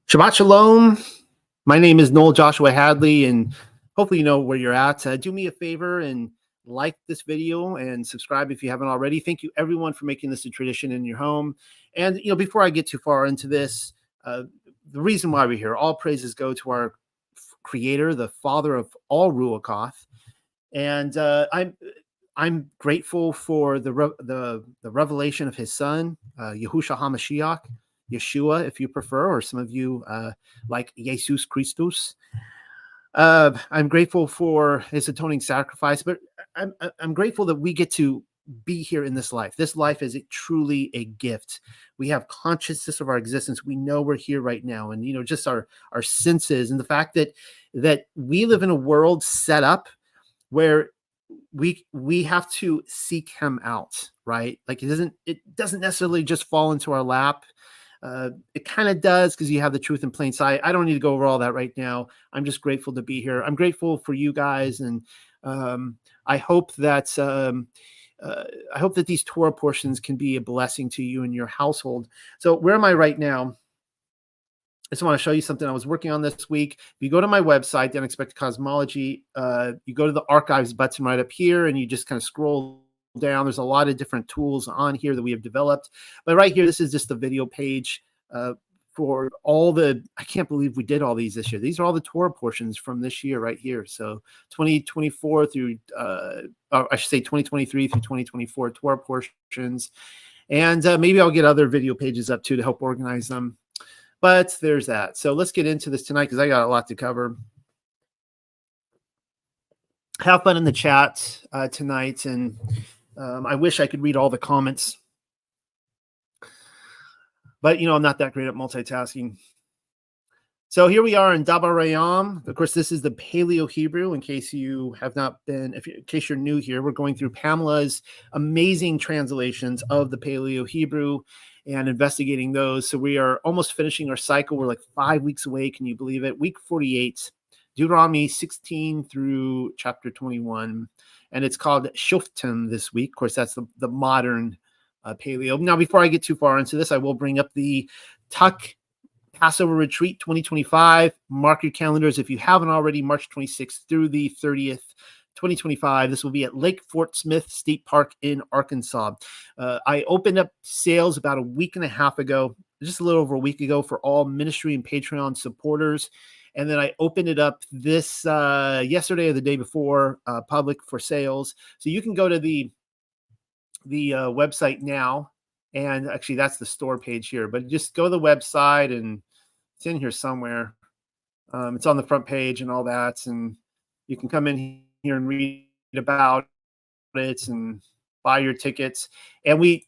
Shabbat Shalom. My name is Noel Joshua Hadley, and hopefully you know where you're at. Do me a favor and like this video and subscribe if you haven't already. Thank you, everyone, for making this a tradition in your home. And, before I get too far into this, the reason why we're here, all praises go to our Creator, the Father of all Ruachoth. And I'm grateful for the revelation of His Son, Yahushua HaMashiach, Yeshua, if you prefer, or some of you like Jesus Christus. I'm grateful for His atoning sacrifice, but I'm grateful that we get to be here in this life. This life is truly a gift. We have consciousness of our existence. We know we're here right now, and just our senses, and the fact that we live in a world set up where we have to seek Him out, right? Like it doesn't necessarily just fall into our lap. It kind of does, because you have the truth in plain sight. I don't need to go over all that right now. I'm just grateful to be here. I'm grateful for you guys, and I hope that these Torah portions can be a blessing to you and your household. So where am I right now? I just want to show you something I was working on this week. If you go to my website, The Unexpected Cosmology, you go to the archives button right up here, and you just kind of scroll down. There's a lot of different tools on here that we have developed. But right here, this is just the video page for all the, I can't believe we did all these this year. These are all the Torah portions from this year right here. So 2024 through, I should say 2023 through 2024 Torah portions. And maybe I'll get other video pages up too to help organize them. But there's that. So let's get into this tonight, because I got a lot to cover. Have fun in the chat tonight, and I wish I could read all the comments. But, I'm not that great at multitasking. So here we are in Dabar Rayam. Of course, this is the Paleo Hebrew, in case you have not been, in case you're new here. We're going through Pamela's amazing translations of the Paleo Hebrew and investigating those. So we are almost finishing our cycle. We're like 5 weeks away. Can you believe it? Week 48, Deuteronomy 16 through chapter 21. And it's called Shoftim this week. Of course, that's the modern Paleo. Now, before I get too far into this, I will bring up the Tuck Passover Retreat 2025. Mark your calendars if you haven't already, March 26th through the 30th. 2025. This will be at Lake Fort Smith State Park in Arkansas. I opened up sales about a week and a half ago, just a little over a week ago, for all ministry and Patreon supporters. And then I opened it up this yesterday or the day before, public for sales. So you can go to the website now. And actually, that's the store page here. But just go to the website, and it's in here somewhere. It's on the front page and all that. And you can come in here and read about it and buy your tickets. And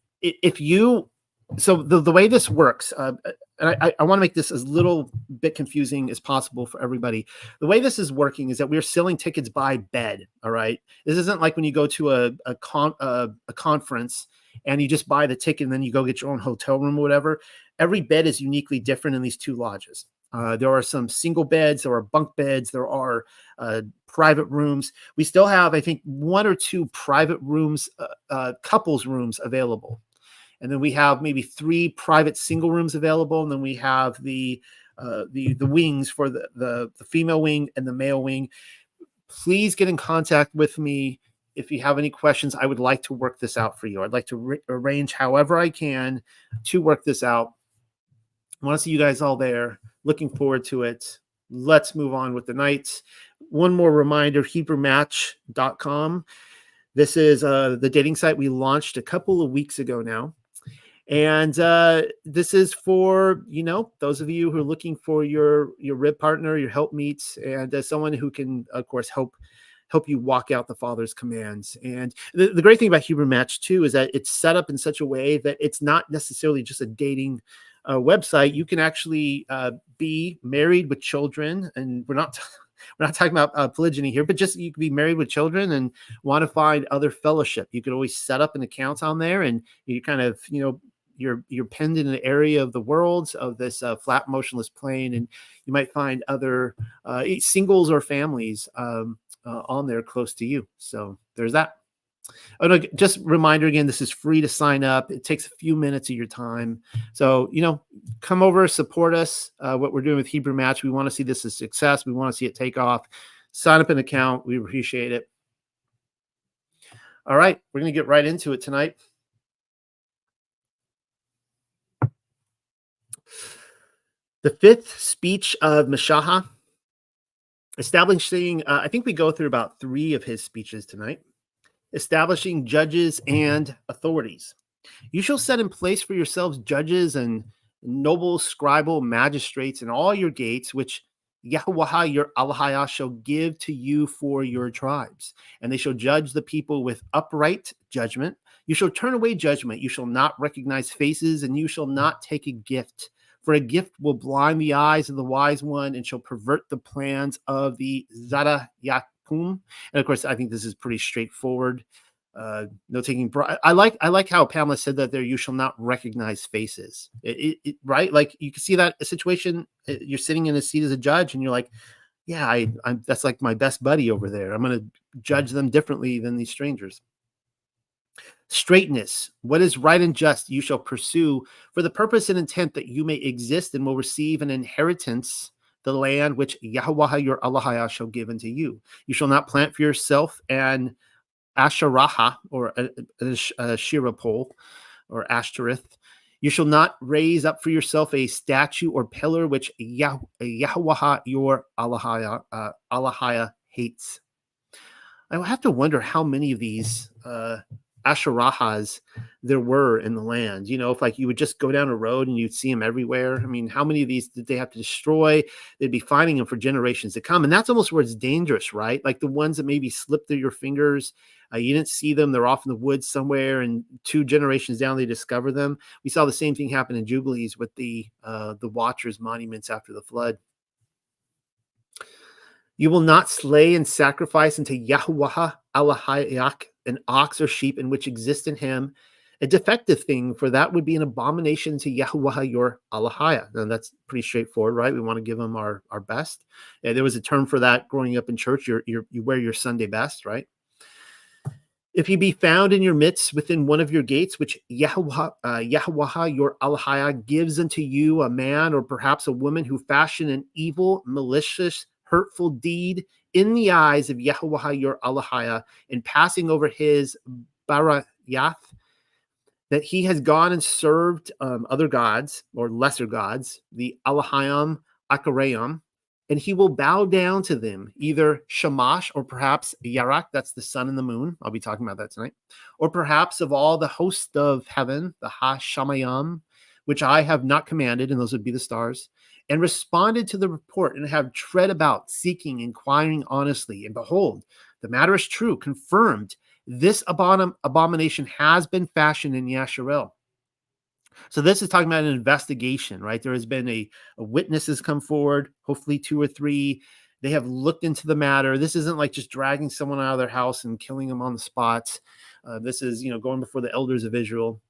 so the way this works, and I want to make this as little bit confusing as possible for everybody. The way this is working is that we're selling tickets by bed. All right. This isn't like when you go to a conference and you just buy the ticket and then you go get your own hotel room or whatever. Every bed is uniquely different in these two lodges. There are some single beds, there are bunk beds, there are private rooms. We still have, I think, 1 or 2 private rooms, couples rooms available. And then we have maybe 3 private single rooms available. And then we have the wings for the female wing and the male wing. Please get in contact with me if you have any questions. I would like to work this out for you. I'd like to arrange however I can to work this out. I want to see you guys all there. Looking forward to it. Let's move on with the night. One more reminder, HebrewMatch.com. This is the dating site we launched a couple of weeks ago now. And this is for, those of you who are looking for your rib partner, your helpmeet, and someone who can, of course, help you walk out the Father's commands. And the great thing about Hebrew Match, too, is that it's set up in such a way that it's not necessarily just a dating website. You can actually be married with children, and we're not talking about polygyny here, but just you can be married with children and want to find other fellowship. You could always set up an account on there, and you kind of, you're pinned in an area of the world of this flat motionless plane, and you might find other singles or families on there close to you. So there's that. Oh, no, just reminder again, this is free to sign up. It takes a few minutes of your time. So, come over, support us. What we're doing with Hebrew Match, we want to see this as success. We want to see it take off. Sign up an account. We appreciate it. All right, we're going to get right into it tonight. The fifth speech of Mashaha, establishing, I think we go through about 3 of his speeches tonight. Establishing judges and authorities. You shall set in place for yourselves judges and noble scribal magistrates in all your gates, which Yahweh your Allahayah shall give to you for your tribes, and they shall judge the people with upright judgment. You shall turn away judgment. You shall not recognize faces, and you shall not take a gift. For a gift will blind the eyes of the wise one and shall pervert the plans of the Zara Yakum. And of course, I think this is pretty straightforward. No taking. I like how Pamela said that there. You shall not recognize faces. Right? Like you can see that a situation. You're sitting in a seat as a judge, and you're like, yeah, I'm. That's like my best buddy over there. I'm going to judge them differently than these strangers. Straightness, what is right and just, you shall pursue for the purpose and intent that you may exist and will receive an inheritance, the land which Yahweh your Allahayah shall give unto you. You shall not plant for yourself an Asheraha, or a Shira pole, or Ashtoreth. You shall not raise up for yourself a statue or pillar which Yahweh your Allahayah hates. I have to wonder how many of these Asherahas there were in the land. If like you would just go down a road and you'd see them everywhere. I mean, how many of these did they have to destroy? They'd be finding them for generations to come. And that's almost where it's dangerous, right? Like the ones that maybe slip through your fingers. You didn't see them. They're off in the woods somewhere, and 2 generations down, they discover them. We saw the same thing happen in Jubilees with the Watchers monuments after the flood. You will not slay and sacrifice unto Yahweh Allahayah an ox or sheep in which exists in him a defective thing, for that would be an abomination to Yahweh your Allahayah. And that's pretty straightforward, right? We want to give him our best. There was a term for that growing up in church. You wear your Sunday best, right? If he be found in your midst within one of your gates, which Yahweh your Allahayah gives unto you, a man or perhaps a woman who fashion an evil, malicious, hurtful deed in the eyes of Yahweh your Allahayah, in passing over his barayath, that he has gone and served other gods or lesser gods, the Allahayam Akarayam, and he will bow down to them, either Shamash or perhaps Yarak, that's the sun and the moon. I'll be talking about that tonight. Or perhaps of all the host of heaven, the Ha-Shamayam, which I have not commanded, and those would be the stars, and responded to the report and have tread about, seeking, inquiring honestly. And behold, the matter is true, confirmed. This abomination has been fashioned in Yasharel. So this is talking about an investigation, right? There has been a witness has come forward, hopefully 2 or 3. They have looked into the matter. This isn't like just dragging someone out of their house and killing them on the spot. This is, going before the elders of Israel.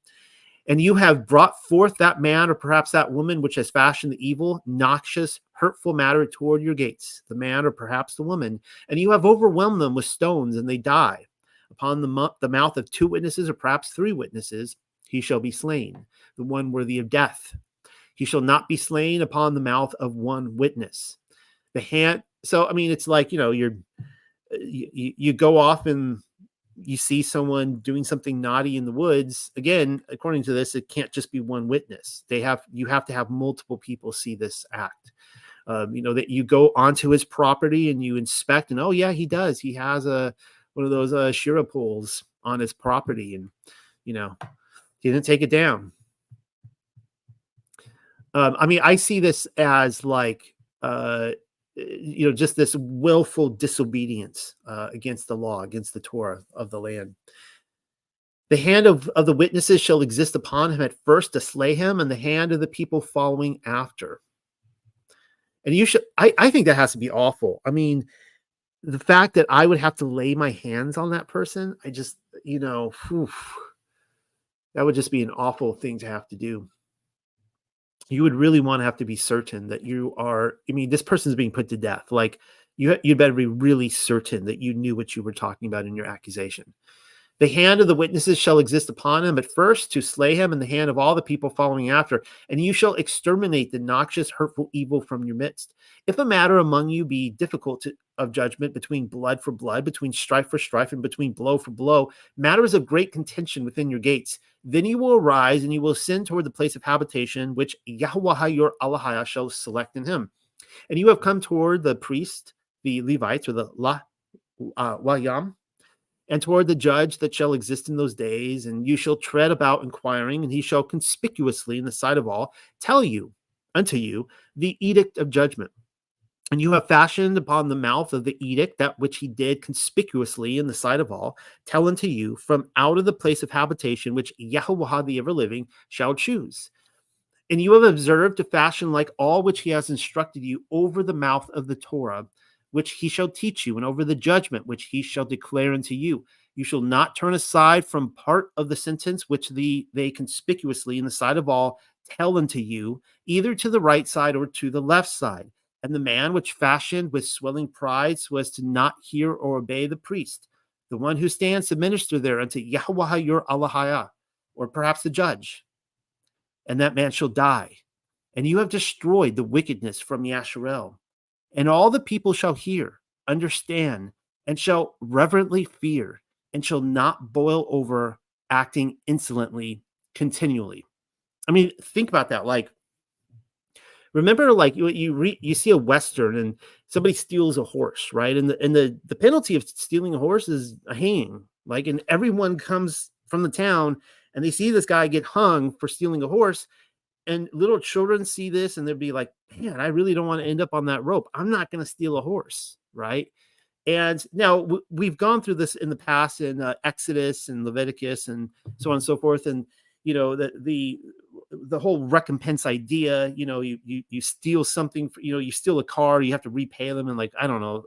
And you have brought forth that man or perhaps that woman which has fashioned the evil, noxious, hurtful matter toward your gates, the man or perhaps the woman, and you have overwhelmed them with stones, and they die. Upon the mouth of 2 witnesses or perhaps 3 witnesses, he shall be slain, the one worthy of death. He shall not be slain upon the mouth of 1 witness. The hand. So, I mean, it's like, you go off and you see someone doing something naughty in the woods. Again, according to this, it can't just be 1 witness. You have to have multiple people see this act. That you go onto his property and you inspect, and oh yeah, he does. He has one of those Shira poles on his property, and he didn't take it down. I see this as like, just this willful disobedience against the law, against the Torah of the land. The hand of the witnesses shall exist upon him at first to slay him, and the hand of the people following after. And I think that has to be awful. I mean, the fact that I would have to lay my hands on that person, I just, that would just be an awful thing to have to do. You would really want to have to be certain that you are, this person's being put to death. Like you better be really certain that you knew what you were talking about in your accusation. The hand of the witnesses shall exist upon him at first to slay him, and the hand of all the people following after. And you shall exterminate the noxious, hurtful evil from your midst. If a matter among you be difficult of judgment between blood for blood, between strife for strife, and between blow for blow, matters of great contention within your gates, then you will arise and you will send toward the place of habitation, which Yahweh your Allah shall select in him. And you have come toward the priest, the Levites, or the Wayam, and toward the judge that shall exist in those days, and you shall tread about inquiring, and he shall conspicuously in the sight of all tell you unto you the edict of judgment. And you have fashioned upon the mouth of the edict that which he did conspicuously in the sight of all, tell unto you from out of the place of habitation which Yahweh the ever-living shall choose. And you have observed to fashion like all which he has instructed you over the mouth of the Torah, which he shall teach you, and over the judgment which he shall declare unto you. You shall not turn aside from part of the sentence which they conspicuously in the sight of all tell unto you, either to the right side or to the left side. And the man which fashioned with swelling pride so as to not hear or obey the priest, the one who stands to minister there unto Yahweh your Allah, or perhaps the judge, and that man shall die. And you have destroyed the wickedness from Yasharel. And all the people shall hear, understand, and shall reverently fear, and shall not boil over, acting insolently continually. I mean, think about that. Like, remember, like you see a Western and somebody steals a horse, right? And the penalty of stealing a horse is a hanging. Like, and everyone comes from the town and they see this guy get hung for stealing a horse. And little children see this and they'll be like, man, I really don't want to end up on that rope. I'm not going to steal a horse, right? And now we've gone through this in the past in Exodus and Leviticus and so on and so forth. And, you know, the whole recompense idea, you know, you steal something, you steal a car, you have to repay them. And like, I don't know,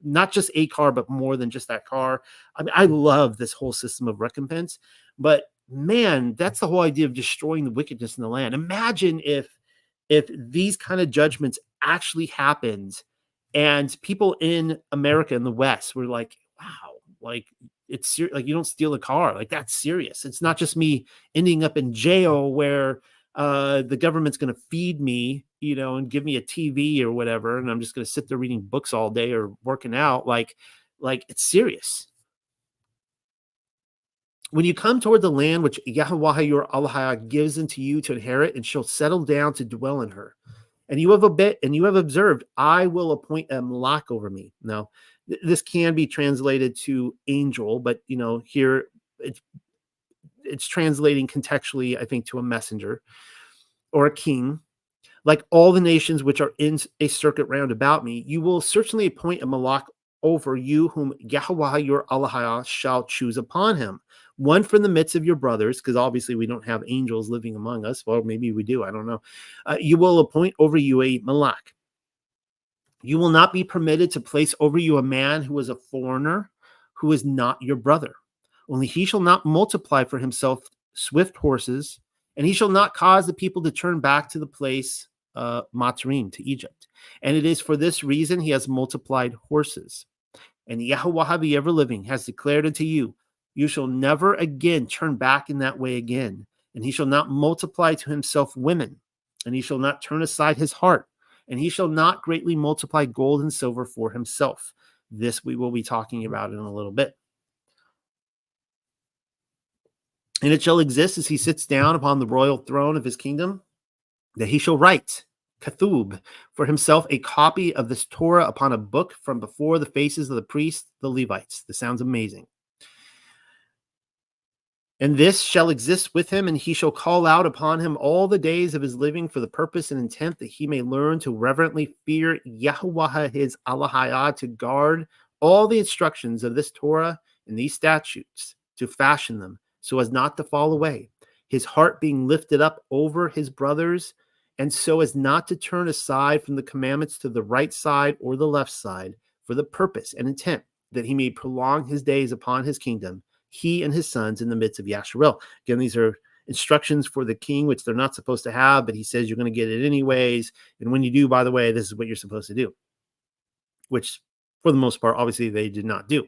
not just a car, but more than just that car. I mean, I love this whole system of recompense, but man, that's the whole idea of destroying the wickedness in the land. Imagine if these kind of judgments actually happened and people in America in the West were like, wow, like it's like you don't steal a car, like that's serious. It's not just me ending up in jail where the government's going to feed me, and give me a TV or whatever, and I'm just going to sit there reading books all day or working out. Like it's serious. When you come toward the land which Yahweh your Allah gives unto you to inherit, and shall settle down to dwell in her, and you have observed, I will appoint a malach over me. Now, this can be translated to angel, but here it's translating contextually, I think, to a messenger or a king. Like all the nations which are in a circuit round about me, you will certainly appoint a malach over you, whom Yahweh your Allah shall choose upon him. One from the midst of your brothers, because obviously we don't have angels living among us. Well, maybe we do. I don't know. You will appoint over you a malach. You will not be permitted to place over you a man who is a foreigner, who is not your brother. Only he shall not multiply for himself swift horses, and he shall not cause the people to turn back to the place Matrim, to Egypt. And it is for this reason he has multiplied horses. And Yahweh the ever-living has declared unto you, you shall never again turn back in that way again. And he shall not multiply to himself women, and he shall not turn aside his heart, and he shall not greatly multiply gold and silver for himself. This we will be talking about in a little bit. And it shall exist as he sits down upon the royal throne of his kingdom, that he shall write, Kathub, for himself a copy of this Torah upon a book from before the faces of the priests, the Levites. This sounds amazing. And this shall exist with him, and he shall call out upon him all the days of his living for the purpose and intent that he may learn to reverently fear Yahweh his Allah, to guard all the instructions of this Torah and these statutes, to fashion them so as not to fall away, his heart being lifted up over his brothers, and so as not to turn aside from the commandments to the right side or the left side, for the purpose and intent that he may prolong his days upon his kingdom, he and his sons in the midst of Yasharel. Again, these are instructions for the king, which they're not supposed to have, but he says you're going to get it anyways. And when you do, by the way, this is what you're supposed to do, which for the most part, obviously they did not do.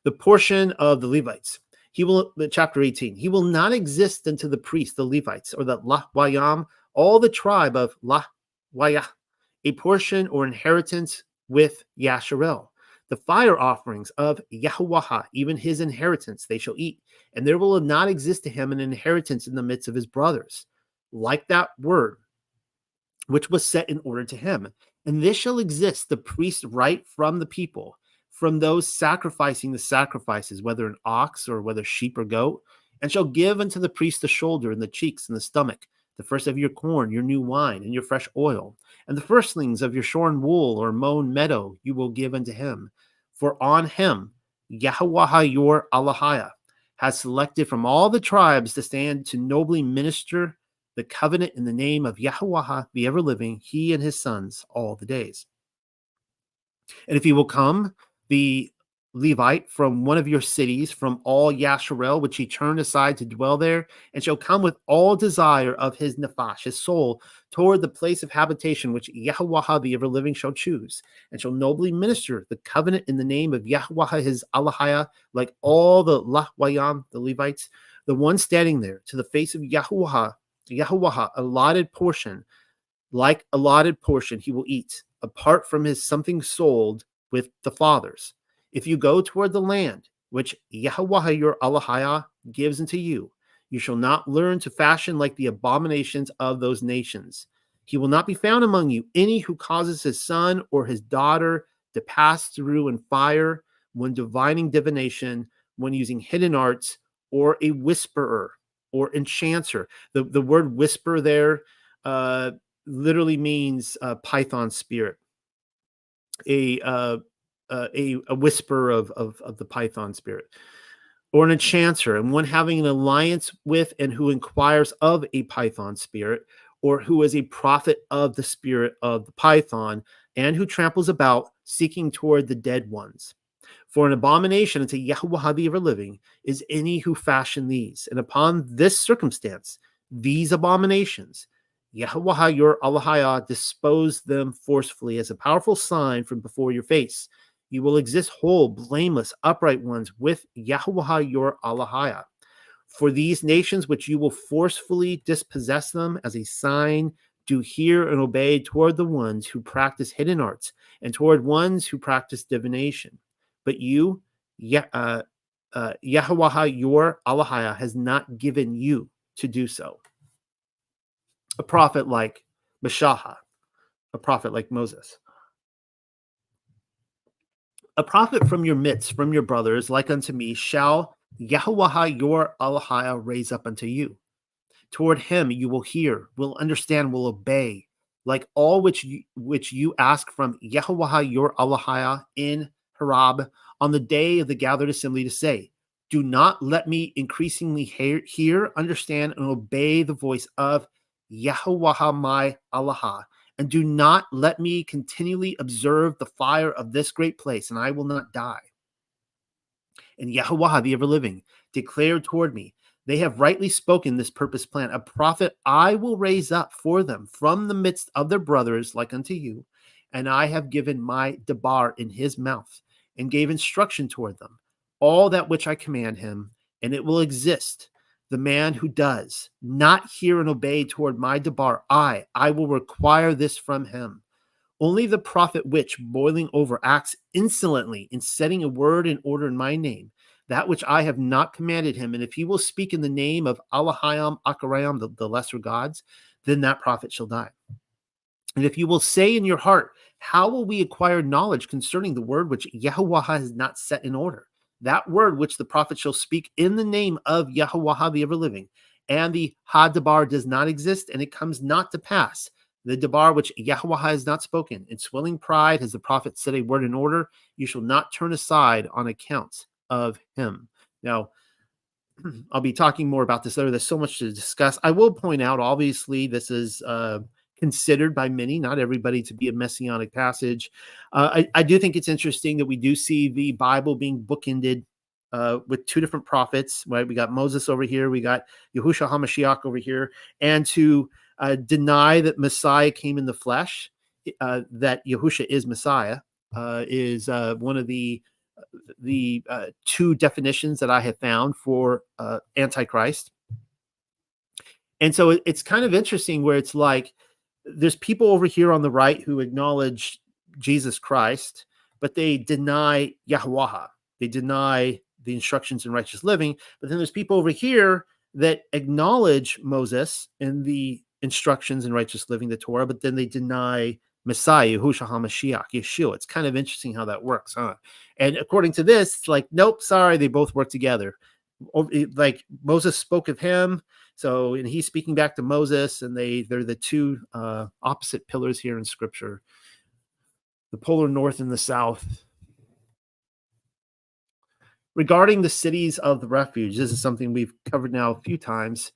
The portion of the Levites. He will, chapter 18, he will not exist unto the priests, the Levites, or the Lahwayam, all the tribe of Lahwayah, a portion or inheritance with Yasharel. The fire offerings of Yahuwah, even his inheritance, they shall eat, and there will not exist to him an inheritance in the midst of his brothers, like that word which was set in order to him. And this shall exist, the priest right from the people, from those sacrificing the sacrifices, whether an ox or whether sheep or goat, and shall give unto the priest the shoulder and the cheeks and the stomach, the first of your corn, your new wine, and your fresh oil, and the firstlings of your shorn wool or mown meadow you will give unto him. For on him Yahuwah your Alahiah has selected from all the tribes to stand to nobly minister the covenant in the name of Yahuwah, the ever-living, he and his sons, all the days. And if he will come, the Levite from one of your cities, from all Yasharel, which he turned aside to dwell there, and shall come with all desire of his nephash, his soul, toward the place of habitation which Yahuwah, the ever-living, shall choose, and shall nobly minister the covenant in the name of Yahuwah, his Alahiah, like all the Lahwayam, the Levites, the one standing there, to the face of Yahuwah, allotted portion, like allotted portion he will eat, apart from his something sold with the fathers. If you go toward the land which Yahuwah your Alahiah gives unto you, you shall not learn to fashion like the abominations of those nations. He will not be found among you any who causes his son or his daughter to pass through in fire, when divining divination, when using hidden arts, or a whisperer or enchanter. The word whisper there literally means python spirit, a whisper of the python spirit, or an enchanter, and one having an alliance with and who inquires of a python spirit, or who is a prophet of the spirit of the python, and who tramples about seeking toward the dead ones. For an abomination unto Yahuwah the ever-living is any who fashion these. And upon this circumstance, these abominations, Yahuwah your Alahiah disposed them forcefully as a powerful sign from before your face. You will exist whole, blameless, upright ones with Yahuwah your Alahiah. For these nations which you will forcefully dispossess them as a sign, do hear and obey toward the ones who practice hidden arts, and toward ones who practice divination. But you, Yahuwah your Alahiah has not given you to do so. A prophet like Meshach, a prophet like Moses. A prophet from your midst, from your brothers, like unto me, shall Yahuwah your Alahiah raise up unto you. Toward him you will hear, will understand, will obey, like all which you ask from Yahuwah your Alahiah in Harab on the day of the gathered assembly, to say, do not let me increasingly hear, understand, and obey the voice of Yahuwah my Allah, and do not let me continually observe the fire of this great place, and I will not die. And Yahuwah the ever-living declared toward me, they have rightly spoken this purpose plan. A prophet I will raise up for them from the midst of their brothers, like unto you, and I have given my debar in his mouth, and gave instruction toward them, all that which I command him, and it will exist. The man who does not hear and obey toward my debar, I will require this from him. Only the prophet which, boiling over, acts insolently in setting a word in order in my name, that which I have not commanded him, and if he will speak in the name of Allahayam, Akarayam, the lesser gods, then that prophet shall die. And if you will say in your heart, how will we acquire knowledge concerning the word which Yahuwah has not set in order? That word which the prophet shall speak in the name of Yahuwah the ever-living, and the Ha-Debar does not exist, and it comes not to pass. The Debar which Yahuwah has not spoken. In swelling pride has the prophet said a word in order. You shall not turn aside on account of him. Now, I'll be talking more about this later. There's so much to discuss. I will point out, obviously, this is considered by many, not everybody, to be a messianic passage. I do think it's interesting that we do see the Bible being bookended with two different prophets, right? We got Moses over here, we got Yahushua HaMashiach over here, and to deny that Messiah came in the flesh, that Yahushua is Messiah, is one of the two definitions that I have found for Antichrist. And so it's kind of interesting where it's like there's people over here on the right who acknowledge Jesus Christ, but they deny Yahweh. They deny the instructions in righteous living. But then there's people over here that acknowledge Moses and the instructions in righteous living, the Torah, but then they deny Messiah, Yahushua HaMashiach, Yeshua. It's kind of interesting how that works, huh? And according to this, it's like, nope, sorry, they both work together. Like Moses spoke of him, so and he's speaking back to Moses, and they're the two opposite pillars here in Scripture, the polar north and the south. Regarding the cities of the refuge, this is something we've covered now a few times.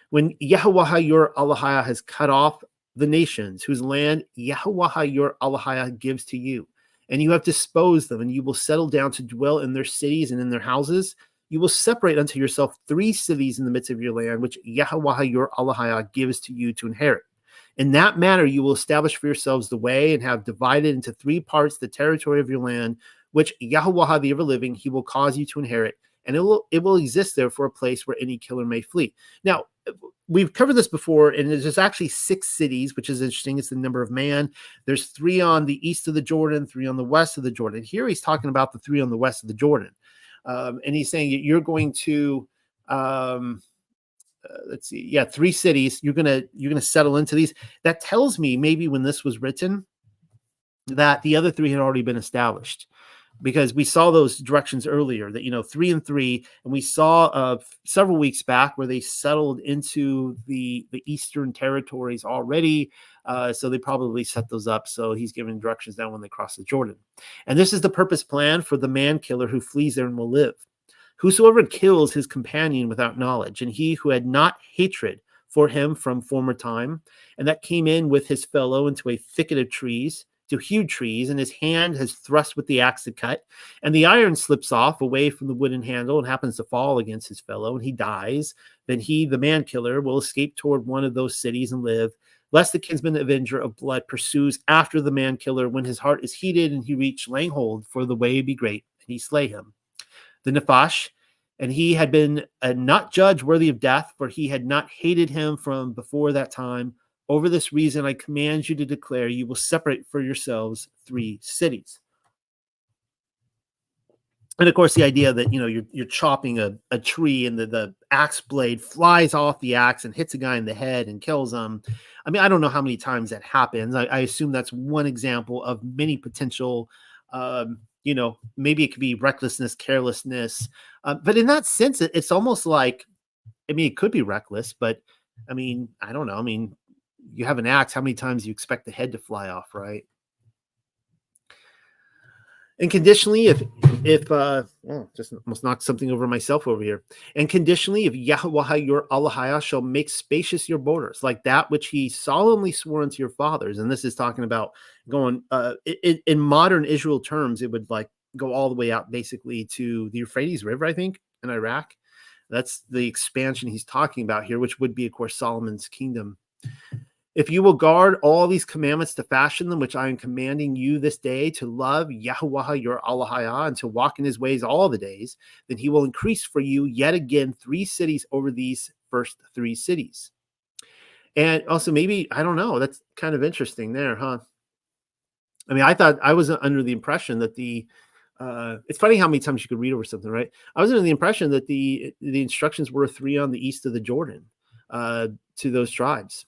When Yahweh your Elohim has cut off the nations whose land Yahweh your Elohim gives to you, and you have disposed them, and you will settle down to dwell in their cities and in their houses, you will separate unto yourself 3 cities in the midst of your land, which Yahweh your Elohim gives to you to inherit. In that manner you will establish for yourselves the way, and have divided into 3 parts the territory of your land, which Yahweh the ever-living, he will cause you to inherit, and it will exist there for a place where any killer may flee. Now, we've covered this before, and there's actually 6 cities, which is interesting. It's the number of man. There's 3 on the east of the Jordan, 3 on the west of the Jordan. Here he's talking about the 3 on the west of the Jordan. And he's saying that you're going to, let's see, 3 cities. You're gonna settle into these. That tells me maybe when this was written that the other 3 had already been established, because we saw those directions earlier that 3 and 3, and we saw several weeks back where they settled into the eastern territories already. So they probably set those up. So he's giving directions now when they cross the Jordan. And this is the purpose plan for the man killer who flees there and will live. Whosoever kills his companion without knowledge, and he who had not hatred for him from former time, and that came in with his fellow into a thicket of trees, to hew trees, and his hand has thrust with the axe to cut, and the iron slips off away from the wooden handle and happens to fall against his fellow, and he dies, then he, the man killer, will escape toward one of those cities and live, lest the kinsman avenger of blood pursues after the man killer when his heart is heated, and he reach laying hold, for the way be great, and he slay him. The Nephash, and he had been not judged worthy of death, for he had not hated him from before that time. Over this reason, I command you to declare, you will separate for yourselves 3 cities. And of course, the idea that you're chopping a tree, and the axe blade flies off the axe and hits a guy in the head and kills him. I mean, I don't know how many times that happens. I assume that's one example of many potential. Maybe it could be recklessness, carelessness, but in that sense, it's almost like, it could be reckless, but I don't know. You have an axe, how many times do you expect the head to fly off, right? And conditionally, if just almost knocked something over myself over here. And conditionally, if Yahweh your Elohim shall make spacious your borders, like that which he solemnly swore unto your fathers. And this is talking about going, in modern Israel terms, it would like go all the way out basically to the Euphrates River, I think, in Iraq. That's the expansion he's talking about here, which would be, of course, Solomon's kingdom. If you will guard all these commandments to fashion them, which I am commanding you this day, to love Yahweh your Elohim, and to walk in his ways all the days, then he will increase for you yet again 3 cities over these first 3 cities. And also, maybe, I don't know, that's kind of interesting there, huh? I thought I was under the impression that it's funny how many times you could read over something, right? I was under the impression that the instructions were 3 on the east of the Jordan to those tribes.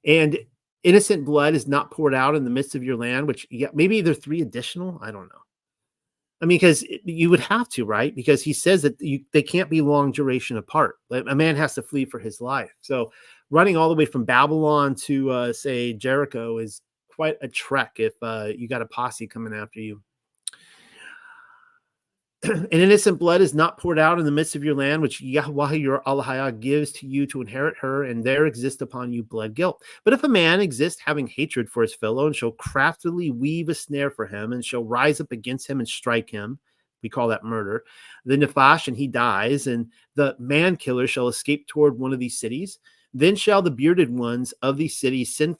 And innocent blood is not poured out in the midst of your land, which maybe there are 3 additional. I don't know. Because you would have to, right? Because he says that they can't be long duration apart. A man has to flee for his life. So running all the way from Babylon to, say, Jericho is quite a trek if you got a posse coming after you. And innocent blood is not poured out in the midst of your land, which Yahweh your Elohim gives to you to inherit her, and there exist upon you blood guilt. But if a man exist having hatred for his fellow, and shall craftily weave a snare for him, and shall rise up against him and strike him, we call that murder, the Nephash, and he dies, and the man killer shall escape toward one of these cities, Then shall the bearded ones of these cities send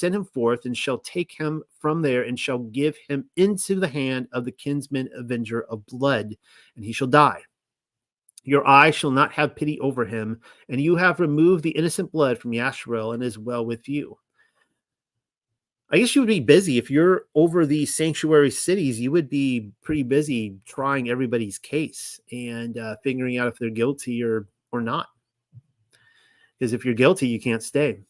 him forth, and shall take him from there, and shall give him into the hand of the kinsman avenger of blood, and he shall die. Your eye shall not have pity over him, and you have removed the innocent blood from Yashrael, and is well with you. I guess you would be busy if you're over these sanctuary cities. You would be pretty busy trying everybody's case and figuring out if they're guilty or not. Because if you're guilty, you can't stay.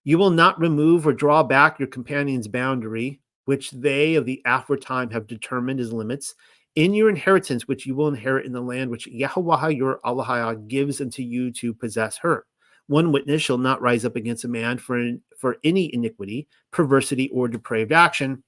You will not remove or draw back your companion's boundary, which they of the aforetime have determined as limits, in your inheritance, which you will inherit in the land which Yahweh your Allah gives unto you to possess her. One witness shall not rise up against a man for any iniquity, perversity, or depraved action,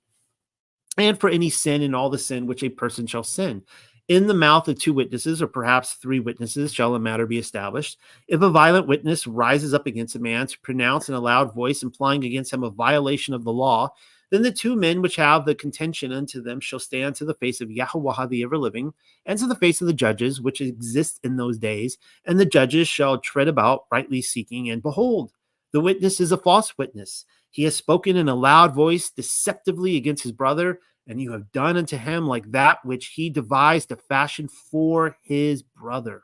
and for any sin in all the sin which a person shall sin. In the mouth of two witnesses, or perhaps three witnesses, shall a matter be established. If a violent witness rises up against a man to pronounce in a loud voice, implying against him a violation of the law, then the two men which have the contention unto them shall stand to the face of Yahweh the ever-living, and to the face of the judges which exist in those days, and the judges shall tread about, rightly seeking, and behold, the witness is a false witness. He has spoken in a loud voice deceptively against his brother, and you have done unto him like that which he devised to fashion for his brother.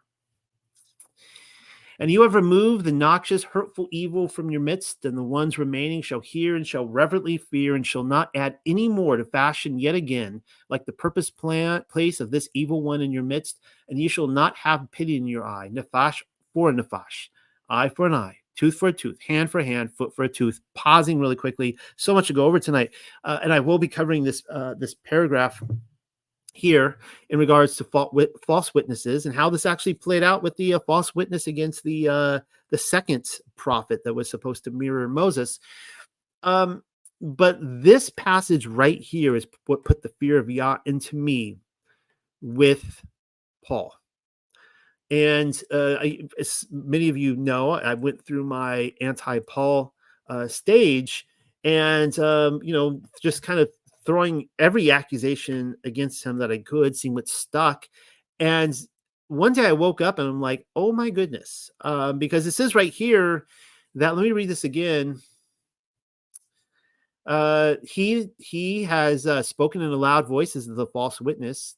And you have removed the noxious, hurtful evil from your midst, and the ones remaining shall hear and shall reverently fear, and shall not add any more to fashion yet again, like the purpose place of this evil one in your midst, and you shall not have pity in your eye, nephash for a nephash, eye for an eye, tooth for a tooth, hand for a hand, foot for a tooth. Pausing really quickly, so much to go over tonight, and I will be covering this paragraph here in regards to false witnesses and how this actually played out with the false witness against the second prophet that was supposed to mirror Moses. But this passage right here is what put the fear of Yah into me with Paul. And as many of you know, I went through my anti-Paul stage, and just kind of throwing every accusation against him that I could, seeing what stuck. And one day I woke up and I'm like, oh my goodness, because it says right here that, let me read this again. He has spoken in a loud voice as the false witness,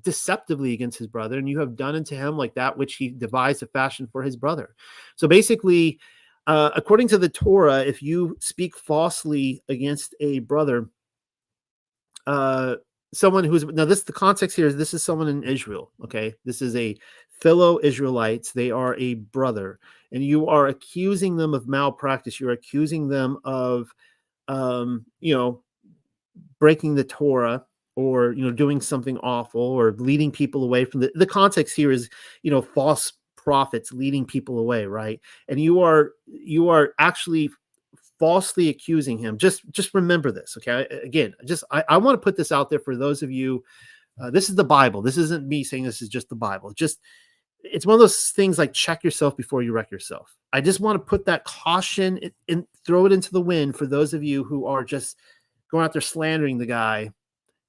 deceptively against his brother, and you have done unto him like that which he devised a fashion for his brother. So basically, according to the Torah, if you speak falsely against a brother, someone who's, now this, the context here is this is someone in Israel. Okay. This is a fellow Israelites. They are a brother, and you are accusing them of malpractice. You're accusing them of, breaking the Torah, or, doing something awful, or leading people away from the context here is, false prophets leading people away. Right. And you are actually falsely accusing him. Just remember this. Okay. Again, I want to put this out there for those of you. This is the Bible. This isn't me saying this is just the Bible. It's one of those things like check yourself before you wreck yourself. I just want to put that caution and throw it into the wind for those of you who are just going out there slandering the guy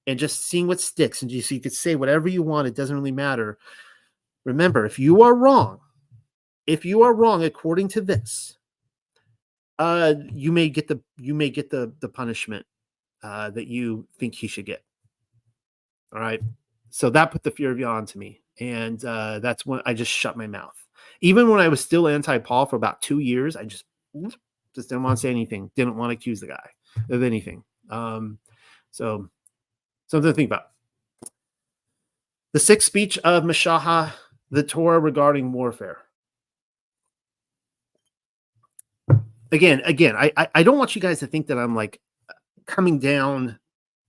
and just seeing what sticks. And so you could say whatever you want. It doesn't really matter. Remember, if you are wrong according to this, you may get the punishment that you think he should get. All right. So that put the fear of Yah onto me. And that's when I just shut my mouth. Even when I was still anti-Paul for about 2 years, I just didn't want to say anything. Didn't want to accuse the guy of anything. So something to think about. The sixth speech of Meshachah, the Torah regarding warfare. Again, I don't want you guys to think that I'm like coming down,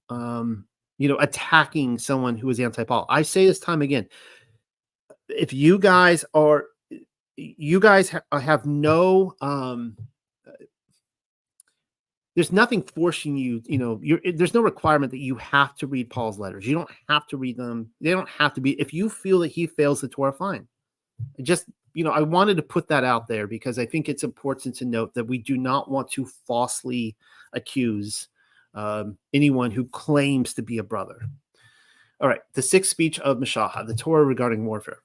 attacking someone who is anti-Paul. I say this time again, if you guys have no, there's nothing forcing you, there's no requirement that you have to read Paul's letters. You don't have to read them. They don't have to be, if you feel that he fails the Torah, fine. Just, I wanted to put that out there because I think it's important to note that we do not want to falsely accuse anyone who claims to be a brother. All right. The sixth speech of Meshachah, the Torah regarding warfare.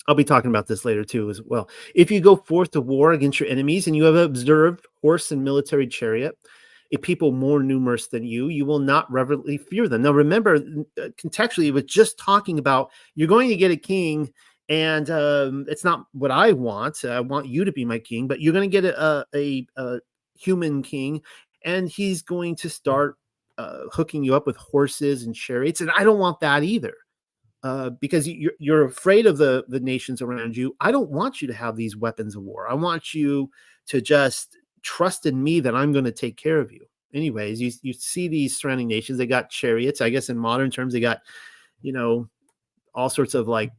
I'll be talking about this later too as well. If you go forth to war against your enemies and you have observed horse and military chariot, a people more numerous than you will not reverently fear them. Now, remember, contextually, it was just talking about you're going to get a king, and it's not what I want. I want you to be my king, but you're going to get a human king, and he's going to start hooking you up with horses and chariots, and I don't want that either. Because you're afraid of the nations around you. I don't want you to have these weapons of war. I want you to just trust in me that I'm going to take care of you. Anyways, you see these surrounding nations, they got chariots. I guess in modern terms, they got, all sorts of like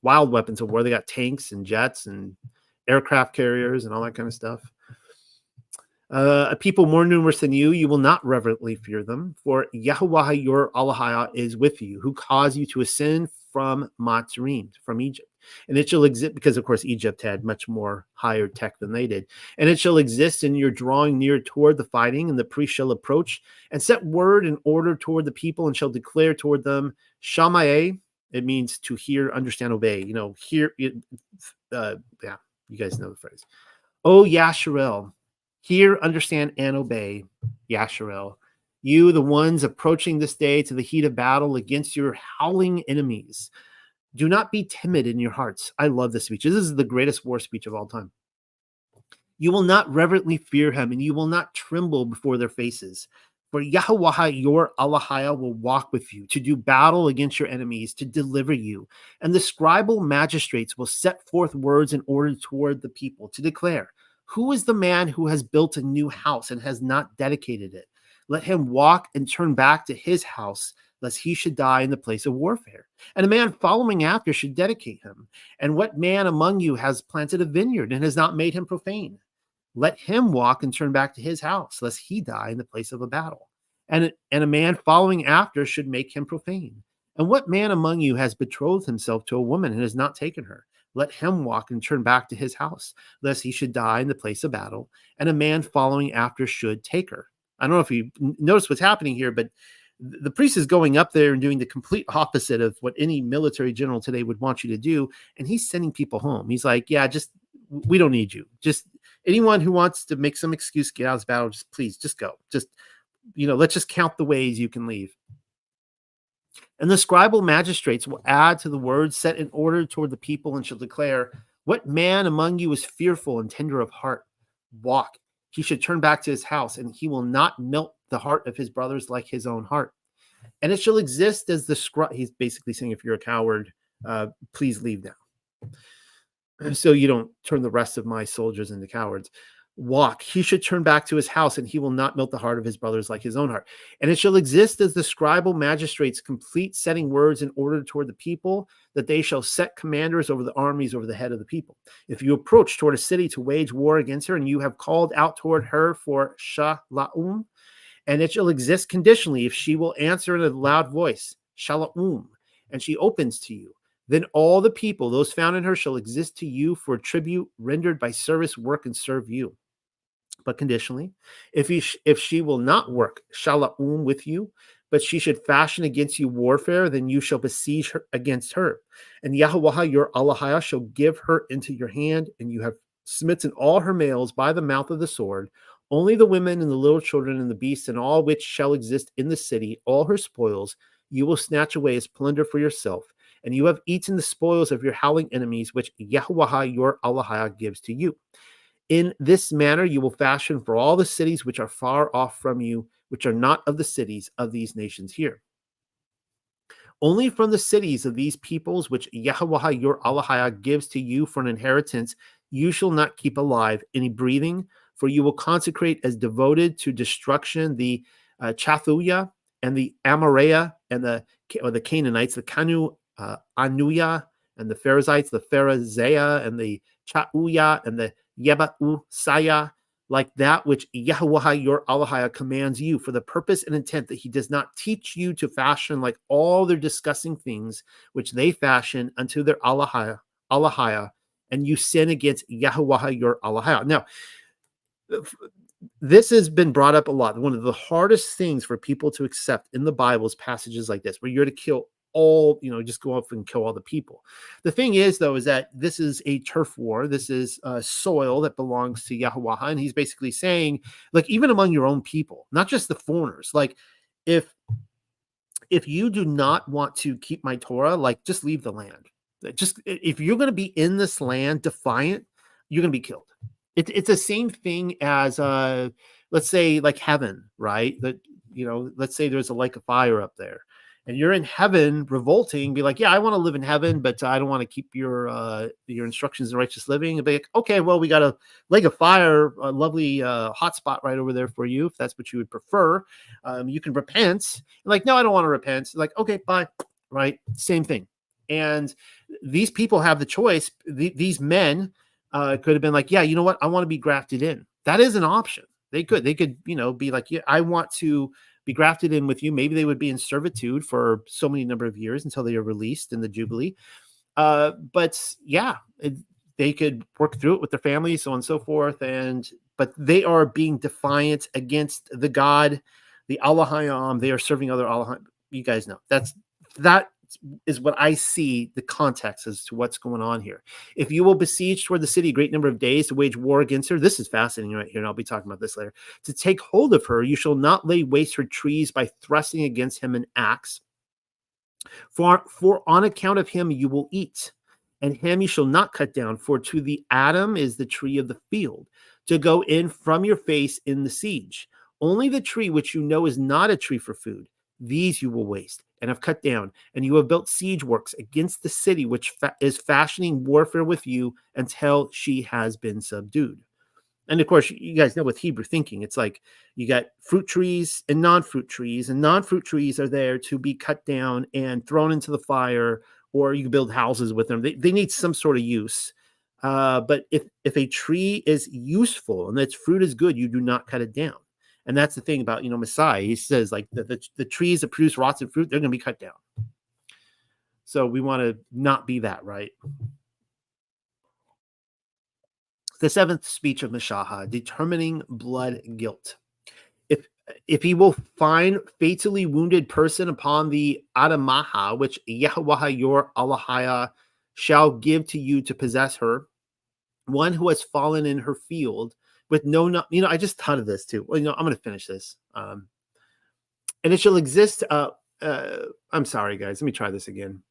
wild weapons of war. They got tanks and jets and aircraft carriers and all that kind of stuff. A people more numerous than you will not reverently fear them, for Yahweh your Allah is with you, who caused you to ascend from Matzarim, from Egypt. And it shall exist, because of course Egypt had much more higher tech than they did. And it shall exist in your drawing near toward the fighting, and the priest shall approach and set word and order toward the people, and shall declare toward them, Shamae. It means to hear, understand, obey. Hear. Yeah, you guys know the phrase. Oh, Yasharel. Hear, understand, and obey, Yasharel. You, the ones approaching this day to the heat of battle against your howling enemies. Do not be timid in your hearts. I love this speech. This is the greatest war speech of all time. You will not reverently fear him, and you will not tremble before their faces. For Yahweh your Allah will walk with you to do battle against your enemies, to deliver you. And the scribal magistrates will set forth words in order toward the people to declare, who is the man who has built a new house and has not dedicated it? Let him walk and turn back to his house, lest he should die in the place of warfare. And a man following after should dedicate him. And what man among you has planted a vineyard and has not made him profane? Let him walk and turn back to his house, lest he die in the place of a battle. And a man following after should make him profane. And what man among you has betrothed himself to a woman and has not taken her? Let him walk and turn back to his house, lest he should die in the place of battle, and a man following after should take her. I don't know if you notice what's happening here, but the priest is going up there and doing the complete opposite of what any military general today would want you to do, and he's sending people home. He's like, yeah, we don't need you. Just anyone who wants to make some excuse, get out of this battle, just go. Let's just count the ways you can leave. And the scribal magistrates will add to the words set in order toward the people and shall declare, what man among you is fearful and tender of heart? Walk. He should turn back to his house, and he will not melt the heart of his brothers like his own heart. And it shall exist as the scribe. He's basically saying, if you're a coward, please leave now, so you don't turn the rest of my soldiers into cowards. Walk. He should turn back to his house, and he will not melt the heart of his brothers like his own heart. And it shall exist as the scribal magistrates complete setting words in order toward the people, that they shall set commanders over the armies over the head of the people. If you approach toward a city to wage war against her, and you have called out toward her for Shalom, and it shall exist conditionally if she will answer in a loud voice, Shalom, and she opens to you. Then all the people, those found in her, shall exist to you for tribute rendered by service, work, and serve you. But conditionally, if she will not work shalom with you, but she should fashion against you warfare, then you shall besiege her against her. And Yahweh your Allah shall give her into your hand, and you have smitten all her males by the mouth of the sword. Only the women and the little children and the beasts and all which shall exist in the city, all her spoils, you will snatch away as plunder for yourself. And you have eaten the spoils of your howling enemies, which Yahweh your Allah gives to you. In this manner you will fashion for all the cities which are far off from you, which are not of the cities of these nations here. Only from the cities of these peoples, which Yahweh your Allah gives to you for an inheritance, you shall not keep alive any breathing, for you will consecrate as devoted to destruction the Chathuya and the Amorea and the Canaanites, the Kanu Anuya and the Perizzites, the Pharisaiah and the Chauya and the Yeba'u Saya, like that which Yahweh your Allah commands you, for the purpose and intent that he does not teach you to fashion like all their disgusting things which they fashion unto their Allah, and you sin against Yahweh your Allah. Now, this has been brought up a lot. One of the hardest things for people to accept in the Bible is passages like this, where you're to kill all, just go up and kill all the people. The thing is, though, is that this is a turf war. This is soil that belongs to Yahweh. And he's basically saying, like, even among your own people, not just the foreigners, like, if you do not want to keep my Torah, like, just leave the land. Just, if you're going to be in this land defiant, you're going to be killed. It's the same thing as, let's say, like heaven, right? That, let's say there's a lake of fire up there, and you're in heaven revolting, be like, yeah, I want to live in heaven, but I don't want to keep your instructions in righteous living. And be like, okay, well, we got a lake of fire, a lovely hot spot right over there for you, if that's what you would prefer. You can repent. Like, no, I don't want to repent. Like, okay, bye. Right? Same thing. And these people have the choice. These men could have been like, yeah, you know what? I want to be grafted in. That is an option. They could, be like, yeah, I want to be grafted in with you. Maybe they would be in servitude for so many number of years until they are released in the Jubilee. But yeah, they could work through it with their families, so on and so forth. But they are being defiant against the God, the Allahayam. They are serving other Allah. You guys know that is what I see the context as to what's going on here. If you will besiege toward the city a great number of days to wage war against her, this is fascinating right here, and I'll be talking about this later. To take hold of her, you shall not lay waste her trees by thrusting against him an axe. For on account of him you will eat, and him you shall not cut down. For to the Adam is the tree of the field, to go in from your face in the siege. Only the tree which you know is not a tree for food, these you will waste and have cut down, and you have built siege works against the city which is fashioning warfare with you until she has been subdued. And of course, you guys know with Hebrew thinking, it's like you got fruit trees and non-fruit trees, and non-fruit trees are there to be cut down and thrown into the fire, or you can build houses with them. They need some sort of use. But if a tree is useful and its fruit is good, you do not cut it down. And that's the thing about, Messiah. He says, like, the trees that produce rotten fruit, they're going to be cut down. So we want to not be that, right? The seventh speech of Mashaha, determining blood guilt. If he will find fatally wounded person upon the Adamaha, which Yahweh your Allahaya shall give to you to possess her, one who has fallen in her field, with I just thought of this too. Well, I'm going to finish this. And it shall exist. I'm sorry, guys. Let me try this again.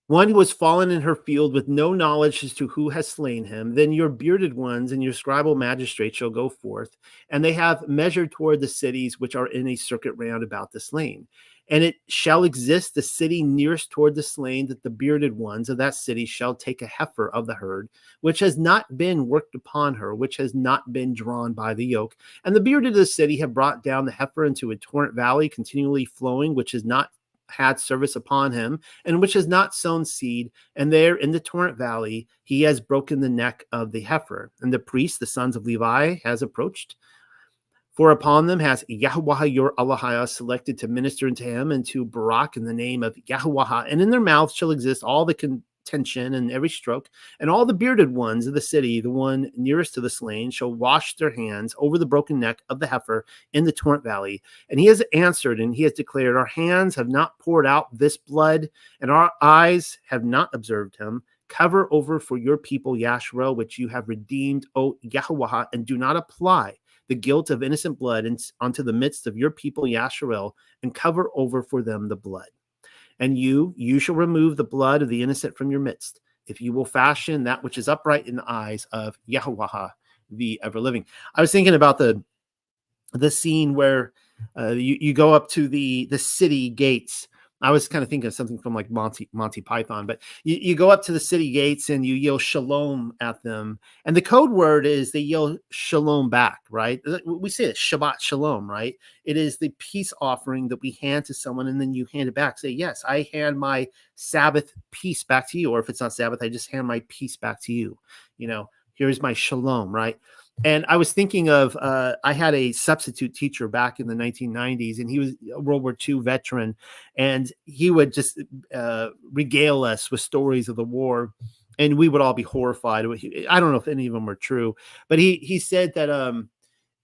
One who has fallen in her field with no knowledge as to who has slain him, then your bearded ones and your scribal magistrates shall go forth, and they have measured toward the cities which are in a circuit round about the slain. And it shall exist the city nearest toward the slain, that the bearded ones of that city shall take a heifer of the herd, which has not been worked upon her, which has not been drawn by the yoke. And the bearded of the city have brought down the heifer into a torrent valley, continually flowing, which has not had service upon him, and which has not sown seed. And there in the torrent valley, he has broken the neck of the heifer. And the priest, the sons of Levi, has approached. For upon them has Yahweh your Allahaya selected to minister unto him and to Barak in the name of Yahweh. And in their mouths shall exist all the contention and every stroke. And all the bearded ones of the city, the one nearest to the slain, shall wash their hands over the broken neck of the heifer in the torrent valley. And he has answered and he has declared, our hands have not poured out this blood, and our eyes have not observed him. Cover over for your people Yasharel, which you have redeemed, O Yahweh, and do not apply the guilt of innocent blood unto the midst of your people Yasharel, and cover over for them the blood. And you shall remove the blood of the innocent from your midst, if you will fashion that which is upright in the eyes of Yahweh, the ever-living. I was thinking about the scene where you go up to the city gates. I was kind of thinking of something from like Monty Python, but you go up to the city gates and you yell shalom at them. And the code word is they yell shalom back, right? We say it, Shabbat shalom, right? It is the peace offering that we hand to someone, and then you hand it back. Say, yes, I hand my Sabbath peace back to you. Or if it's not Sabbath, I just hand my peace back to you. Here's my shalom, right? And I was thinking of, I had a substitute teacher back in the 1990s, and he was a World War II veteran, and he would just regale us with stories of the war, and we would all be horrified. I don't know if any of them were true, but he said that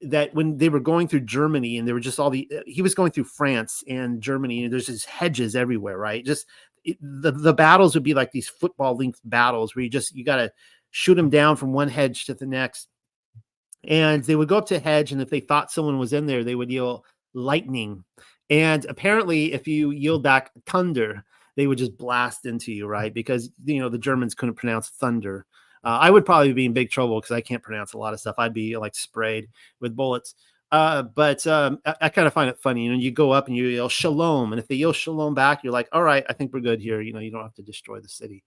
that when they were going through Germany and there were just he was going through France and Germany and there's just hedges everywhere, right? Just the battles would be like these football length battles where you got to shoot them down from one hedge to the next. And they would go up to a hedge, and if they thought someone was in there, they would yell lightning. And apparently, if you yelled back thunder, they would just blast into you, right? Because, the Germans couldn't pronounce thunder. I would probably be in big trouble because I can't pronounce a lot of stuff. I'd be like sprayed with bullets. But I kind of find it funny. You go up and you yell shalom. And if they yell shalom back, you're like, all right, I think we're good here. You don't have to destroy the city.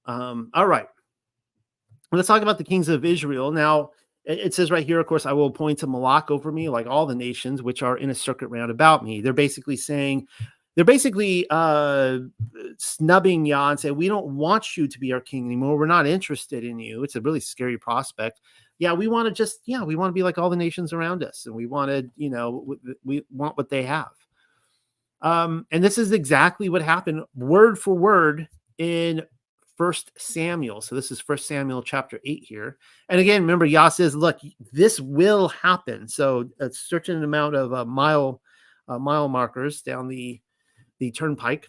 All right. Let's talk about the kings of Israel. Now, it says right here, of course, I will appoint a Malach over me, like all the nations which are in a circuit round about me. They're basically snubbing Yah and say, we don't want you to be our king anymore. We're not interested in you. It's a really scary prospect. Yeah, we want to be like all the nations around us. And we want we want what they have. And this is exactly what happened word for word in 1 Samuel. So this is 1 Samuel chapter 8 here. And again, remember, Yah says, look, this will happen. So a certain amount of mile markers down the turnpike.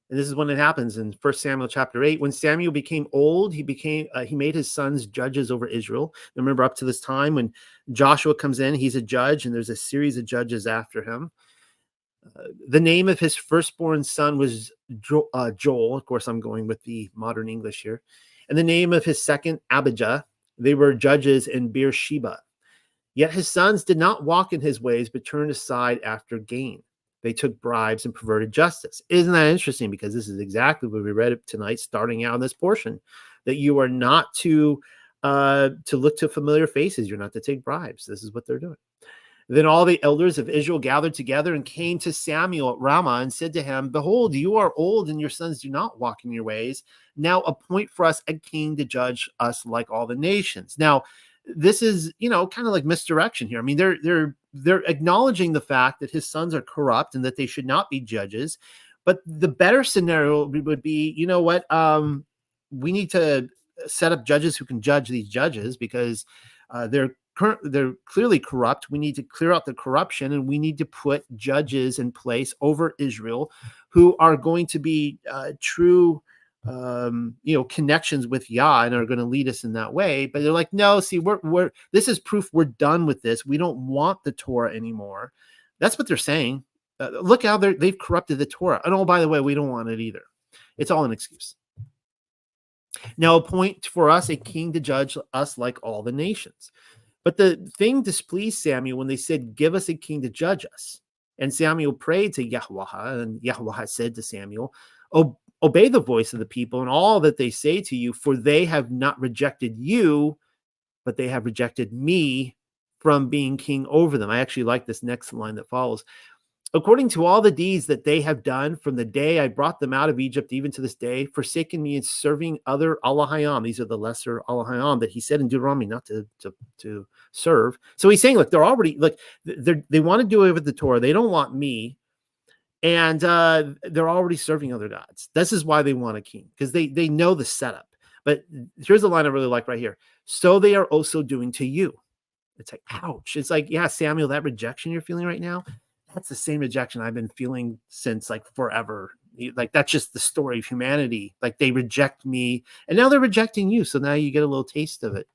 And this is when it happens in 1 Samuel chapter 8. When Samuel became old, he made his sons judges over Israel. Remember, up to this time, when Joshua comes in, he's a judge, and there's a series of judges after him. The name of his firstborn son was Joel. Of course, I'm going with the modern English here. And the name of his second, Abijah. They were judges in Beersheba. Yet his sons did not walk in his ways, but turned aside after gain. They took bribes and perverted justice. Isn't that interesting? Because this is exactly what we read tonight, starting out in this portion, that you are not to look to familiar faces. You're not to take bribes. This is what they're doing. Then all the elders of Israel gathered together and came to Samuel at Ramah and said to him, behold, you are old and your sons do not walk in your ways. Now appoint for us a king to judge us like all the nations. Now, this is, kind of like misdirection here. I mean, they're acknowledging the fact that his sons are corrupt and that they should not be judges. But the better scenario would be, we need to set up judges who can judge these judges because they're clearly corrupt. We need to clear out the corruption, and we need to put judges in place over Israel who are going to be true connections with Yah and are going to lead us in that way. But they're like, no, see, we're this is proof we're done with this. We don't want the Torah anymore. That's what they're saying. Look how they've corrupted the Torah. And oh, by the way, we don't want it either. It's all an excuse. Now appoint for us a king to judge us like all the nations. But the thing displeased Samuel when they said, give us a king to judge us. And Samuel prayed to Yahweh, and Yahweh said to Samuel, obey the voice of the people and all that they say to you, for they have not rejected you, but they have rejected me from being king over them. I actually like this next line that follows. According to all the deeds that they have done from the day I brought them out of Egypt, even to this day, forsaken me and serving other Allahayam. These are the lesser Allahayam that he said in Deuteronomy not to serve. So he's saying, look, they're already, they want to do away with the Torah. They don't want me. And they're already serving other gods. This is why they want a king, because they know the setup. But here's the line I really like right here. So they are also doing to you. It's like, ouch. It's like, yeah, Samuel, that rejection you're feeling right now, that's the same rejection I've been feeling since like forever. Like, that's just the story of humanity. Like, they reject me and now they're rejecting you. So now you get a little taste of it.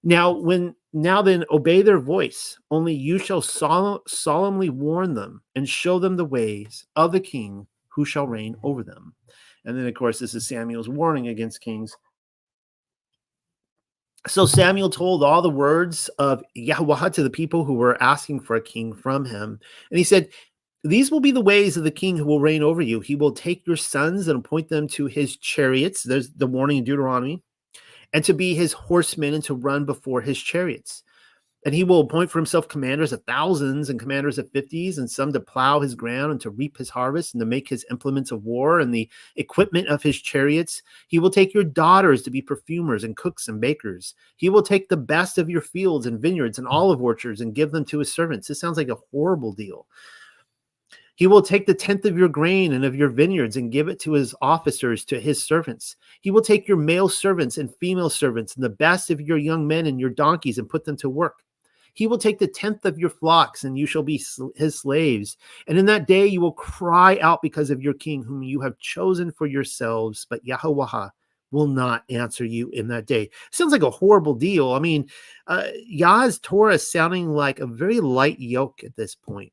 Now then obey their voice. Only you shall solemnly warn them and show them the ways of the king who shall reign over them. And then, of course, this is Samuel's warning against kings. So Samuel told all the words of Yahweh to the people who were asking for a king from him. And he said, these will be the ways of the king who will reign over you. He will take your sons and appoint them to his chariots. There's the warning in Deuteronomy. And to be his horsemen and to run before his chariots. And he will appoint for himself commanders of thousands and commanders of 50s, and some to plow his ground and to reap his harvest and to make his implements of war and the equipment of his chariots. He will take your daughters to be perfumers and cooks and bakers. He will take the best of your fields and vineyards and olive orchards and give them to his servants. This sounds like a horrible deal. He will take the tenth of your grain and of your vineyards and give it to his officers, to his servants. He will take your male servants and female servants and the best of your young men and your donkeys and put them to work. He will take the tenth of your flocks, and you shall be his slaves. And in that day you will cry out because of your king, whom you have chosen for yourselves. But Yahweh will not answer you in that day. Sounds like a horrible deal. I mean, Yah's Torah is sounding like a very light yoke at this point.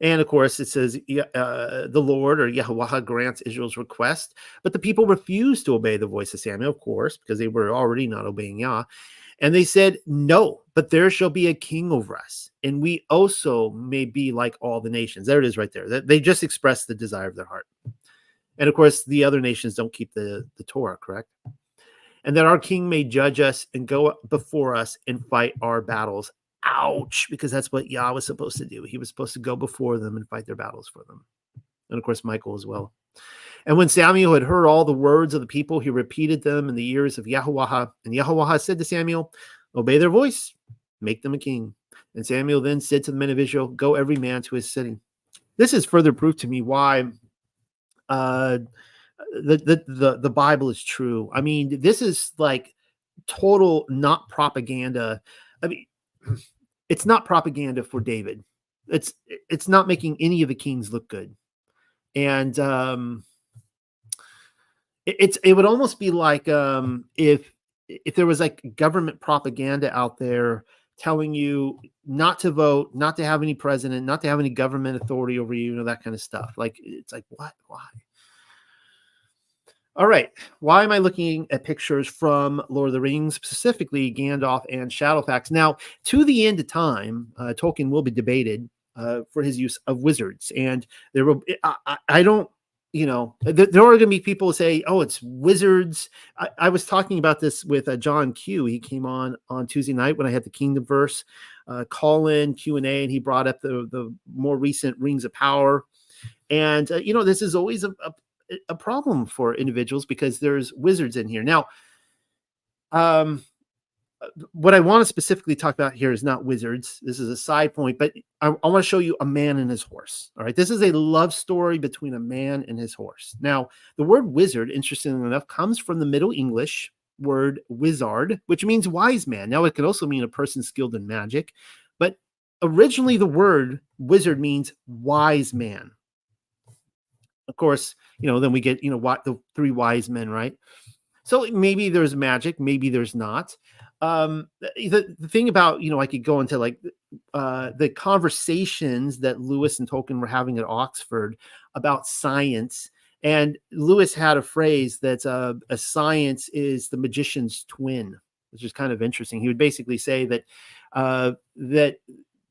And of course, it says the Lord, or Yahweh, grants Israel's request, but the people refused to obey the voice of Samuel, of course, because they were already not obeying Yah. And they said, no, but there shall be a king over us, and we also may be like all the nations. There it is right there. They just expressed the desire of their heart. And of course, the other nations don't keep the Torah, correct? And that our king may judge us and go before us and fight our battles. Ouch, because that's what Yah was supposed to do. He was supposed to go before them and fight their battles for them. And of course, Michael as well. And when Samuel had heard all the words of the people, he repeated them in the ears of Yahweh. And Yahweh said to Samuel, obey their voice, make them a king. And Samuel then said to the men of Israel, go every man to his city. This is further proof to me why the Bible is true. I mean, this is like total not propaganda. I mean, it's not propaganda for David. It's not making any of the kings look good. And it would almost be like if there was like government propaganda out there telling you not to vote, not to have any president, not to have any government authority over you, that kind of stuff. Like, it's like, what? Why? All right. Why am I looking at pictures from Lord of the Rings, specifically Gandalf and Shadowfax? Now, to the end of time, Tolkien will be debated for his use of wizards. And there will, I don't, there are going to be people who say, oh, it's wizards. I was talking about this with John Q. He came on Tuesday night when I had the Kingdom Verse call-in Q&A, and he brought up the more recent Rings of Power. And, this is always a problem for individuals because there's wizards in here. Now, what I want to specifically talk about here is not wizards. This is a side point, but I want to show you a man and his horse. All right. This is a love story between a man and his horse. Now, the word wizard, interestingly enough, comes from the Middle English word wizard, which means wise man. Now, it could also mean a person skilled in magic, but originally the word wizard means wise man. Of course, then we get, what the three wise men, right? So maybe there's magic, maybe there's not. The thing about, I could go into like the conversations that Lewis and Tolkien were having at Oxford about science. And Lewis had a phrase that a science is the magician's twin, which is kind of interesting. He would basically say that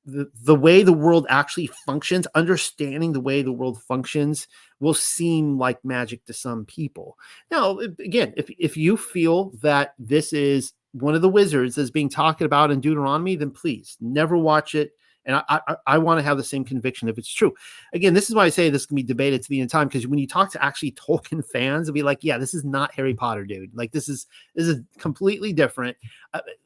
the way the world actually functions, understanding the way the world functions will seem like magic to some people. Now, again, if you feel that this is one of the wizards that's being talked about in Deuteronomy, then please never watch it. And I want to have the same conviction if it's true. Again, this is why I say this can be debated to the end of time, because when you talk to actually Tolkien fans, they'll be like, yeah, this is not Harry Potter, dude. Like, this is completely different.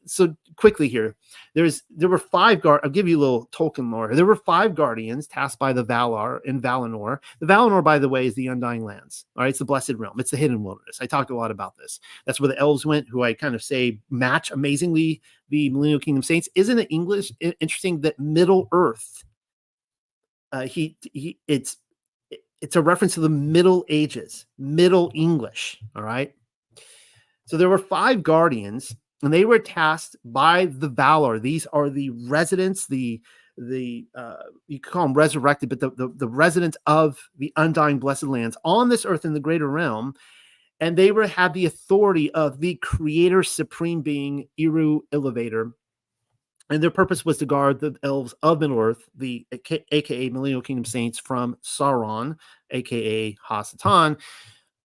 So quickly here, there were five I'll give you a little Tolkien lore. There were 5 guardians tasked by the Valar in Valinor. The Valinor, by the way, is the Undying Lands. All right, it's the Blessed Realm. It's the Hidden Wilderness. I talked a lot about this. That's where the elves went, who I kind of say match amazingly the Millennial Kingdom Saints. Isn't it interesting that Middle Earth? It's a reference to the Middle Ages, Middle English. All right. So there were 5 guardians, and they were tasked by the Valar. These are the residents, you could call them resurrected, but the residents of the Undying Blessed Lands on this earth in the greater realm. And they had the authority of the creator supreme being, Eru Elevator. And their purpose was to guard the elves of Middle-earth, the aka Millennial Kingdom Saints, from Sauron, aka Ha-Satan.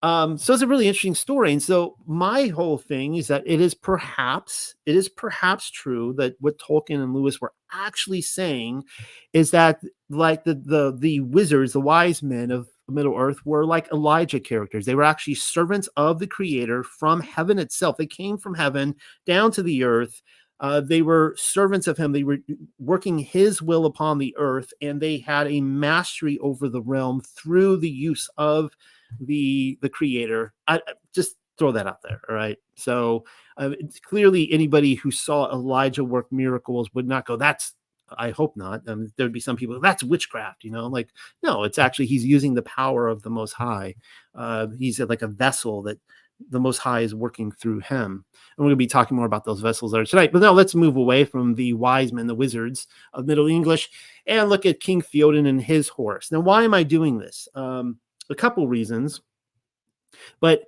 So it's a really interesting story. And so my whole thing is that it is perhaps true that what Tolkien and Lewis were actually saying is that, like, the wizards, the wise men of Middle Earth, were like Elijah characters. They were actually servants of the creator from heaven itself. They came from heaven down to the earth They were servants of him. They were working his will upon the earth, and they had a mastery over the realm through the use of the creator. Just throw that out there. All right. So clearly anybody who saw Elijah work miracles would not go, that's, I hope not. There'd be some people, that's witchcraft, like, no, it's actually, he's using the power of the Most High. He's like a vessel that the Most High is working through him. And we're going to be talking more about those vessels there tonight. But now let's move away from the wise men, the wizards of Middle English, and look at King Theoden and his horse. Now, why am I doing this? A couple reasons, but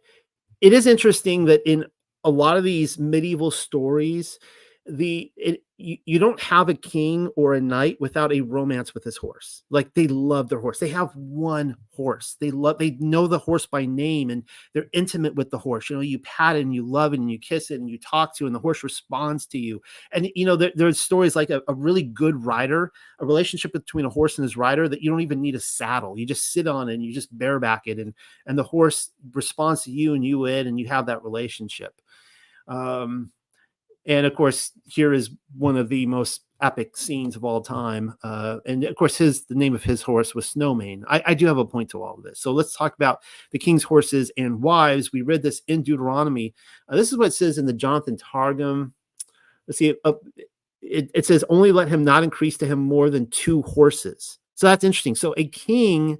it is interesting that in a lot of these medieval stories, you don't have a king or a knight without a romance with his horse. Like, they love their horse. They have one horse. They know the horse by name, and they're intimate with the horse. You pat it and you love it and you kiss it and you talk to it, and the horse responds to you. And there's stories like a really good rider, a relationship between a horse and his rider, that you don't even need a saddle. You just sit on it and you just bareback it, and the horse responds to you and you it, and you have that relationship. And of course, here is one of the most epic scenes of all time. And of course, the name of his horse was Snowmane. I do have a point to all of this. So let's talk about the king's horses and wives. We read this in Deuteronomy. This is what it says in the Jonathan Targum. Let's see. It says, only let him not increase to him more than 2 horses. So that's interesting. So a king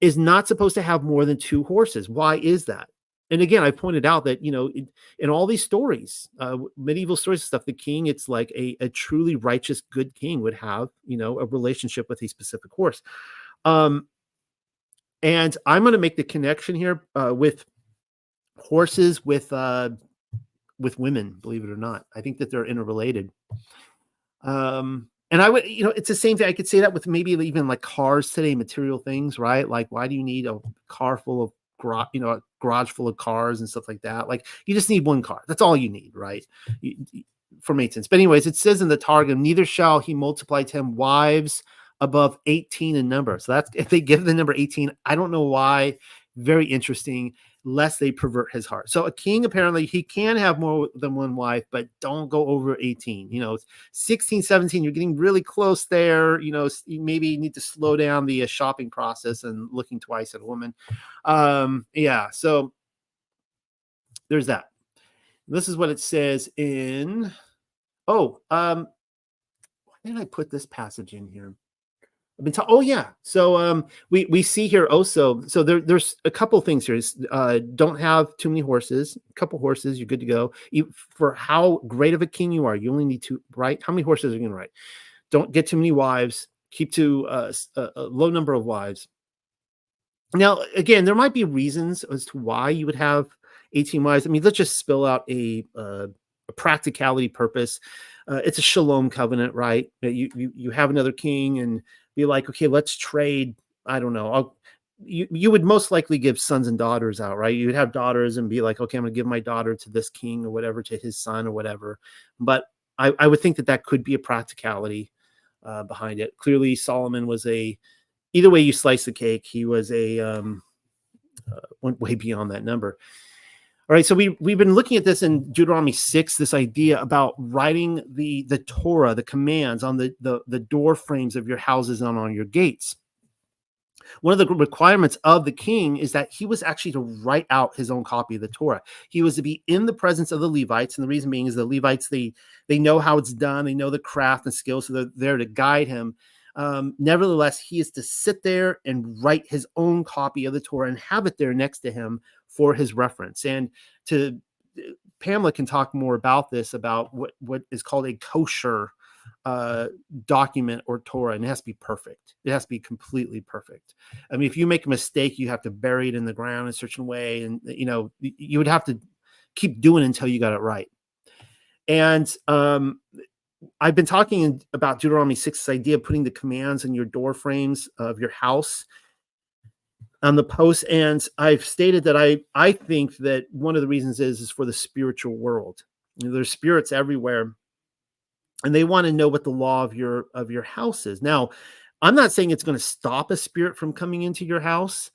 is not supposed to have more than 2 horses. Why is that? And again, I pointed out that, in all these stories, medieval stories and stuff, the king, it's like a truly righteous, good king would have, a relationship with a specific horse. And I'm going to make the connection here with horses with women, believe it or not. I think that they're interrelated. And I would, it's the same thing. I could say that with maybe even like cars today, material things, right? Like, why do you need a car full of a garage full of cars and stuff like that? Like, you just need one car. That's all you need, right? For maintenance. But anyways, it says in the Targum, neither shall he multiply to him wives above 18 in number. So that's, if they give the number 18, I don't know why. Very interesting, lest they pervert his heart. So a king, apparently, he can have more than one wife, but don't go over 18. 16, 17, you're getting really close there. You maybe need to slow down the shopping process and looking twice at a woman. So there's that. This is what it says in, why did I put this passage in here? So we see here also. So there's a couple things here. Don't have too many horses. A couple horses, you're good to go. For how great of a king you are, you only need 2, right? How many horses are you going to ride? Don't get too many wives. Keep to a low number of wives. Now, again, there might be reasons as to why you would have 18 wives. I mean, let's just spill out a practicality purpose. It's a shalom covenant, right? You have another king and be like, okay, let's trade. I don't know. You would most likely give sons and daughters out, right? You would have daughters and be like, okay, I'm going to give my daughter to this king or whatever, to his son or whatever. But I would think that could be a practicality behind it. Clearly, Solomon was either way you slice the cake, he was went way beyond that number. All right, so we've been looking at this in Deuteronomy 6, this idea about writing the Torah, the commands on the door frames of your houses and on your gates. One of the requirements of the king is that he was actually to write out his own copy of the Torah. He was to be in the presence of the Levites, and the reason being is the Levites, they know how it's done, they know the craft and skills, so they're there to guide him. Nevertheless, he is to sit there and write his own copy of the Torah and have it there next to him for his reference. And Pamela can talk more about this, about what is called a kosher document or Torah, and it has to be perfect. It has to be completely perfect. I mean, if you make a mistake, you have to bury it in the ground in a certain way, and you would have to keep doing it until you got it right. And I've been talking about Deuteronomy 6, this idea of putting the commands in your door frames of your house on the posts. And I've stated that I think that one of the reasons is for the spiritual world. There's spirits everywhere, and they want to know what the law of your house is. Now, I'm not saying it's going to stop a spirit from coming into your house,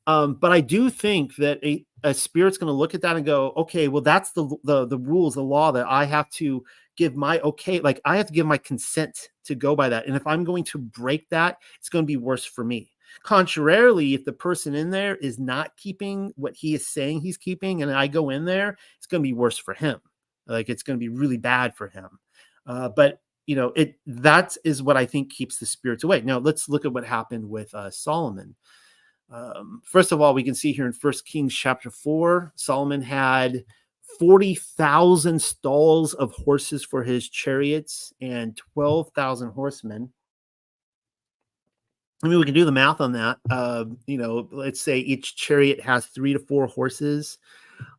But I do think that a spirit's going to look at that and go, okay, well, that's the rules, the law that I have to give my okay. Like I have to give my consent to go by that. And if I'm going to break that, it's going to be worse for me. Contrarily, if the person in there is not keeping what he is saying he's keeping, and I go in there, it's going to be worse for him. Like it's going to be really bad for him. But that is what I think keeps the spirits away. Now let's look at what happened with Solomon. First of all, we can see here in 1 Kings chapter 4, Solomon had 40,000 stalls of horses for his chariots and 12,000 horsemen. I mean, we can do the math on that. Let's say each chariot has 3 to 4 horses.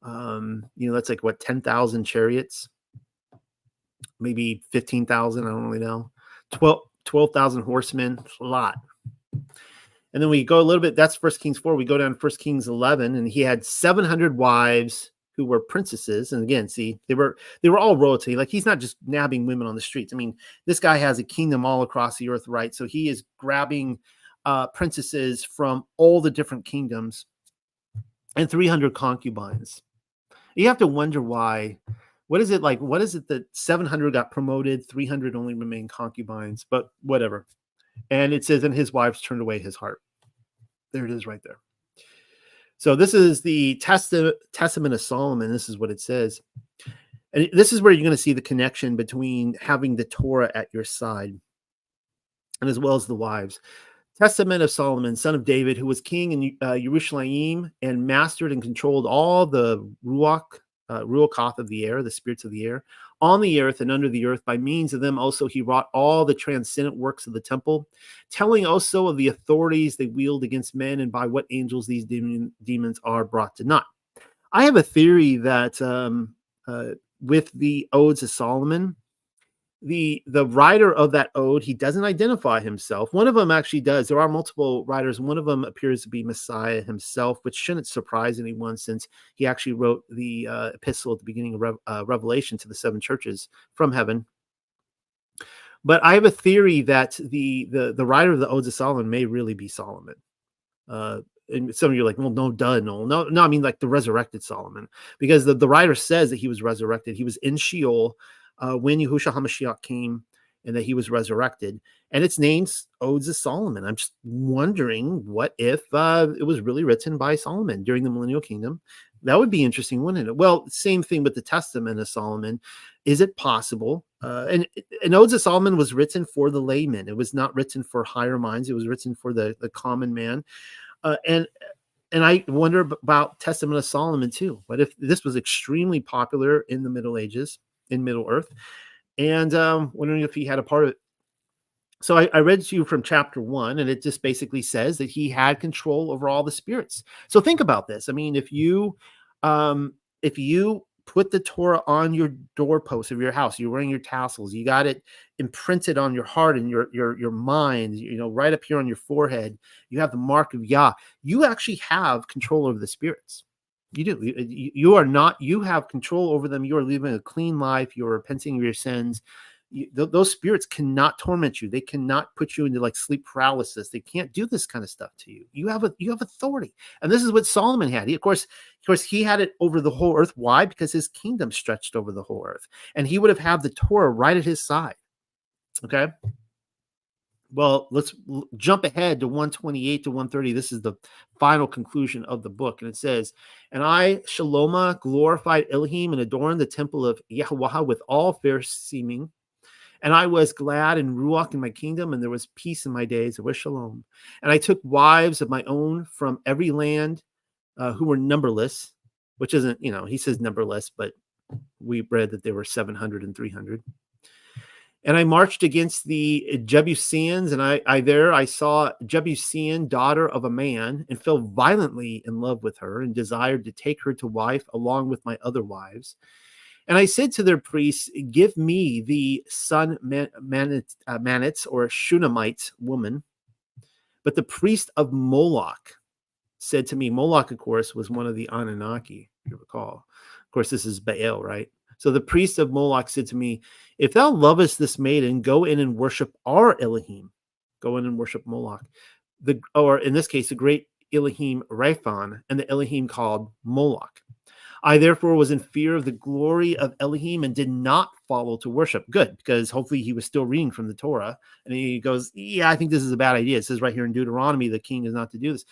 That's like what, 10,000 chariots, maybe 15,000. I don't really know. 12,000 horsemen, a lot. And then we go a little bit, that's 1 Kings 4. We go down to 1 Kings 11, and he had 700 wives who were princesses. And again, see, they were all royalty. Like he's not just nabbing women on the streets. I mean, this guy has a kingdom all across the earth, right? So he is grabbing princesses from all the different kingdoms and 300 concubines. You have to wonder why. What is it like? What is it that 700 got promoted, 300 only remain concubines? But whatever. And it says, and his wives turned away his heart. There it is right there. So this is the Testament of Solomon. This is what it says. And this is where you're going to see the connection between having the Torah at your side and as well as the wives. Testament of Solomon, son of David, who was king in Jerusalem and mastered and controlled all the ruach of the air, the spirits of the air, on the earth and under the earth. By means of them also he wrought all the transcendent works of the temple, telling also of the authorities they wield against men and by what angels these demons are brought to naught. I have a theory that with the Odes of Solomon, the writer of that ode, he doesn't identify himself. One of them actually does. There are multiple writers. One of them appears to be Messiah himself, which shouldn't surprise anyone since he actually wrote the epistle at the beginning of Revelation to the 7 churches from heaven. But I have a theory that the writer of the Odes of Solomon may really be Solomon. And some of you are like, well, no, I mean like the resurrected Solomon, because the writer says that he was resurrected. He was in Sheol when Yahushua HaMashiach came, and that he was resurrected, and its name's Odes of Solomon. I'm just wondering what if it was really written by Solomon during the millennial kingdom. That would be interesting, wouldn't it? Well, same thing with the Testament of Solomon. Is it possible? And Odes of Solomon was written for the layman. It was not written for higher minds. It was written for the common man. And I wonder about Testament of Solomon too. What if this was extremely popular in the Middle Ages, in Middle Earth, and wondering if he had a part of it. So I read to you from chapter 1, and it just basically says that he had control over all the spirits. So think about this. I mean, if you put the Torah on your doorpost of your house, you're wearing your tassels, you got it imprinted on your heart and your mind, right up here on your forehead, you have the mark of Yah. You actually have control over the spirits. You do. You have control over them. You are living a clean life. You're repenting of your sins. Those spirits cannot torment you. They cannot put you into like sleep paralysis. They can't do this kind of stuff to you. You have authority. And this is what Solomon had. Of course, he had it over the whole earth. Why? Because his kingdom stretched over the whole earth. And he would have had the Torah right at his side. Okay? Well, let's jump ahead to 128 to 130. This is the final conclusion of the book. And it says, and I, Shaloma, glorified Elohim and adorned the temple of Yahweh with all fair seeming. And I was glad in Ruach in my kingdom, and there was peace in my days. There was shalom. And I took wives of my own from every land who were numberless, which isn't, he says numberless, but we read that there were 700 and 300. And I marched against the Jebusians, and I saw Jebusian, daughter of a man, and fell violently in love with her, and desired to take her to wife along with my other wives. And I said to their priests, give me the son Manitz or Shunammite woman. But the priest of Moloch said to me, Moloch, of course, was one of the Anunnaki, if you recall. Of course, this is Baal, right? So the priest of Moloch said to me, if thou lovest this maiden, go in and worship our Elohim. Go in and worship Moloch. Or in this case, the great Elohim Rephan and the Elohim called Moloch. I therefore was in fear of the glory of Elohim and did not follow to worship. Good, because hopefully he was still reading from the Torah. And he goes, yeah, I think this is a bad idea. It says right here in Deuteronomy, the king is not to do this.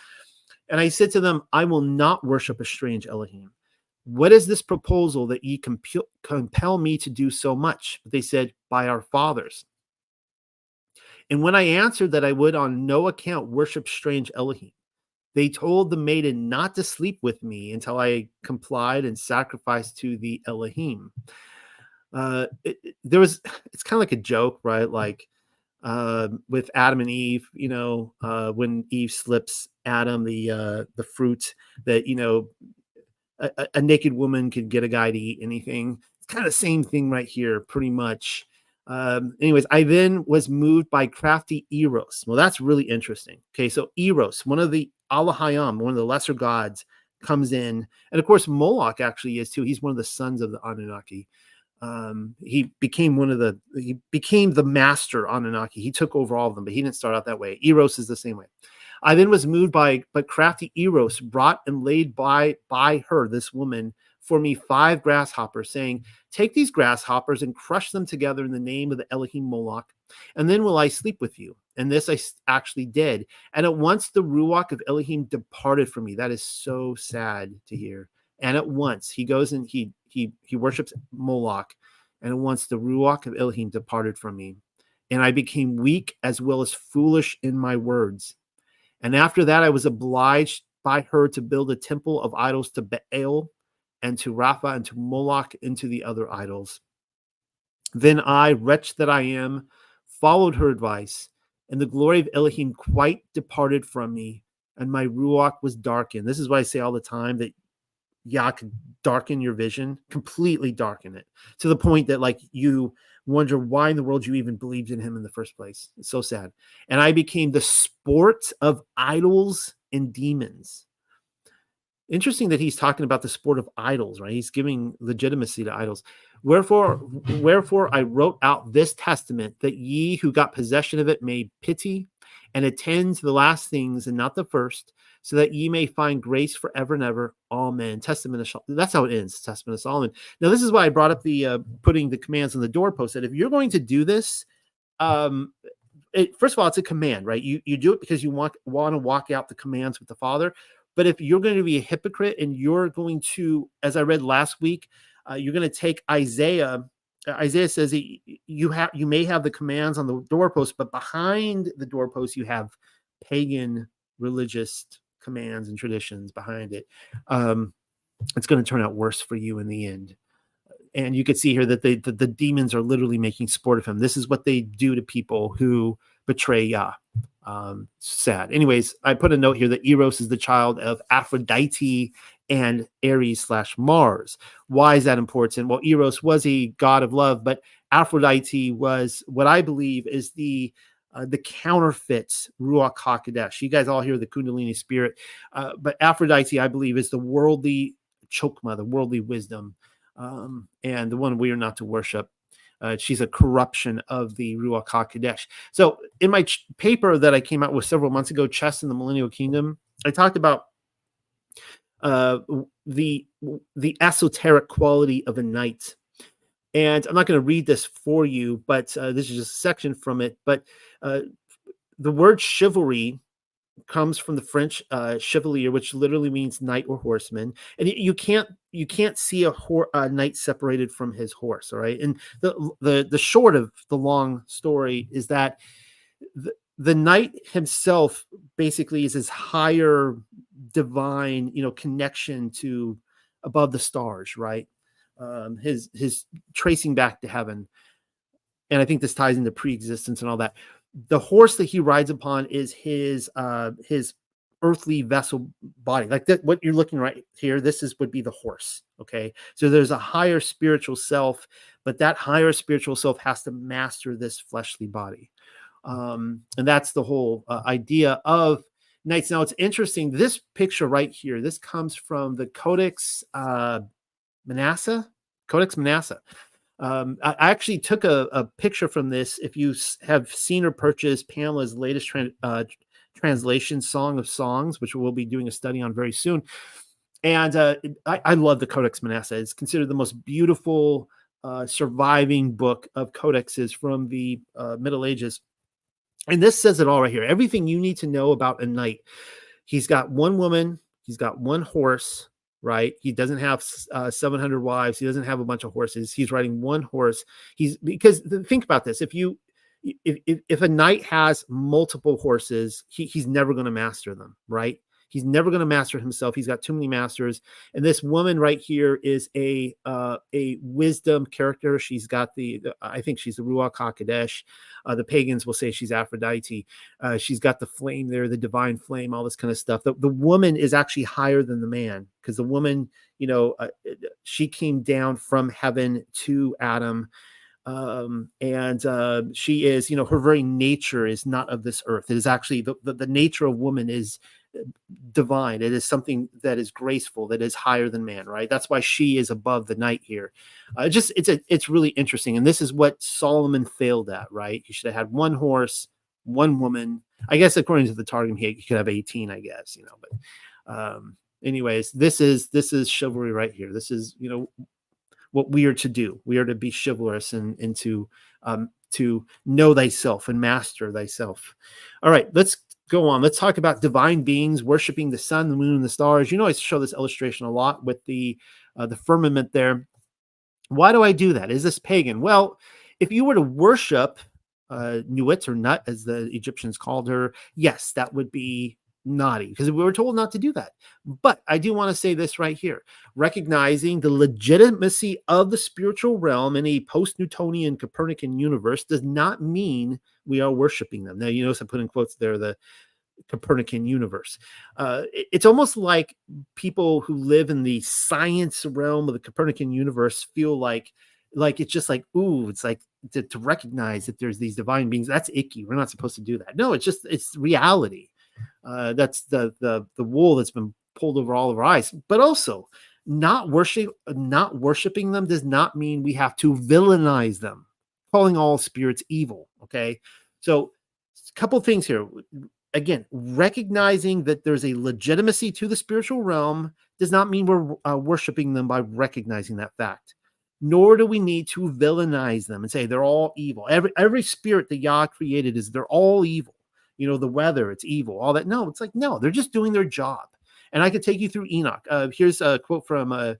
And I said to them, I will not worship a strange Elohim. What is this proposal that ye compel me to do so much? But they said, by our fathers. And when I answered that I would on no account worship strange Elohim, they told the maiden not to sleep with me until I complied and sacrificed to the Elohim. It's kind of like a joke, right? Like with Adam and Eve, when Eve slips Adam the fruit that, a naked woman could get a guy to eat anything. It's kind of the same thing right here, pretty much. Anyways, I then was moved by crafty Eros. Well, that's really interesting. Okay, so Eros, one of the Alahayam, one of the lesser gods, comes in. And of course, Moloch actually is too. He's one of the sons of the Anunnaki. He became the master Anunnaki. He took over all of them, but he didn't start out that way. Eros is the same way. I then was moved but crafty Eros brought and laid by her, this woman, for me 5 grasshoppers, saying, take these grasshoppers and crush them together in the name of the Elohim Moloch, and then will I sleep with you. And this I actually did. And at once the Ruach of Elohim departed from me. That is so sad to hear. And at once he goes and he worships Moloch. And at once the Ruach of Elohim departed from me. And I became weak as well as foolish in my words. And after that, I was obliged by her to build a temple of idols to Baal and to Rapha and to Moloch and to the other idols. Then I, wretch that I am, followed her advice, and the glory of Elohim quite departed from me, and my Ruach was darkened. This is what I say all the time, that Yah could darken your vision, completely darken it, to the point that like you wonder why in the world you even believed in him in the first place. It's so sad. And I became the sport of idols and demons. Interesting that he's talking about the sport of idols, right? He's giving legitimacy to idols. Wherefore I wrote out this testament, that ye who got possession of it may pity and attend to the last things and not the first, so that ye may find grace forever and ever. Amen. Testament of Solomon. That's how it ends. Testament of Solomon. Now, this is why I brought up the putting the commands on the doorpost. That if you're going to do this, first of all, it's a command, right? You do it because you want to walk out the commands with the Father. But if you're going to be a hypocrite and you're going to, as I read last week, you're going to take Isaiah. Isaiah says that you may have the commands on the doorpost, but behind the doorpost you have pagan religious commands and traditions behind it. It's going to turn out worse for you in the end. And you could see here that the demons are literally making sport of him. This is what they do to people who betray Yah. Sad. Anyways, I put a note here that Eros is the child of Aphrodite and Ares/Mars. Why is that important? Well, Eros was a god of love, but Aphrodite was what I believe is the counterfeit Ruach HaKodesh. You guys all hear the Kundalini spirit, but Aphrodite, I believe, is the worldly chokmah, the worldly wisdom, and the one we are not to worship. She's a corruption of the Ruach HaKodesh. So in my paper that I came out with several months ago, Chess in the Millennial Kingdom, I talked about the esoteric quality of a knight. And I'm not going to read this for you, but this is just a section from it. But the word chivalry comes from the French chevalier, which literally means knight or horseman. And you can't see a knight separated from his horse. All right. And the short of the long story is that the knight himself basically is his higher divine, connection to above the stars, right? His tracing back to heaven. And I think this ties into pre-existence and all that. The horse that he rides upon is his earthly vessel body. Like that, what you're looking right here, would be the horse. Okay. So there's a higher spiritual self, but that higher spiritual self has to master this fleshly body. And that's the whole idea of knights. Now it's interesting. This picture right here, this comes from the Codex Manasseh. I actually took a picture from this. If you have seen or purchased Pamela's latest translation Song of Songs, which we'll be doing a study on very soon. And I love the Codex Manasseh. It's considered the most beautiful surviving book of codexes from the Middle Ages. And this says it all right here. Everything you need to know about a knight. He's got one woman. He's got one horse, right? He doesn't have 700 wives. He doesn't have a bunch of horses. He's riding one horse. Think about this. If a knight has multiple horses, he's never going to master them, right? He's never going to master himself. He's got too many masters. And this woman right here is a wisdom character. She's got I think she's the Ruach HaKodesh. The pagans will say she's Aphrodite. She's got the flame there, the divine flame, all this kind of stuff. The woman is actually higher than the man, because the woman, she came down from heaven to Adam. She is, her very nature is not of this earth. It is actually the nature of woman is divine. It is something that is graceful, that is higher than man, right? That's why she is above the knight here. It's really interesting. And this is what Solomon failed at, right? He should have had one horse, one woman. I guess according to the Targum, he could have 18, I guess, but anyways, this is chivalry right here. This is, what we are to do. We are to be chivalrous and to know thyself and master thyself. All right, let's go on. Let's talk about divine beings worshiping the sun, the moon, and the stars. I show this illustration a lot with the firmament there. Why do I do that? Is this pagan? Well, if you were to worship Nuit or Nut, as the Egyptians called her, yes, that would be naughty, because we were told not to do that. But I do want to say this right here. Recognizing the legitimacy of the spiritual realm in a post-Newtonian Copernican universe does not mean we are worshiping them. Now, you notice I put in quotes there, the Copernican universe. It's almost like people who live in the science realm of the Copernican universe feel like it's just like, ooh, it's like to recognize that there's these divine beings. That's icky. We're not supposed to do that. No, it's reality. That's the wool that's been pulled over all of our eyes. But also, not worshiping them does not mean we have to villainize them, calling all spirits evil. Okay, so a couple things here. Again, recognizing that there's a legitimacy to the spiritual realm does not mean we're worshiping them by recognizing that fact. Nor do we need to villainize them and say they're all evil. Every spirit that Yah created they're all evil. The weather, it's evil, all that. No, it's like, no, they're just doing their job. And I could take you through Enoch. Here's a quote from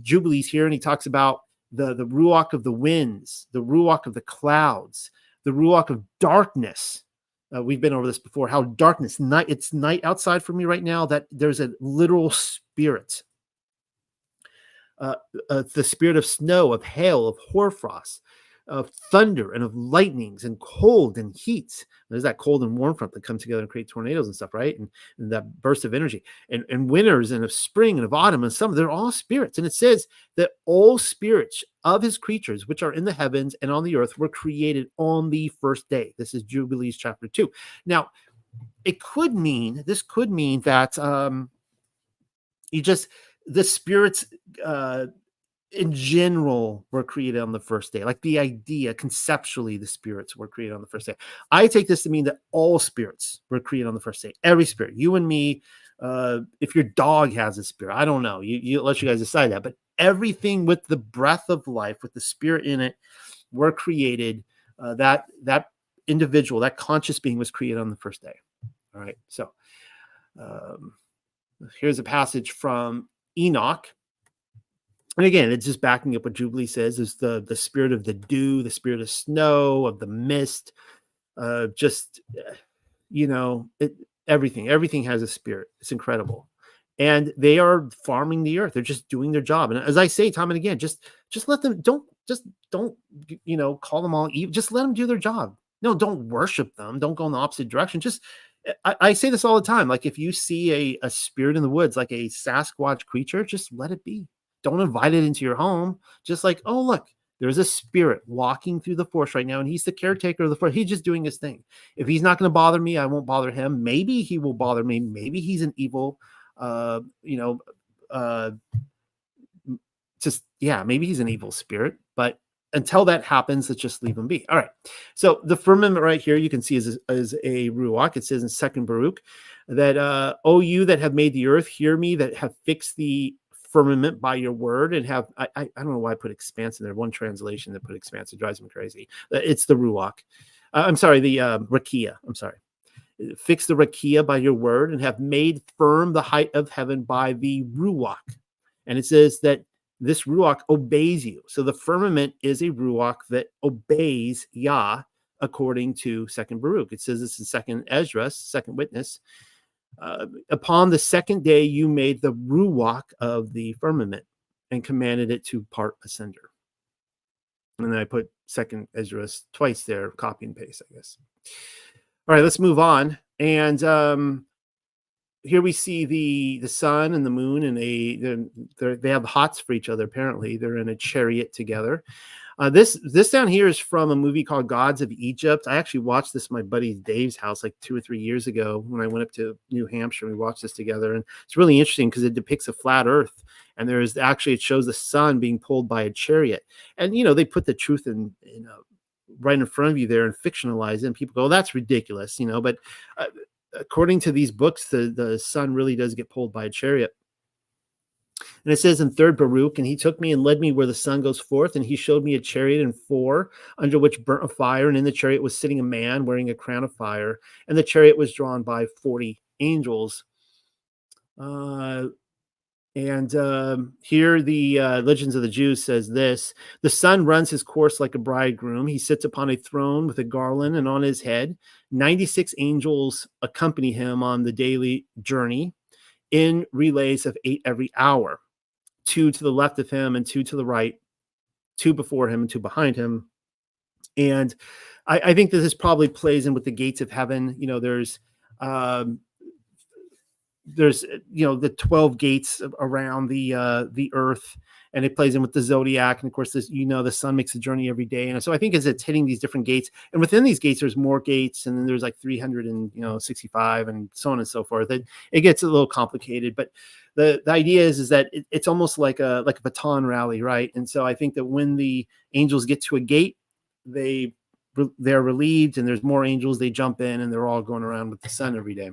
Jubilees here, and he talks about the Ruach of the winds, the Ruach of the clouds, the Ruach of darkness. We've been over this before, how darkness, it's night outside for me right now, that there's a literal spirit. The spirit of snow, of hail, of hoarfrost, of thunder, and of lightnings, and cold and heat. There's that cold and warm front that come together and create tornadoes and stuff, right? And that burst of energy, and winters, and of spring, and of autumn, and summer. They're all spirits. And it says that all spirits of his creatures, which are in the heavens and on the earth, were created on the first day. This is Jubilees chapter 2. Now, this could mean that the spirits in general were created on the first day. Like the idea, conceptually, the spirits were created on the first day. I take this to mean that all spirits were created on the first day. Every spirit, you and me, if your dog has a spirit, I don't know, you let you guys decide that, but everything with the breath of life, with the spirit in it, were created. That individual, that conscious being was created on the first day. All right. So here's a passage from Enoch. And again, it's just backing up what Jubilee says, is the spirit of the dew, the spirit of snow, of the mist, everything has a spirit. It's incredible. And they are farming the earth. They're just doing their job. And as I say time and again, just let them, don't call them all evil. Just let them do their job. No, don't worship them. Don't go in the opposite direction. I say this all the time. Like, if you see a spirit in the woods, like a Sasquatch creature, just let it be. Don't invite it into your home. Just like, oh, look, there's a spirit walking through the forest right now, and he's the caretaker of the forest. He's just doing his thing. If he's not going to bother me, I won't bother him. Maybe he will bother me. Maybe he's an evil, maybe he's an evil spirit, but until that happens, let's just leave them be. All right. So the firmament right here, you can see is a ruach. It says in Second Baruch that, "O you that have made the earth, hear me, that have fixed the firmament by your word," and have, I don't know why I put expanse in there. One translation that put expanse, it drives me crazy. It's the ruach. I'm sorry, the rakia. I'm sorry. "Fix the rakia by your word, and have made firm the height of heaven by the ruach." And it says that this ruach obeys you. So the firmament is a ruach that obeys Yah, according to Second Baruch. It says this in Second Ezra, Second Witness. "Upon the second day you made the ruach of the firmament and commanded it to part asunder." And then I put Second Ezra twice there, copy and paste, I guess. All right, let's move on. And here we see the sun and the moon, and they have hots for each other. Apparently, they're in a chariot together. This down here is from a movie called Gods of Egypt. I actually watched this at my buddy Dave's house like 2 or 3 years ago when I went up to New Hampshire. We watched this together, and it's really interesting because it depicts a flat Earth, and it shows the sun being pulled by a chariot. And they put the truth in right in front of you there and fictionalize it, and people go, "Oh, that's ridiculous," but according to these books, the sun really does get pulled by a chariot. And it says in Third Baruch, "And he took me and led me where the sun goes forth, and he showed me a chariot and 4, under which burnt a fire, and in the chariot was sitting a man wearing a crown of fire, and the chariot was drawn by 40 angels." Here the Legends of the Jews says this: "The sun runs his course like a bridegroom. He sits upon a throne with a garland, and on his head 96 angels accompany him on the daily journey in relays of 8 every hour, 2 to the left of him and 2 to the right, 2 before him and 2 behind him." And I think that this probably plays in with the gates of heaven. There's the 12 gates around the earth, and it plays in with the zodiac, and of course this the sun makes a journey every day. And so I think as it's hitting these different gates, and within these gates there's more gates, and then there's like 365 and so on and so forth. It gets a little complicated, but the idea is that it's almost like a baton rally, right? And so I think that when the angels get to a gate, they're relieved, and there's more angels, they jump in, and they're all going around with the sun every day.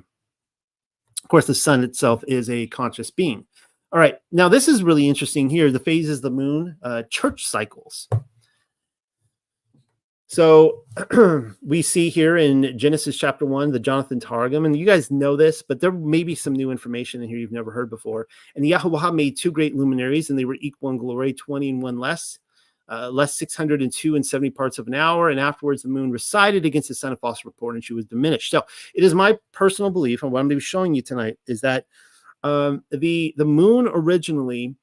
Of course, the sun itself is a conscious being. All right, now this is really interesting here. The phases of the moon, church cycles. So we see here in Genesis chapter 1, the Jonathan Targum, and you guys know this, but there may be some new information in here you've never heard before. "And Yahweh made 2 great luminaries, and they were equal in glory, 20 and 1 less 602 and 70 parts of an hour. And afterwards the moon recited against the sun a false report, and she was diminished." So it is my personal belief, and what I'm going to be showing you tonight is that the moon originally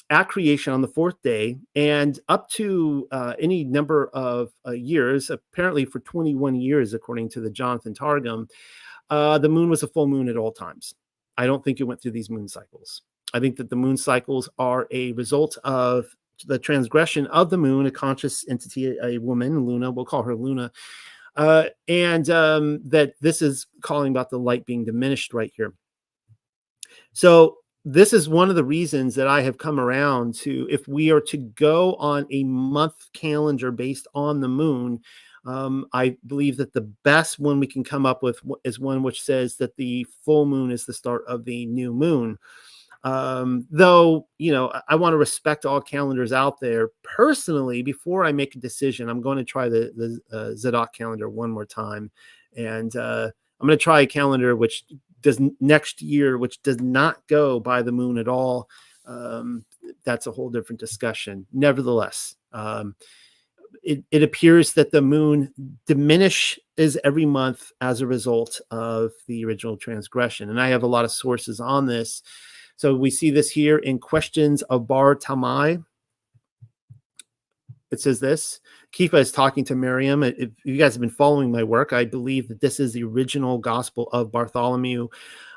at creation on the 4th day, and up to any number of years, apparently for 21 years, according to the Jonathan Targum, the moon was a full moon at all times. I don't think it went through these moon cycles. I think that the moon cycles are a result of the transgression of the moon, a conscious entity, a woman, Luna, we'll call her Luna, and that this is calling about the light being diminished right here. So this is one of the reasons that I have come around to, if we are to go on a month calendar based on the moon, I believe that the best one we can come up with is one which says that the full moon is the start of the new moon. Though, I want to respect all calendars out there. Personally, before I make a decision, I'm going to try the Zadok calendar one more time. And I'm going to try a calendar which does next year, which does not go by the moon at all. That's a whole different discussion. Nevertheless, it appears that the moon diminishes every month as a result of the original transgression. And I have a lot of sources on this. So we see this here in Questions of Bar Talmai. It says this: Kifa is talking to Miriam. If you guys have been following my work, I believe that this is the original Gospel of Bartholomew,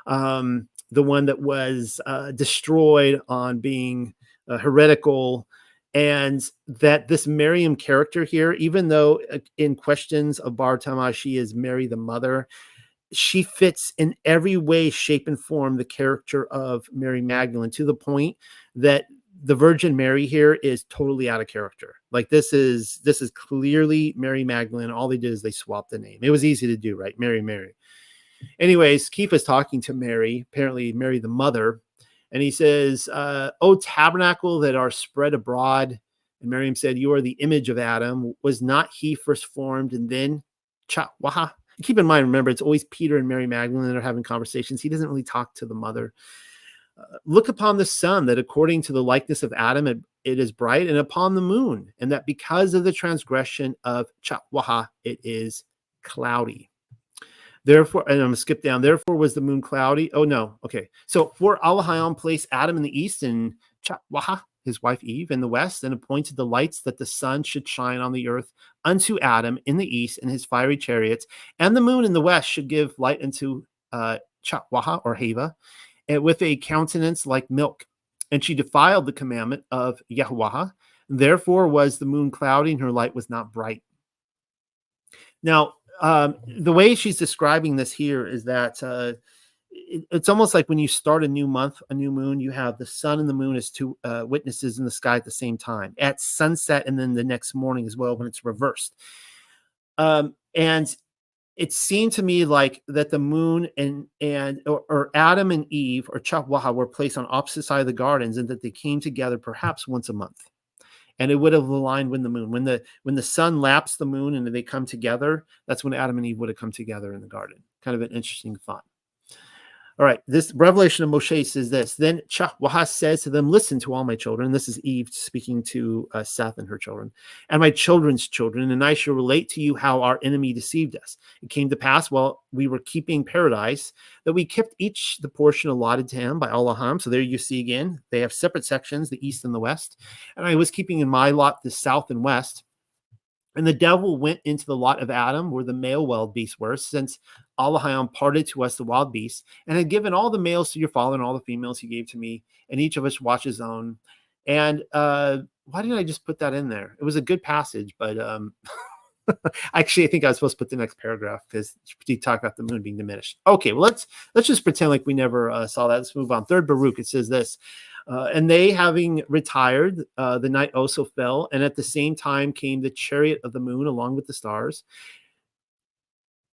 the one that was destroyed on being heretical. And that this Miriam character here, even though in Questions of Bar Talmai she is Mary the mother, she fits in every way, shape, and form the character of Mary Magdalene, to the point that the Virgin Mary here is totally out of character. Like this is clearly Mary Magdalene. All they did is they swapped the name. It was easy to do, right? Mary. Anyways, Keith is talking to Mary, apparently Mary the mother, and he says, "O tabernacle that are spread abroad." And Miriam said, "You are the image of Adam. Was not he first formed and then waha?" Keep in mind, remember, it's always Peter and Mary Magdalene that are having conversations. He doesn't really talk to the mother. Look upon the sun, that according to the likeness of Adam, it is bright, and upon the moon, and that because of the transgression of waha, it is cloudy. Therefore, and I'm going to skip down. Therefore was the moon cloudy. Oh, no. Okay. So for Allahayam placed Adam in the east and waha, his wife Eve, in the west, and appointed the lights that the sun should shine on the earth unto Adam in the east and his fiery chariots, and the moon in the west should give light unto waha or Hava, and with a countenance like milk. And she defiled the commandment of Yahweh. Therefore was the moon cloudy, and her light was not bright. Now, the way she's describing this here is that it's almost like when you start a new month, a new moon, you have the sun and the moon as two witnesses in the sky at the same time at sunset, and then the next morning as well when it's reversed. And it seemed to me like that the moon or Adam and Eve or Chakwaha were placed on opposite side of the gardens, and that they came together perhaps once a month. And it would have aligned with the moon. When the sun laps the moon and they come together, that's when Adam and Eve would have come together in the garden. Kind of an interesting thought. All right, this revelation of Moshe says this. Then Chahwah says to them, "Listen to all my children." This is Eve speaking to Seth and her children, "and my children's children, and I shall relate to you how our enemy deceived us. It came to pass while we were keeping paradise that we kept each the portion allotted to him by Allaham." So there you see again, they have separate sections, the east and the west. "And I was keeping in my lot the south and west. And the devil went into the lot of Adam, where the male wild beasts were, since Allahayam parted to us the wild beasts, and had given all the males to your father, and all the females he gave to me, and each of us watched his own." And why didn't I just put that in there? It was a good passage, but actually, I think I was supposed to put the next paragraph because he talked about the moon being diminished. Okay, well, let's just pretend like we never saw that. Let's move on. Third Baruch, it says this. "And they, having retired, the night also fell, and at the same time came the chariot of the moon along with the stars."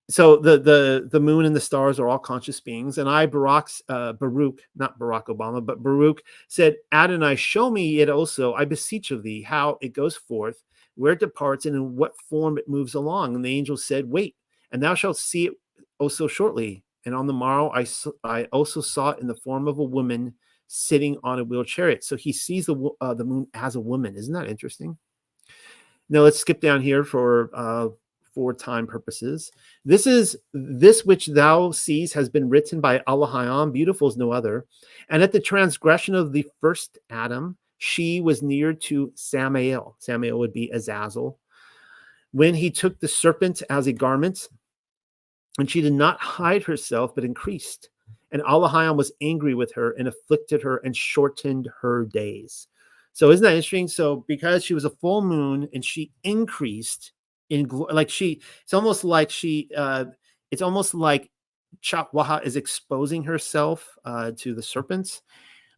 So the moon and the stars are all conscious beings. "And I, Baruch, not Barack Obama, but Baruch, said, Adonai, show me it also, I beseech of thee, how it goes forth, where it departs, and in what form it moves along. And the angel said, Wait, and thou shalt see it also shortly. And on the morrow I also saw it in the form of a woman sitting on a wheeled chariot." So he sees the moon as a woman. Isn't that interesting? Now let's skip down here for time purposes. "This which thou seest has been written by Allahayam, beautiful as no other. And at the transgression of the first Adam, she was near to Samael." Samael would be Azazel. "When he took the serpent as a garment, and she did not hide herself, but increased. And Allahayam was angry with her and afflicted her and shortened her days." So isn't that interesting? So because she was a full moon and she increased in it's almost like Chakwaha is exposing herself to the serpents,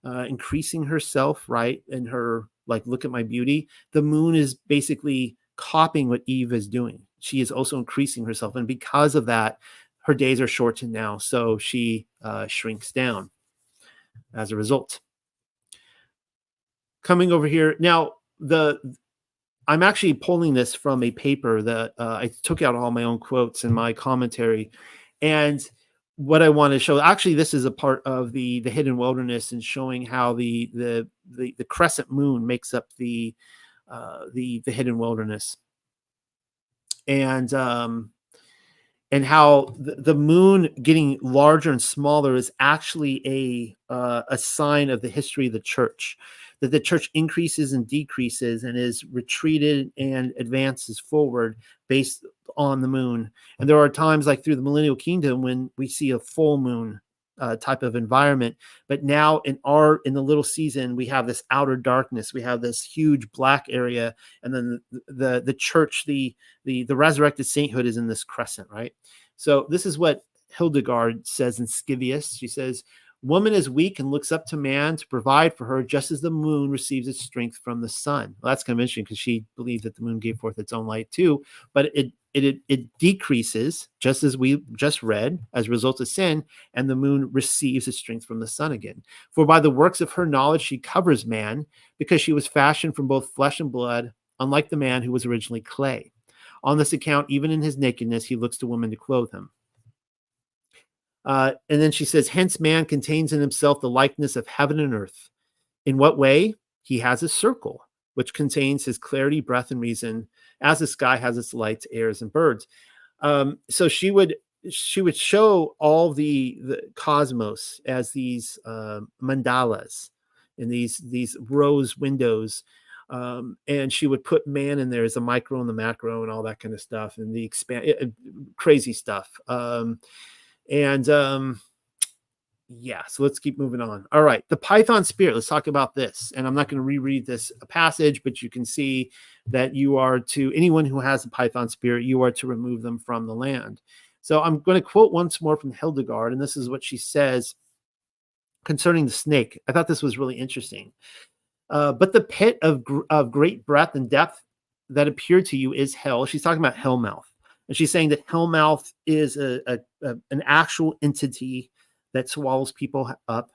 increasing herself, right? And her, like, look at my beauty. The moon is basically copying what Eve is doing. She is also increasing herself. And because of that, her days are shortened now. So she shrinks down as a result. Coming over here. Now, I'm actually pulling this from a paper that I took out all my own quotes in my commentary. And what I want to show, actually, this is a part of the hidden wilderness, and showing how the crescent moon makes up the hidden wilderness, and how the moon getting larger and smaller is actually a sign of the history of the church, that the church increases and decreases and is retreated and advances forward based on the moon. And there are times, like through the millennial kingdom, when we see a full moon type of environment. But now in the little season, we have this outer darkness. We have this huge black area, and then the church, the resurrected sainthood is in this crescent, right? So this is what Hildegard says in Scivias. She says, Woman is weak and looks up to man to provide for her, just as the moon receives its strength from the sun. Well, that's kind of interesting because she believed that the moon gave forth its own light too, but it decreases, just as we just read, as a result of sin, and the moon receives its strength from the sun again. For by the works of her knowledge she covers man, because she was fashioned from both flesh and blood, unlike the man who was originally clay. On this account, even in his nakedness, he looks to woman to clothe him. And then she says, hence man contains in himself the likeness of heaven and earth. In what way? He has a circle, which contains his clarity, breath, and reason, as the sky has its lights, airs, and birds. So she would show all the cosmos as these mandalas and these rose windows. And she would put man in there as the micro and the macro and all that kind of stuff, and the crazy stuff. Yeah, so let's keep moving on. All right, the Python spirit. Let's talk about this. And I'm not going to reread this passage, but you can see that you are to, anyone who has the Python spirit, you are to remove them from the land. So I'm going to quote once more from Hildegard, and this is what she says concerning the snake. I thought this was really interesting. But the pit of great breadth and depth that appeared to you is hell. She's talking about Hellmouth. And she's saying that Hellmouth is an actual entity that swallows people up,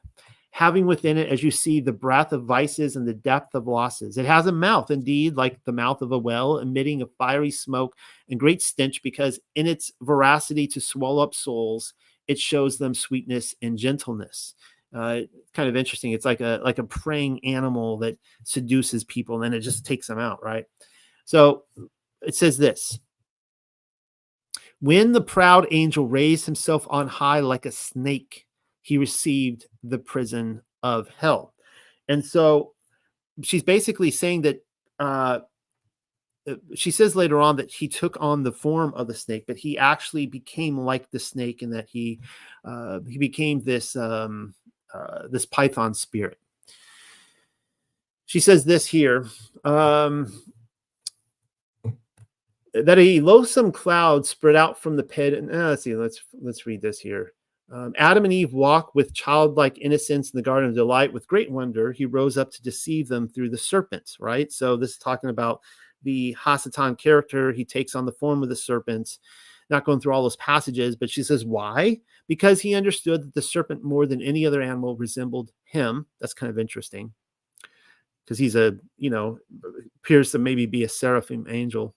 having within it, as you see, the breath of vices and the depth of losses. It has a mouth, indeed, like the mouth of a well, emitting a fiery smoke and great stench, because in its voracity to swallow up souls, it shows them sweetness and gentleness. Kind of interesting. It's like a preying animal that seduces people, and then it just takes them out, right? So it says this. When the proud angel raised himself on high like a snake, he received the prison of hell. And so she's basically saying that she says later on that he took on the form of the snake, but he actually became like the snake, in that he became this this Python spirit. She says this here. That a loathsome cloud spread out from the pit, and let's see, let's read this here. Adam and Eve walked with childlike innocence in the garden of delight. With great wonder, he rose up to deceive them through the serpents. Right. So this is talking about the Hasatan character. He takes on the form of the serpent. Not going through all those passages, but she says why? Because he understood that the serpent, more than any other animal, resembled him. That's kind of interesting, because he's appears to maybe be a seraphim angel,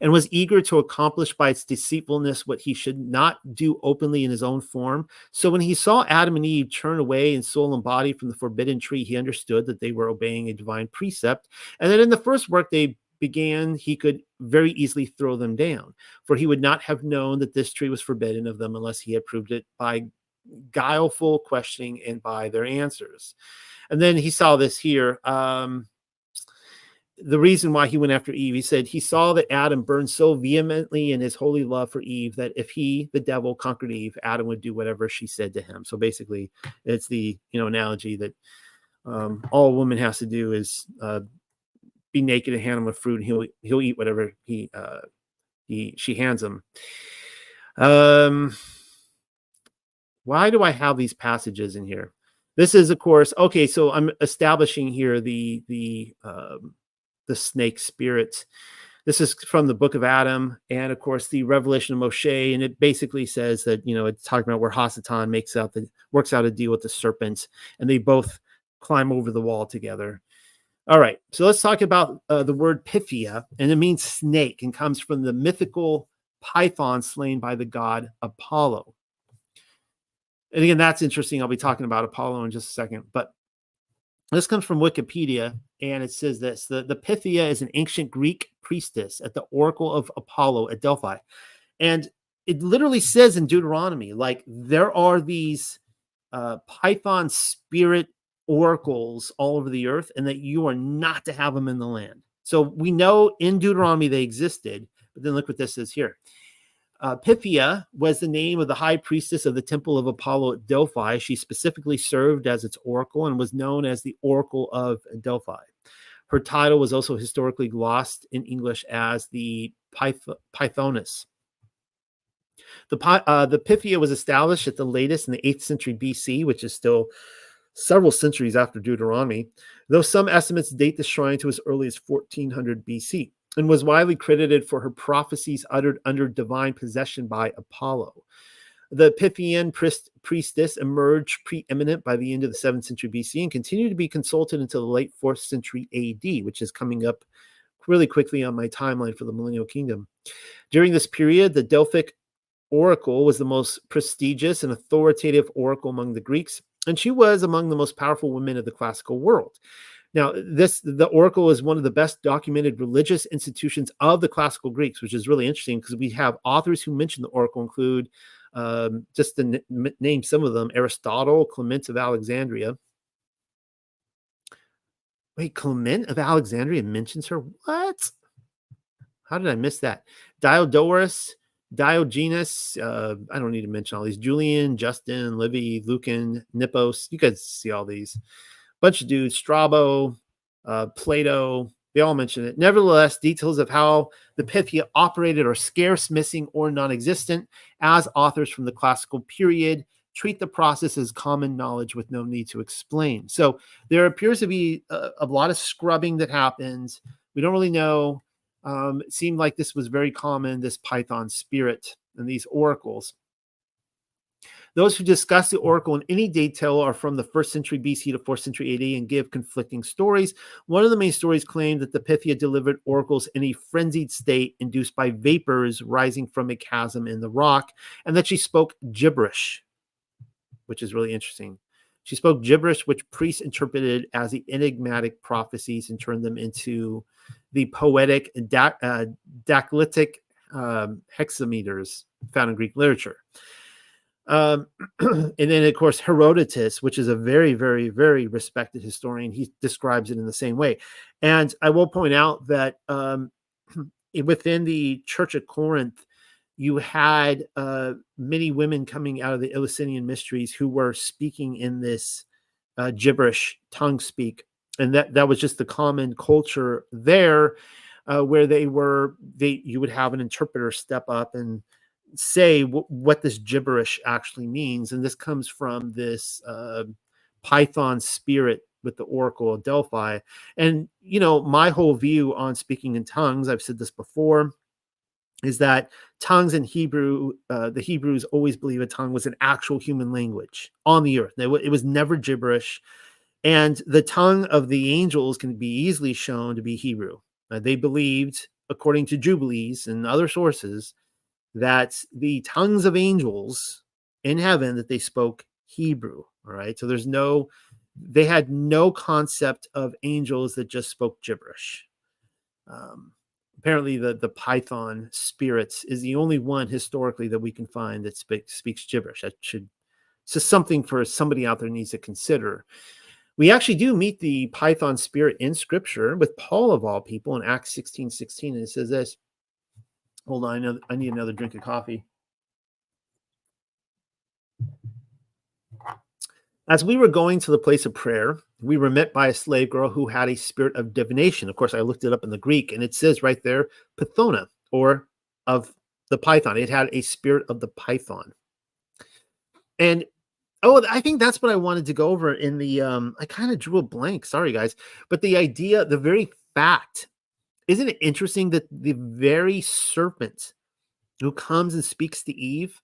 and was eager to accomplish by its deceitfulness what he should not do openly in his own form. So when he saw Adam and Eve turn away in soul and body from the forbidden tree, he understood that they were obeying a divine precept, and that in the first work they began, he could very easily throw them down, for he would not have known that this tree was forbidden of them unless he had proved it by guileful questioning and by their answers. And then he saw this here. The reason why he went after Eve, he said he saw that Adam burned so vehemently in his holy love for Eve that if he, the devil, conquered Eve, Adam would do whatever she said to him. So basically, it's the analogy that all a woman has to do is be naked and hand him a fruit, and he'll eat whatever she hands him. Why do I have these passages in here? This is, of course, okay. So I'm establishing here the snake spirit. This is from the book of Adam, and of course the revelation of Moshe, and it basically says that it's talking about where Hasatan works out a deal with the serpent, and they both climb over the wall together. All right, so let's talk about the word Pythia, and it means snake, and comes from the mythical python slain by the god Apollo. And again, that's interesting. I'll be talking about Apollo in just a second, but this comes from Wikipedia, and it says this. The Pythia is an ancient Greek priestess at the oracle of Apollo at Delphi. And it literally says in Deuteronomy, like, there are these python spirit oracles all over the earth, and that you are not to have them in the land. So we know in Deuteronomy they existed, but then look what this says here. Pythia was the name of the high priestess of the temple of Apollo at Delphi. She specifically served as its oracle and was known as the Oracle of Delphi. Her title was also historically glossed in English as the Pythoness. The Pythia was established at the latest in the 8th century BC, which is still several centuries after Deuteronomy, though some estimates date the shrine to as early as 1400 BC, and was widely credited for her prophecies uttered under divine possession by Apollo. The Pythian priestess emerged preeminent by the end of the 7th century BC and continued to be consulted until the late 4th century AD, which is coming up really quickly on my timeline for the Millennial Kingdom. During this period, the Delphic oracle was the most prestigious and authoritative oracle among the Greeks, and she was among the most powerful women of the classical world. Now, the oracle is one of the best documented religious institutions of the classical Greeks, which is really interesting because we have authors who mention the oracle include, just to name some of them, Aristotle, Clement of Alexandria. Wait, Clement of Alexandria mentions her? What? How did I miss that? Diodorus, Diogenes, I don't need to mention all these. Julian, Justin, Livy, Lucan, Nippos. You guys see all these. Bunch of dudes. Strabo, Plato. They all mention it. Nevertheless, details of how the Pythia operated are scarce, missing, or non-existent, as authors from the classical period treat the process as common knowledge with no need to explain. So there appears to be a lot of scrubbing that happens. We don't really know. It seemed like this was very common, this Python spirit and these oracles. Those who discuss the oracle in any detail are from the 1st century BC to 4th century AD and give conflicting stories. One of the main stories claimed that the Pythia delivered oracles in a frenzied state induced by vapors rising from a chasm in the rock, and that she spoke gibberish, which is really interesting. She spoke gibberish, which priests interpreted as the enigmatic prophecies and turned them into the poetic dactylic hexameters found in Greek literature. And then, of course, Herodotus, which is a very, very, very respected historian, he describes it in the same way. And I will point out that within the Church of Corinth, you had many women coming out of the Eleusinian mysteries who were speaking in this gibberish tongue speak. And that was just the common culture there, where you would have an interpreter step up and say what this gibberish actually means. And this comes from this Python spirit with the Oracle of Delphi. And, my whole view on speaking in tongues, I've said this before, is that tongues in Hebrew, the Hebrews always believed a tongue was an actual human language on the earth. It was never gibberish. And the tongue of the angels can be easily shown to be Hebrew. They believed, according to Jubilees and other sources, that the tongues of angels in heaven, that they spoke Hebrew. All right. So they had no concept of angels that just spoke gibberish. Apparently the Python spirits is the only one historically that we can find that speaks gibberish. That should, so something for somebody out there needs to consider. We actually do meet the Python spirit in scripture with Paul of all people in Acts 16:16. And it says this. Hold on, I need another drink of coffee. As we were going to the place of prayer, we were met by a slave girl who had a spirit of divination. Of course, I looked it up in the Greek, and it says right there, Pythona, or of the python. It had a spirit of the python. And I think that's what I wanted to go over in the, I kind of drew a blank. Sorry, guys. But the idea, the very fact, isn't it interesting that the very serpent who comes and speaks to Eve,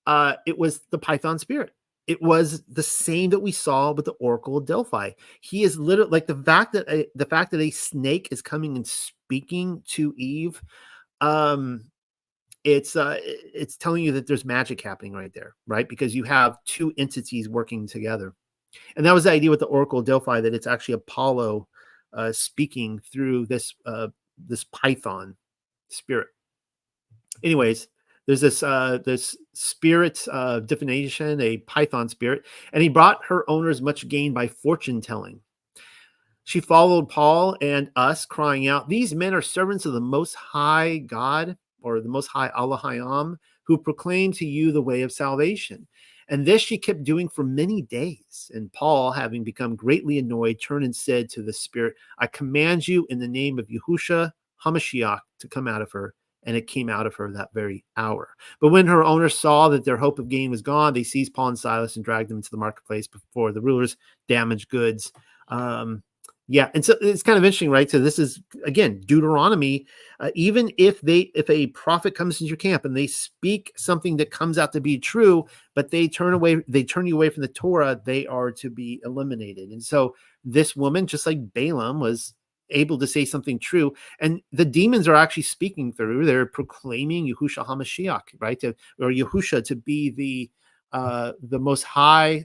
it was the python spirit. It was the same that we saw with the Oracle of Delphi. He is literally like the fact that a snake is coming and speaking to Eve. It's telling you that there's magic happening right there, right? Because you have two entities working together. And that was the idea with the Oracle of Delphi, that it's actually Apollo speaking through this python spirit. Anyways, there's this spirit divination, a python spirit, and he brought her owners much gain by fortune telling. She followed Paul and us, crying out, "These men are servants of the Most High God," or the Most High Allah Hayam, "who proclaim to you the way of salvation." And this she kept doing for many days. And Paul, having become greatly annoyed, turned and said to the spirit, "I command you in the name of Yahushua HaMashiach to come out of her." and it came out of her that very hour. But when her owners saw that their hope of gain was gone, they seized Paul and Silas and dragged them into the marketplace before the rulers, damaged goods. Yeah, and so it's kind of interesting, right? So this is, again, Deuteronomy. Even if a prophet comes into your camp and they speak something that comes out to be true, but they turn you away from the Torah, they are to be eliminated. And so this woman, just like Balaam, was able to say something true, and the demons are actually speaking through. They're proclaiming Yahushua HaMashiach, right? Or Yahusha to be the Most High.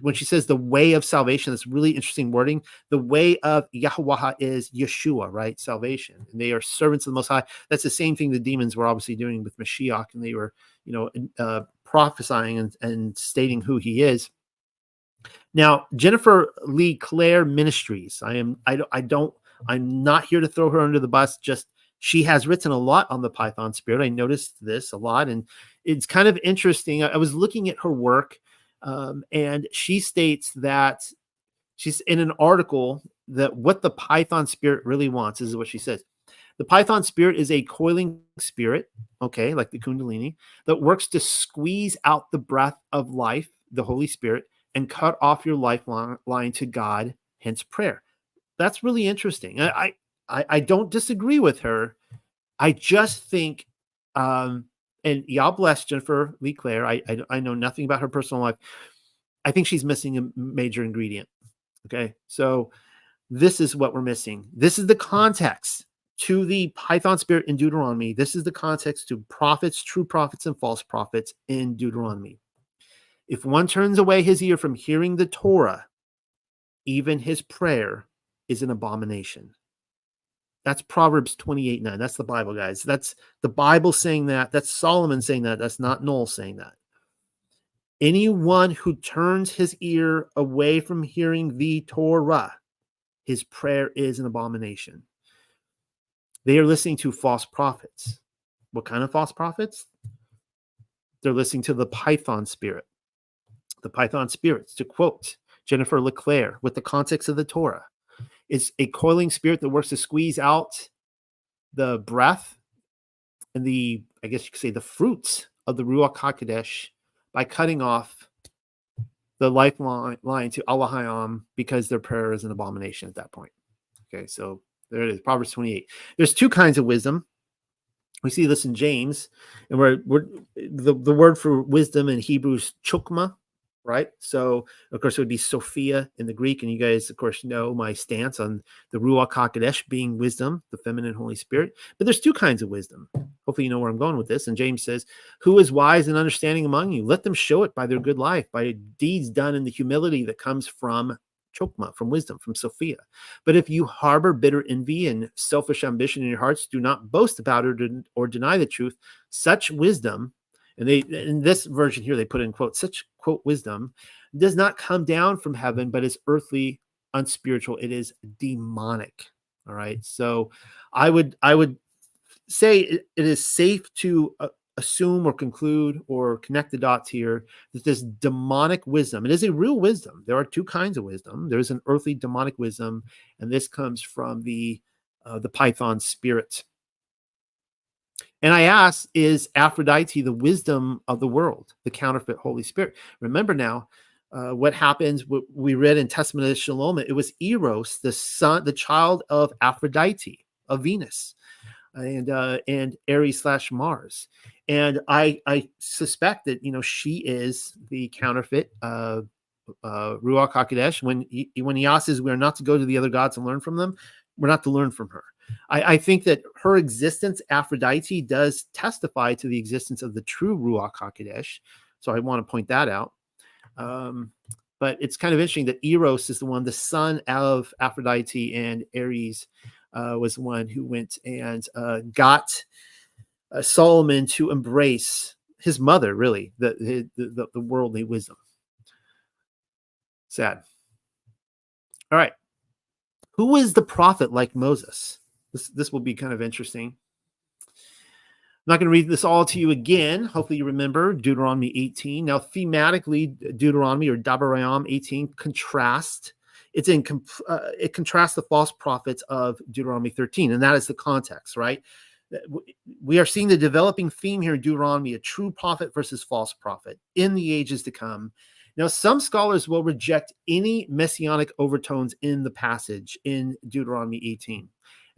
When she says the way of salvation, that's really interesting wording. The way of Yahweh is Yeshua, right? Salvation. And they are servants of the Most High. That's the same thing the demons were obviously doing with Mashiach, and they were, prophesying and stating who he is. Now, Jennifer Lee Claire Ministries. I'm not here to throw her under the bus. Just she has written a lot on the Python spirit. I noticed this a lot, and it's kind of interesting. I was looking at her work. And she states that she's in an article that what the Python spirit really wants is what she says. The Python spirit is a coiling spirit, okay, like the Kundalini, that works to squeeze out the breath of life, the Holy Spirit, and cut off your lifeline to God, hence prayer. That's really interesting. I don't disagree with her. I just think, and y'all bless Jennifer Lee Claire. I know nothing about her personal life. I think she's missing a major ingredient. Okay. So this is what we're missing. This is the context to the Python spirit in Deuteronomy. This is the context to prophets, true prophets, and false prophets in Deuteronomy. If one turns away his ear from hearing the Torah, even his prayer is an abomination. That's Proverbs 28:9. That's the Bible, guys. That's the Bible saying that. That's Solomon saying that. That's not Noel saying that. Anyone who turns his ear away from hearing the Torah, his prayer is an abomination. They are listening to false prophets. What kind of false prophets? They're listening to the Python spirit. The Python spirits, to quote Jennifer LeClaire, with the context of the Torah, is a coiling spirit that works to squeeze out the breath and I guess you could say, the fruits of the Ruach HaKodesh by cutting off the lifeline to Allah Hayam, because their prayer is an abomination at that point. Okay, so there it is, Proverbs 28. There's two kinds of wisdom. We see this in James, and the word for wisdom in Hebrew is chokmah, right? So, of course, it would be Sophia in the Greek, and you guys, of course, know my stance on the Ruach HaKodesh being wisdom, the feminine Holy Spirit. But there's two kinds of wisdom. Hopefully you know where I'm going with this. And James says, who is wise and understanding among you? Let them show it by their good life, by deeds done in the humility that comes from chokmah, from wisdom, from Sophia. But if you harbor bitter envy and selfish ambition in your hearts, do not boast about it or deny the truth. Such wisdom, and they, in this version here, they put in quote, such quote wisdom does not come down from heaven, but is earthly, unspiritual. It is demonic. All right. So I would say it is safe to assume or conclude or connect the dots here that this demonic wisdom, it is a real wisdom. There are two kinds of wisdom. There's an earthly demonic wisdom, and this comes from the Python spirit. And I ask, is Aphrodite the wisdom of the world, the counterfeit Holy Spirit? Remember now, what happens, what we read in Testament of Shalom, it was Eros, the child of Aphrodite, of Venus, and Aries/Mars. And I suspect that, she is the counterfeit Ruach HaKodesh. When he asks, we are not to go to the other gods and learn from them, we're not to learn from her. I think that her existence, Aphrodite, does testify to the existence of the true Ruach HaKodesh. So I want to point that out. But it's kind of interesting that Eros is the son of Aphrodite, and Aries was the one who went and got Solomon to embrace his mother, really, the worldly wisdom. Sad. All right. Who is the prophet like Moses? This will be kind of interesting. I'm not going to read this all to you again. Hopefully you remember Deuteronomy 18. Now, thematically, Deuteronomy or Dabarayam 18 contrasts. It contrasts the false prophets of Deuteronomy 13, and that is the context, right? We are seeing the developing theme here in Deuteronomy, a true prophet versus false prophet in the ages to come. Now, some scholars will reject any messianic overtones in the passage in Deuteronomy 18.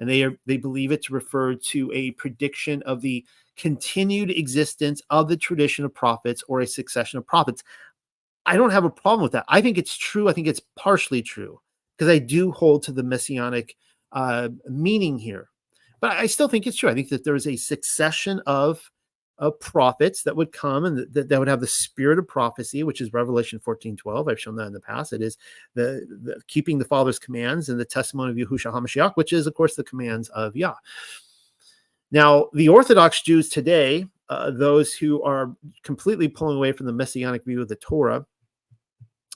And they believe it to refer to a prediction of the continued existence of the tradition of prophets or a succession of prophets. I don't have a problem with that. I think it's true. I think it's partially true because I do hold to the messianic meaning here. But I still think it's true. I think that there is a succession of prophets that would come and that would have the spirit of prophecy, which is Revelation 14:12. I've shown that in the past. It is the keeping the Father's commands and the testimony of Yahushua HaMashiach, which is, of course, the commands of Yah. Now, the Orthodox Jews today, those who are completely pulling away from the messianic view of the Torah,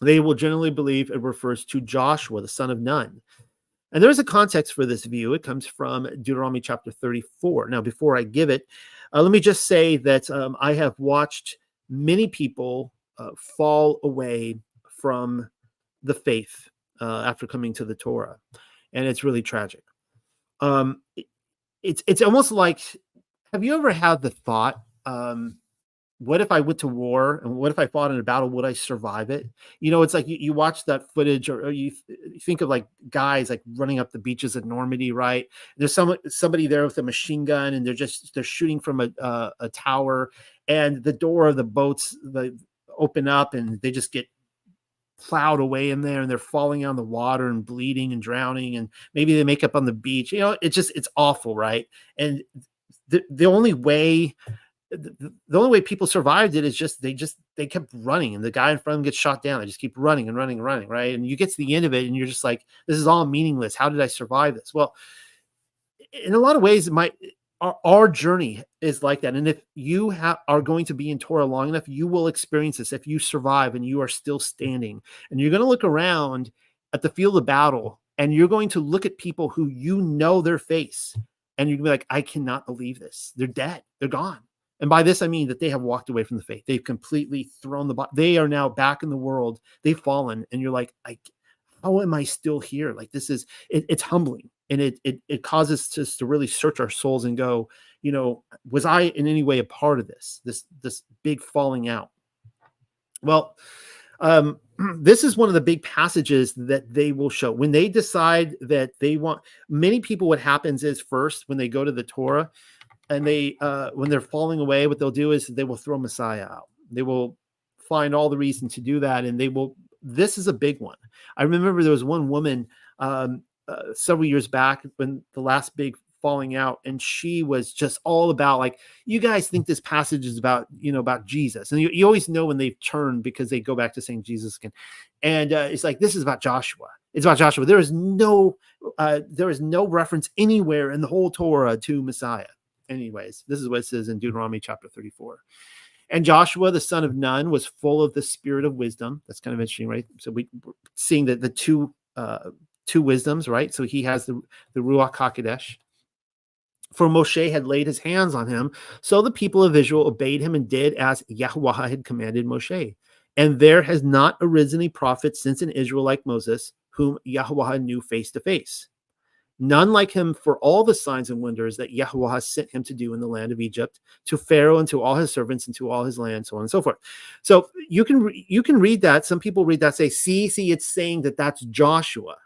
they will generally believe it refers to Joshua, the son of Nun. And there's a context for this view. It comes from Deuteronomy chapter 34. Now, before I give it, let me just say that I have watched many people fall away from the faith after coming to the Torah, and it's really tragic. It's almost like, have you ever had the thought, what if I went to war and what if I fought in a battle? Would I survive it? You know, it's like you watch that footage or you think of like guys like running up the beaches of Normandy, right? There's somebody there with a machine gun and they're shooting from a tower, and the door of the boats open up and they just get plowed away in there and they're falling on the water and bleeding and drowning, and maybe they make up on the beach. You know, it's awful, right? And the only way people survived it is they kept running, and the guy in front of them gets shot down. They just keep running and running and running, right? And you get to the end of it and you're just like, this is all meaningless. How did I survive this? Well, in a lot of ways, our journey is like that. And if you are going to be in Torah long enough, you will experience this. If you survive and you are still standing, and you're going to look around at the field of battle, and you're going to look at people who you know their face, and you're going to be like, I cannot believe this. They're dead. They're gone. And by this, I mean that they have walked away from the faith. They've completely thrown they are now back in the world. They've fallen. And you're like, how am I still here? Like, it's humbling. And it causes us to really search our souls and go, you know, was I in any way a part of this big falling out? Well, this is one of the big passages that they will show when they decide that they want. Many people, what happens is, first, when they go to the Torah, and when they're falling away, what they'll do is they will throw Messiah out. They will find all the reason to do that. And this is a big one. I remember there was one woman several years back when the last big falling out, and she was just all about like, you guys think this passage is about Jesus. And you always know when they've turned because they go back to saying Jesus again. And it's like, this is about Joshua. It's about Joshua. There is no reference anywhere in the whole Torah to Messiah. Anyways, this is what it says in Deuteronomy chapter 34. And Joshua, the son of Nun, was full of the spirit of wisdom. That's kind of interesting, right? So we're seeing that the two wisdoms, right? So he has the Ruach HaKodesh. For Moshe had laid his hands on him. So the people of Israel obeyed him and did as Yahweh had commanded Moshe. And there has not arisen a prophet since in Israel like Moses, whom Yahweh knew face to face. None like him for all the signs and wonders that Yahweh has sent him to do in the land of Egypt, to Pharaoh and to all his servants and to all his land, so on and so forth. So you can read that. Some people read that, say, see, it's saying that that's Joshua.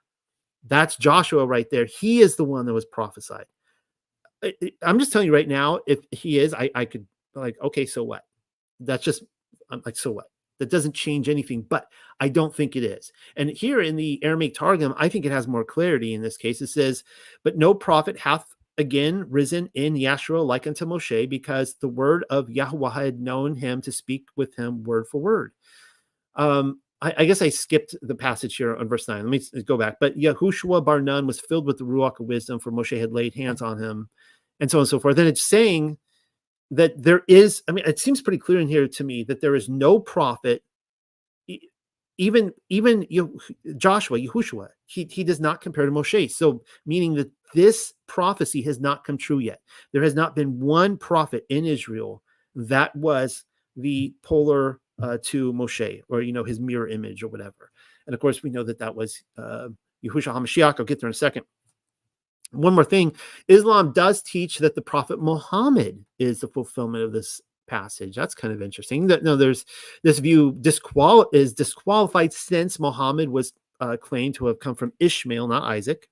That's Joshua right there. He is the one that was prophesied. I'm just telling you right now, if he is, I could like, okay, so what? I'm like, so what? That doesn't change anything, but I don't think it is. And here in the Aramaic Targum, I think it has more clarity in this case. It says, but no prophet hath again risen in Yashua like unto Moshe, because the word of Yahweh had known him to speak with him word for word. I guess I skipped the passage here on verse 9. Let me go back. But Yahushua bar Nun was filled with the Ruach of wisdom, for Moshe had laid hands on him, and so on and so forth. And it's saying that there is, I mean, it seems pretty clear in here to me that there is no prophet, even Joshua, Yahushua, he does not compare to Moshe. So meaning that this prophecy has not come true yet. There has not been one prophet in Israel that was the polar to Moshe, or, his mirror image or whatever. And of course, we know that was Yahushua HaMashiach. I'll get there in a second. One more thing, Islam does teach that the Prophet Muhammad is the fulfillment of this passage. That's kind of interesting. That no, there's this view is disqualified since Muhammad was claimed to have come from Ishmael, not Isaac.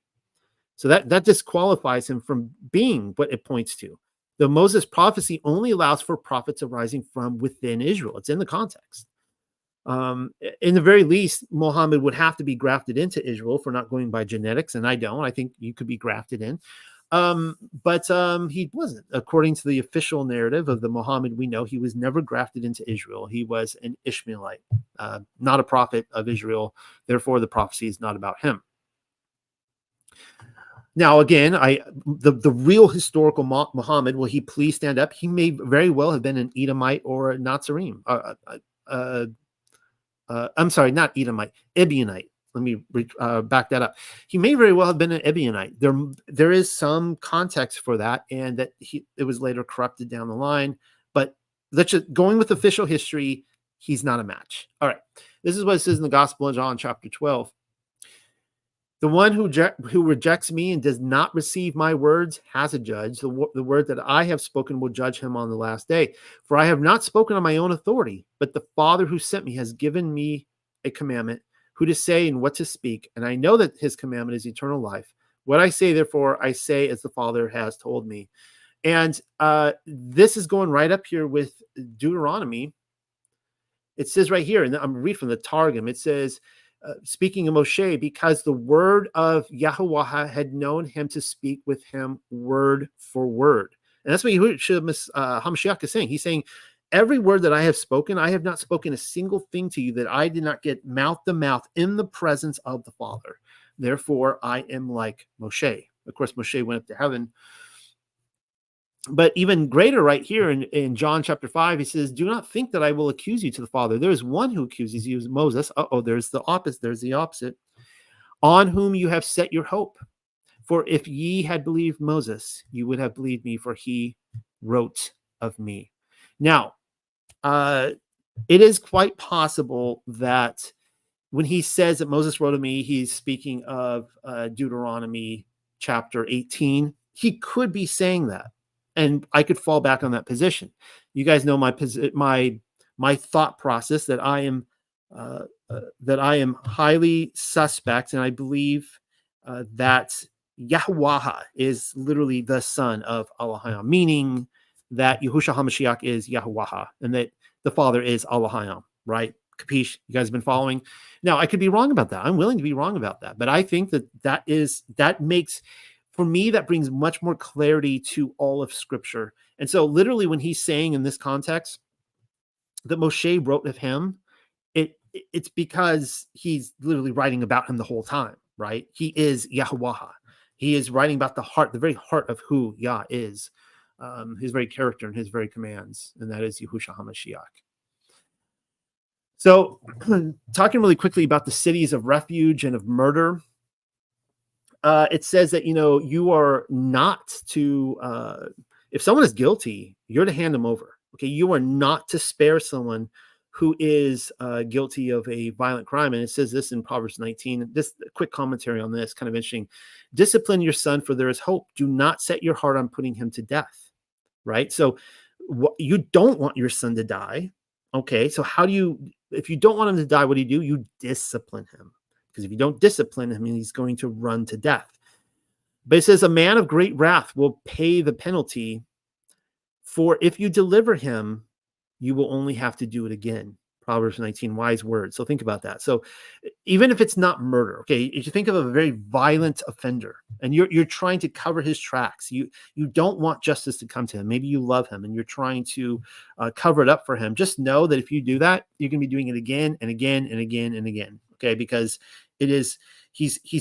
So that disqualifies him from being what it points to. The Moses prophecy only allows for prophets arising from within Israel. It's in the context. In the very least, Muhammad would have to be grafted into Israel for not going by genetics, and I don't. I think you could be grafted in. But he wasn't. According to the official narrative of the Muhammad we know, he was never grafted into Israel. He was an Ishmaelite, not a prophet of Israel. Therefore, the prophecy is not about him. Now, again, the real historical Muhammad, will he please stand up? He may very well have been an Edomite or a Nazarene. I'm sorry, not Edomite, Ebionite. Let me back that up. He may very well have been an Ebionite. There is some context for that, and that it was later corrupted down the line. But let's just going with official history, he's not a match. All right, this is what it says in the Gospel of John, chapter 12. The one who rejects me and does not receive my words has a judge. The word that I have spoken will judge him on the last day. For I have not spoken on my own authority, but the Father who sent me has given me a commandment, who to say and what to speak. And I know that his commandment is eternal life. What I say, therefore, I say as the Father has told me. And this is going right up here with Deuteronomy. It says right here, and I'm reading from the Targum, it says, speaking of Moshe, because the word of Yahweh had known him to speak with him word for word. And that's what Hamashiach is saying. He's saying, every word that I have spoken, I have not spoken a single thing to you that I did not get mouth to mouth in the presence of the Father. Therefore, I am like Moshe. Of course, Moshe went up to heaven. But even greater right here in John chapter 5, he says, do not think that I will accuse you to the Father. There is one who accuses you, Moses. There's the opposite. There's the opposite. On whom you have set your hope. For if ye had believed Moses, you would have believed me, for he wrote of me. Now, it is quite possible that when he says that Moses wrote of me, he's speaking of Deuteronomy chapter 18. He could be saying that. And I could fall back on that position. You guys know my thought process, that I am highly suspect, and I believe that Yahweh is literally the son of Allahayam, meaning that Yahushua HaMashiach is Yahweh, and that the Father is Allahayam, right? Capiche? You guys have been following? Now, I could be wrong about that. I'm willing to be wrong about that, but I think that makes, for me, that brings much more clarity to all of Scripture. And so literally when he's saying in this context that Moshe wrote of him, it's because he's literally writing about him the whole time, right? He is Yahweh. He is writing about the very heart of who Yah is, his very character and his very commands, and that is Yahushua HaMashiach. So talking really quickly about the cities of refuge and of murder, it says that, you are not to, if someone is guilty, you're to hand them over. Okay. You are not to spare someone who is guilty of a violent crime. And it says this in Proverbs 19. This quick commentary on this, kind of interesting. Discipline your son, for there is hope. Do not set your heart on putting him to death. Right. So you don't want your son to die. Okay. So if you don't want him to die, what do? You discipline him. Because if you don't discipline him, he's going to run to death. But it says, a man of great wrath will pay the penalty, for if you deliver him, you will only have to do it again. Proverbs 19, wise words. So think about that. So even if it's not murder, okay, if you think of a very violent offender and you're trying to cover his tracks, you don't want justice to come to him. Maybe you love him and you're trying to cover it up for him. Just know that if you do that, you're going to be doing it again and again and again and again. Okay, because he's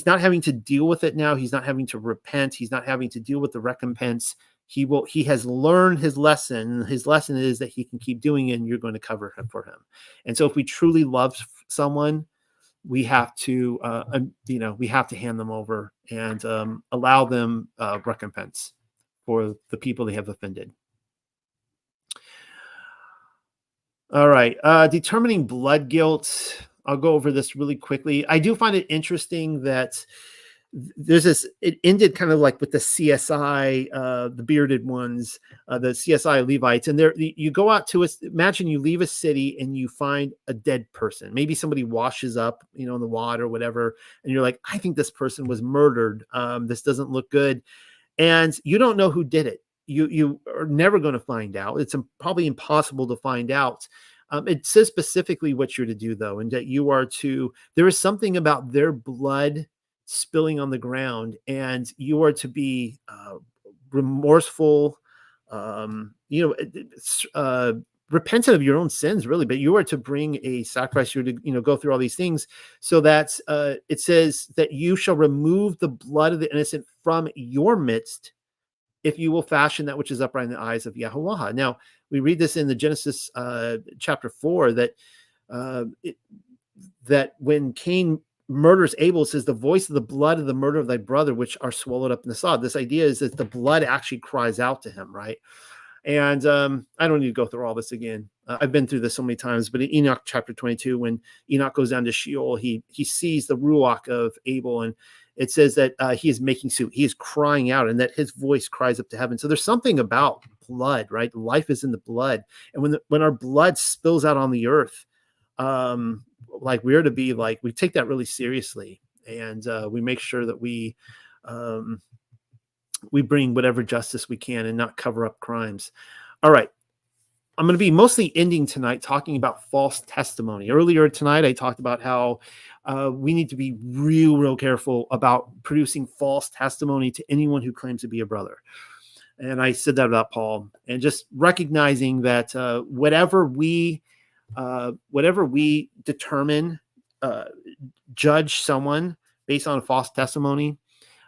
not having to deal with it now. He's not having to repent. He's not having to deal with the recompense. He has learned his lesson. His lesson is that he can keep doing it, and you're going to cover him for him. And so if we truly love someone, we have to, we have to hand them over and allow them recompense for the people they have offended. All right. Determining blood guilt. I'll go over this really quickly. I do find it interesting that there's this, it ended kind of like with the CSI, the bearded ones, the CSI Levites. And there, you go out to imagine you leave a city and you find a dead person. Maybe somebody washes up, in the water or whatever. And you're like, I think this person was murdered. This doesn't look good. And you don't know who did it. You are never going to find out. It's probably impossible to find out. It says specifically what you're to do, though, and that you are to, there is something about their blood spilling on the ground, and you are to be remorseful, repentant of your own sins, really, but you are to bring a sacrifice. You're to, go through all these things, so that it says that you shall remove the blood of the innocent from your midst, if you will fashion that which is upright in the eyes of Yahuwah. Now, we read this in the Genesis chapter 4, that that when Cain murders Abel, it says, the voice of the blood of the murder of thy brother, which are swallowed up in the sod. This idea is that the blood actually cries out to him, right? And I don't need to go through all this again. I've been through this so many times, but in Enoch chapter 22, when Enoch goes down to Sheol, he sees the ruach of Abel, and it says that he is making suit. He is crying out, and that his voice cries up to heaven. So there's something about blood, right? Life is in the blood. And when our blood spills out on the earth, like we're to be like, we take that really seriously, and we make sure that we bring whatever justice we can and not cover up crimes. All right. I'm going to be mostly ending tonight talking about false testimony. Earlier tonight, I talked about how we need to be real careful about producing false testimony to anyone who claims to be a brother. And I said that about Paul, and just recognizing that whatever we determine, judge someone based on a false testimony,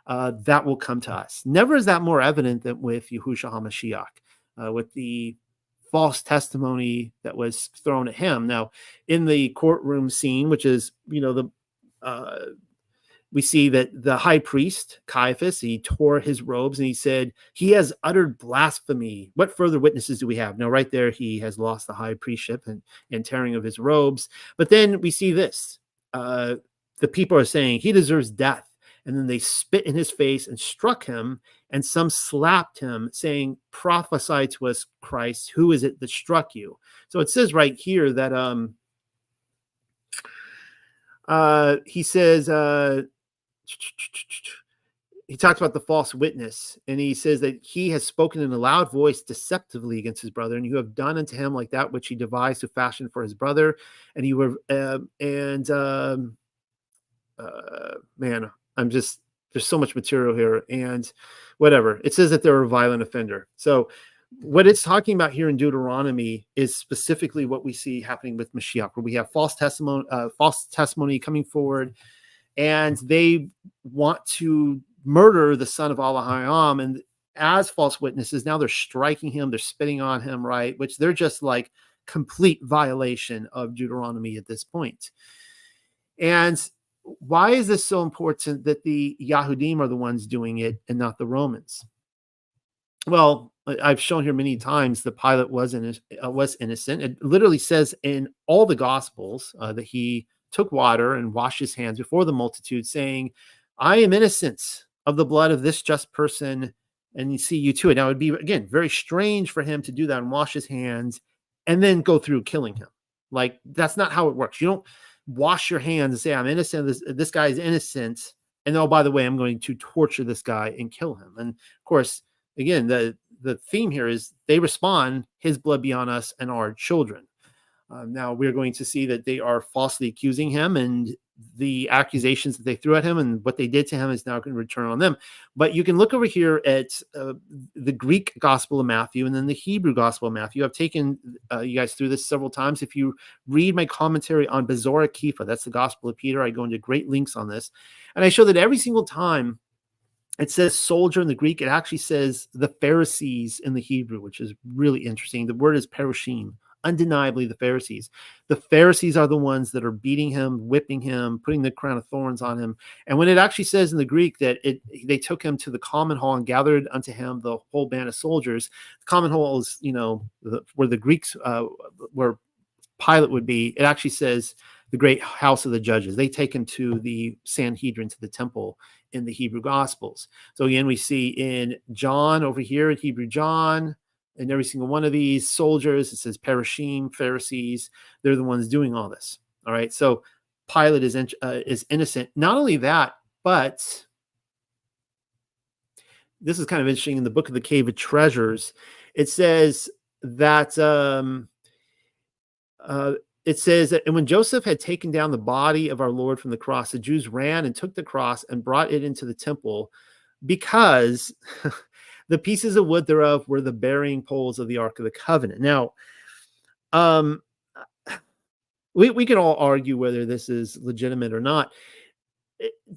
that will come to us. Never is that more evident than with Yahushua HaMashiach, with the false testimony that was thrown at him. Now, in the courtroom scene, which is, we see that the high priest, Caiaphas, he tore his robes and he said, he has uttered blasphemy. What further witnesses do we have? Now, right there, he has lost the high priestship and tearing of his robes. But then we see this. The people are saying he deserves death. And then they spit in his face and struck him, and some slapped him, saying, prophesy to us, Christ, who is it that struck you? So it says right here that he says, he talks about the false witness, and he says that he has spoken in a loud voice deceptively against his brother, and you have done unto him like that which he devised to fashion for his brother. And you were, man, there's so much material here, and whatever. It says that they're a violent offender. So what it's talking about here in Deuteronomy is specifically what we see happening with Mashiach, where we have false testimony coming forward, and they want to murder the son of Allahayam, and as false witnesses, now they're striking him, they're spitting on him, right? Which they're just like complete violation of Deuteronomy at this point. And why is this so important that the Yahudim are the ones doing it and not the Romans? Well, I've shown here many times that Pilate was innocent. It literally says in all the Gospels that he took water and washed his hands before the multitude, saying, I am innocent of the blood of this just person, and you see you to it. Now, it would be, again, very strange for him to do that and wash his hands and then go through killing him. Like, that's not how it works. You don't wash your hands and say, I'm innocent, this guy is innocent, and oh, by the way, I'm going to torture this guy and kill him. And of course, again, the theme here is they respond, his blood be on us and our children. Now we're going to see that they are falsely accusing him, and the accusations that they threw at him and what they did to him is now going to return on them. But you can look over here at the Greek Gospel of Matthew and then the Hebrew Gospel of Matthew. I've taken you guys through this several times. If you read my commentary on Bezorah Kifa, that's the Gospel of Peter, I go into great links on this. And I show that every single time it says soldier in the Greek, it actually says the Pharisees in the Hebrew, which is really interesting. The word is perushim. Undeniably the Pharisees. The Pharisees are the ones that are beating him, whipping him, putting the crown of thorns on him. And when it actually says in the Greek that they took him to the common hall and gathered unto him the whole band of soldiers, the common hall is, where the Greeks, where Pilate would be. It actually says the great house of the judges. They take him to the Sanhedrin, to the temple, in the Hebrew Gospels. So again, we see in John over here in Hebrew John, and every single one of these soldiers, it says Parashim, Pharisees, they're the ones doing all this. All right. So Pilate is innocent. Not only that, but this is kind of interesting. In the book of the Cave of Treasures, it says that it says that, and when Joseph had taken down the body of our Lord from the cross, the Jews ran and took the cross and brought it into the temple, because the pieces of wood thereof were the bearing poles of the Ark of the Covenant. Now, we can all argue whether this is legitimate or not.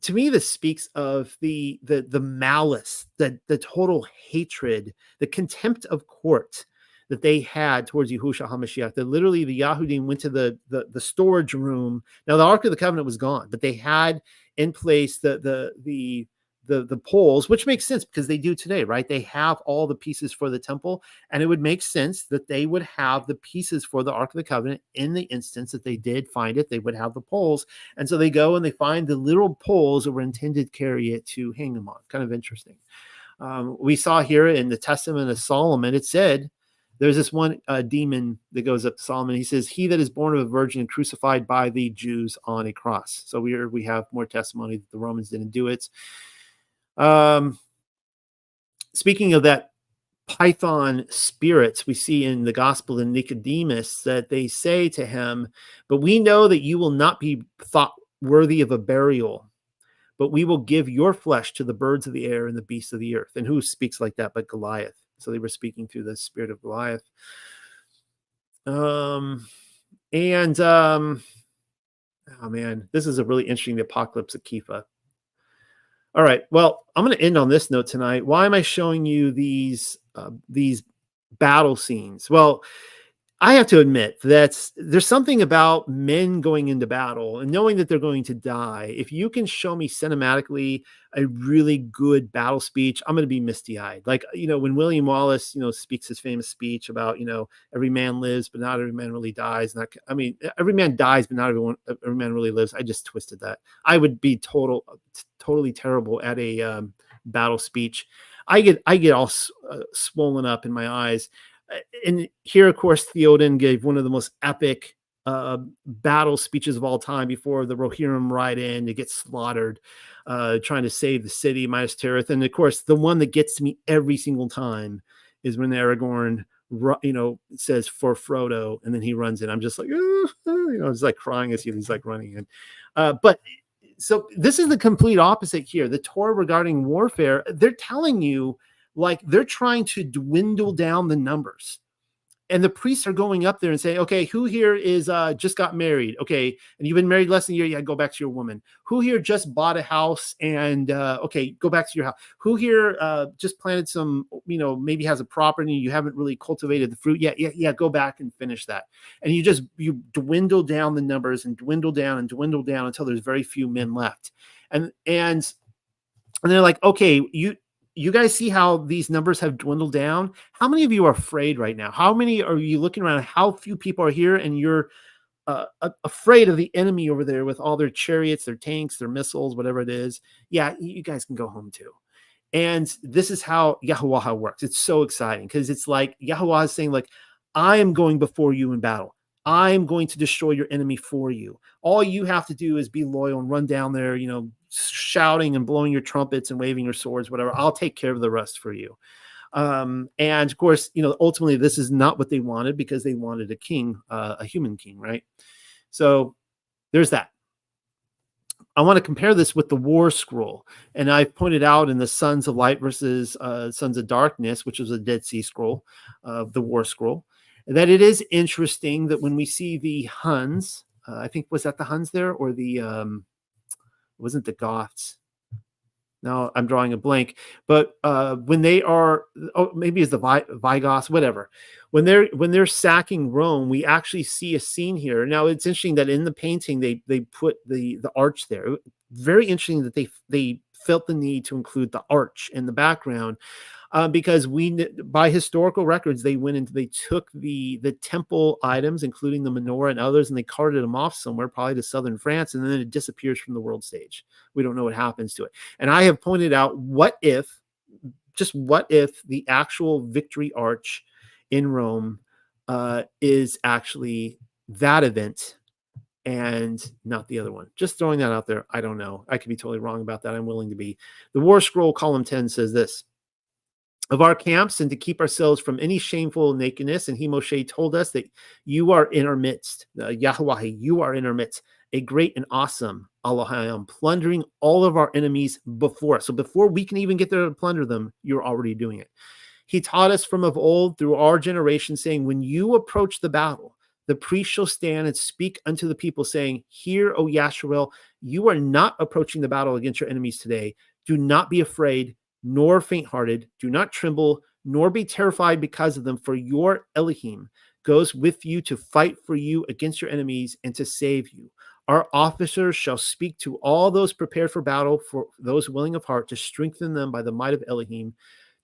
To me, this speaks of the malice, the total hatred, the contempt of court that they had towards Yahushua HaMashiach. That literally the Yahudim went to the storage room. Now the Ark of the Covenant was gone, but they had in place the poles, which makes sense because they do today, right? They have all the pieces for the temple, and it would make sense that they would have the pieces for the Ark of the Covenant. In the instance that they did find it, they would have the poles. And so they go and they find the literal poles that were intended to carry it to hang them on. Kind of interesting. We saw here in the Testament of Solomon, it said, there's this one demon that goes up to Solomon. He says, he that is born of a virgin and crucified by the Jews on a cross. So we have more testimony that the Romans didn't do it. Speaking of that Python spirits, we see in the Gospel of Nicodemus that they say to him, but we know that you will not be thought worthy of a burial, but we will give your flesh to the birds of the air and the beasts of the earth. And who speaks like that but Goliath? So they were speaking through the spirit of Goliath. Oh man, this is a really interesting, the apocalypse of Kepha. All right, well, I'm going to end on this note tonight. Why am I showing you these battle scenes? Well, I have to admit that there's something about men going into battle and knowing that they're going to die. If you can show me cinematically a really good battle speech, I'm going to be misty-eyed. Like, when William Wallace, speaks his famous speech about, every man lives, but not every man really dies. Every man dies, but not every man really lives. I just twisted that. I would be totally terrible at a battle speech. I get all swollen up in my eyes. And here, of course, Theoden gave one of the most epic battle speeches of all time before the Rohirrim ride in to get slaughtered, trying to save the city, Minas Tirith. And of course, the one that gets to me every single time is when Aragorn, says for Frodo, and then he runs in. I'm just like, it's like crying as he's like running in. But so this is the complete opposite here. The Torah regarding warfare, they're telling you, like, they're trying to dwindle down the numbers. And the priests are going up there and saying, okay, who here is just got married? Okay, and you've been married less than a year, yeah, go back to your woman. Who here just bought a house and okay, go back to your house. Who here just planted some, maybe has a property, you haven't really cultivated the fruit yet. Yeah, go back and finish that. And you dwindle down the numbers and dwindle down until there's very few men left. And they're like, okay, you guys see how these numbers have dwindled down? How many of you are afraid right now? How many are you looking around? How few people are here and you're afraid of the enemy over there with all their chariots, their tanks, their missiles, whatever it is? Yeah, you guys can go home too. And this is how Yahuwah works. It's so exciting because it's like Yahuwah is saying, like, I am going before you in battle. I'm going to destroy your enemy for you. All you have to do is be loyal and run down there, shouting and blowing your trumpets and waving your swords, whatever. I'll take care of the rest for you. And of course, ultimately this is not what they wanted, because they wanted a king, a human king, right? So there's that. I want to compare this with the War Scroll. And I've pointed out in the Sons of Light versus Sons of Darkness, which is a Dead Sea Scroll, the War Scroll, that it is interesting that when we see the Huns, I think, was that the Huns there, or the wasn't the Goths? Now I'm drawing a blank, but when they are, maybe it's the Vigoths, whatever. When they're sacking Rome, we actually see a scene here. Now it's interesting that in the painting they put the arch there. Very interesting that they felt the need to include the arch in the background. because by historical records, they took the temple items, including the menorah and others, and they carted them off somewhere, probably to southern France, and then it disappears from the world stage. We don't know what happens to it. And I have pointed out, what if the actual victory arch in Rome is actually that event and not the other one? Just throwing that out there. I don't know. I could be totally wrong about that. I'm willing to be. The War Scroll, column 10, says this: of our camps, and to keep ourselves from any shameful nakedness. And he, Moshe, told us that you are in our midst. Yahweh, you are in our midst, a great and awesome Elohim, plundering all of our enemies before us. So before we can even get there to plunder them, you're already doing it. He taught us from of old through our generation, saying, when you approach the battle, the priest shall stand and speak unto the people, saying, hear, O Yasharel, you are not approaching the battle against your enemies today. Do not be afraid, nor faint-hearted. Do not tremble, nor be terrified because of them, for your Elohim goes with you to fight for you against your enemies and to save you. Our officers shall speak to all those prepared for battle, for those willing of heart, to strengthen them by the might of Elohim,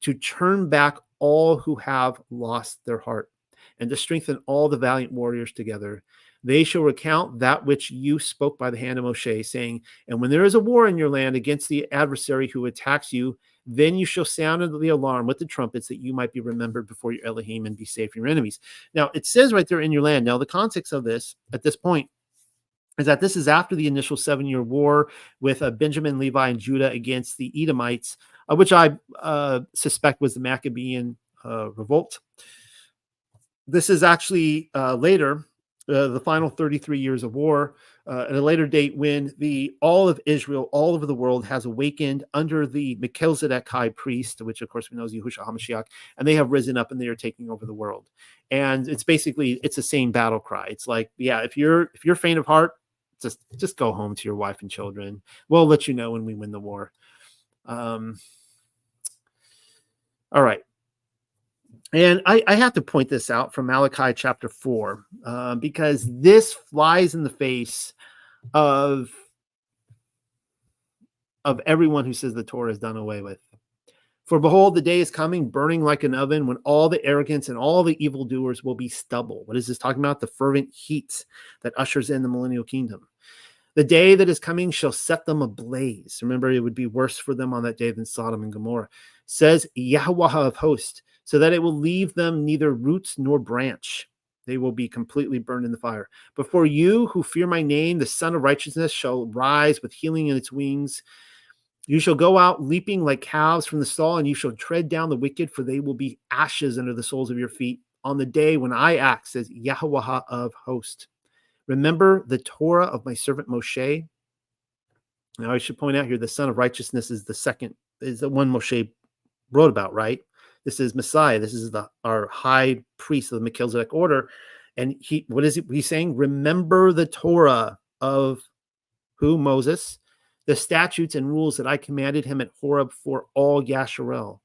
to turn back all who have lost their heart, and to strengthen all the valiant warriors together. They shall recount that which you spoke by the hand of Moshe, saying, and when there is a war in your land against the adversary who attacks you, then you shall sound the alarm with the trumpets, that you might be remembered before your Elohim and be saved from your enemies. Now, it says right there, in your land. Now, the context of this at this point is that this is after the initial 7-year war with Benjamin, Levi, and Judah against the Edomites, which I suspect was the Maccabean revolt. This is actually later, the final 33 years of war, at a later date, when all of Israel, all over the world, has awakened under the Melchizedek high priest, which of course we know is Yahushua HaMashiach, and they have risen up and they are taking over the world. And it's basically, it's the same battle cry. It's like, yeah, if you're faint of heart, just go home to your wife and children. We'll let you know when we win the war. All right. And I have to point this out from Malachi chapter 4, because this flies in the face of everyone who says the Torah is done away with. For behold, the day is coming, burning like an oven, when all the arrogance and all the evildoers will be stubble. What is this talking about? The fervent heat that ushers in the millennial kingdom. The day that is coming shall set them ablaze. Remember, it would be worse for them on that day than Sodom and Gomorrah. Says Yahweh of hosts, so that it will leave them neither roots nor branch. They will be completely burned in the fire. Before you who fear my name, the Son of Righteousness shall rise with healing in its wings. You shall go out leaping like calves from the stall, and you shall tread down the wicked, for they will be ashes under the soles of your feet on the day when I act, says Yahweh of hosts. Remember the Torah of my servant Moshe. Now I should point out here, the Son of Righteousness is the one Moshe wrote about, right? This is Messiah. This is our high priest of the Melchizedek order. And what is he's saying? Remember the Torah of who? Moses, the statutes and rules that I commanded him at Horeb for all Yasharel.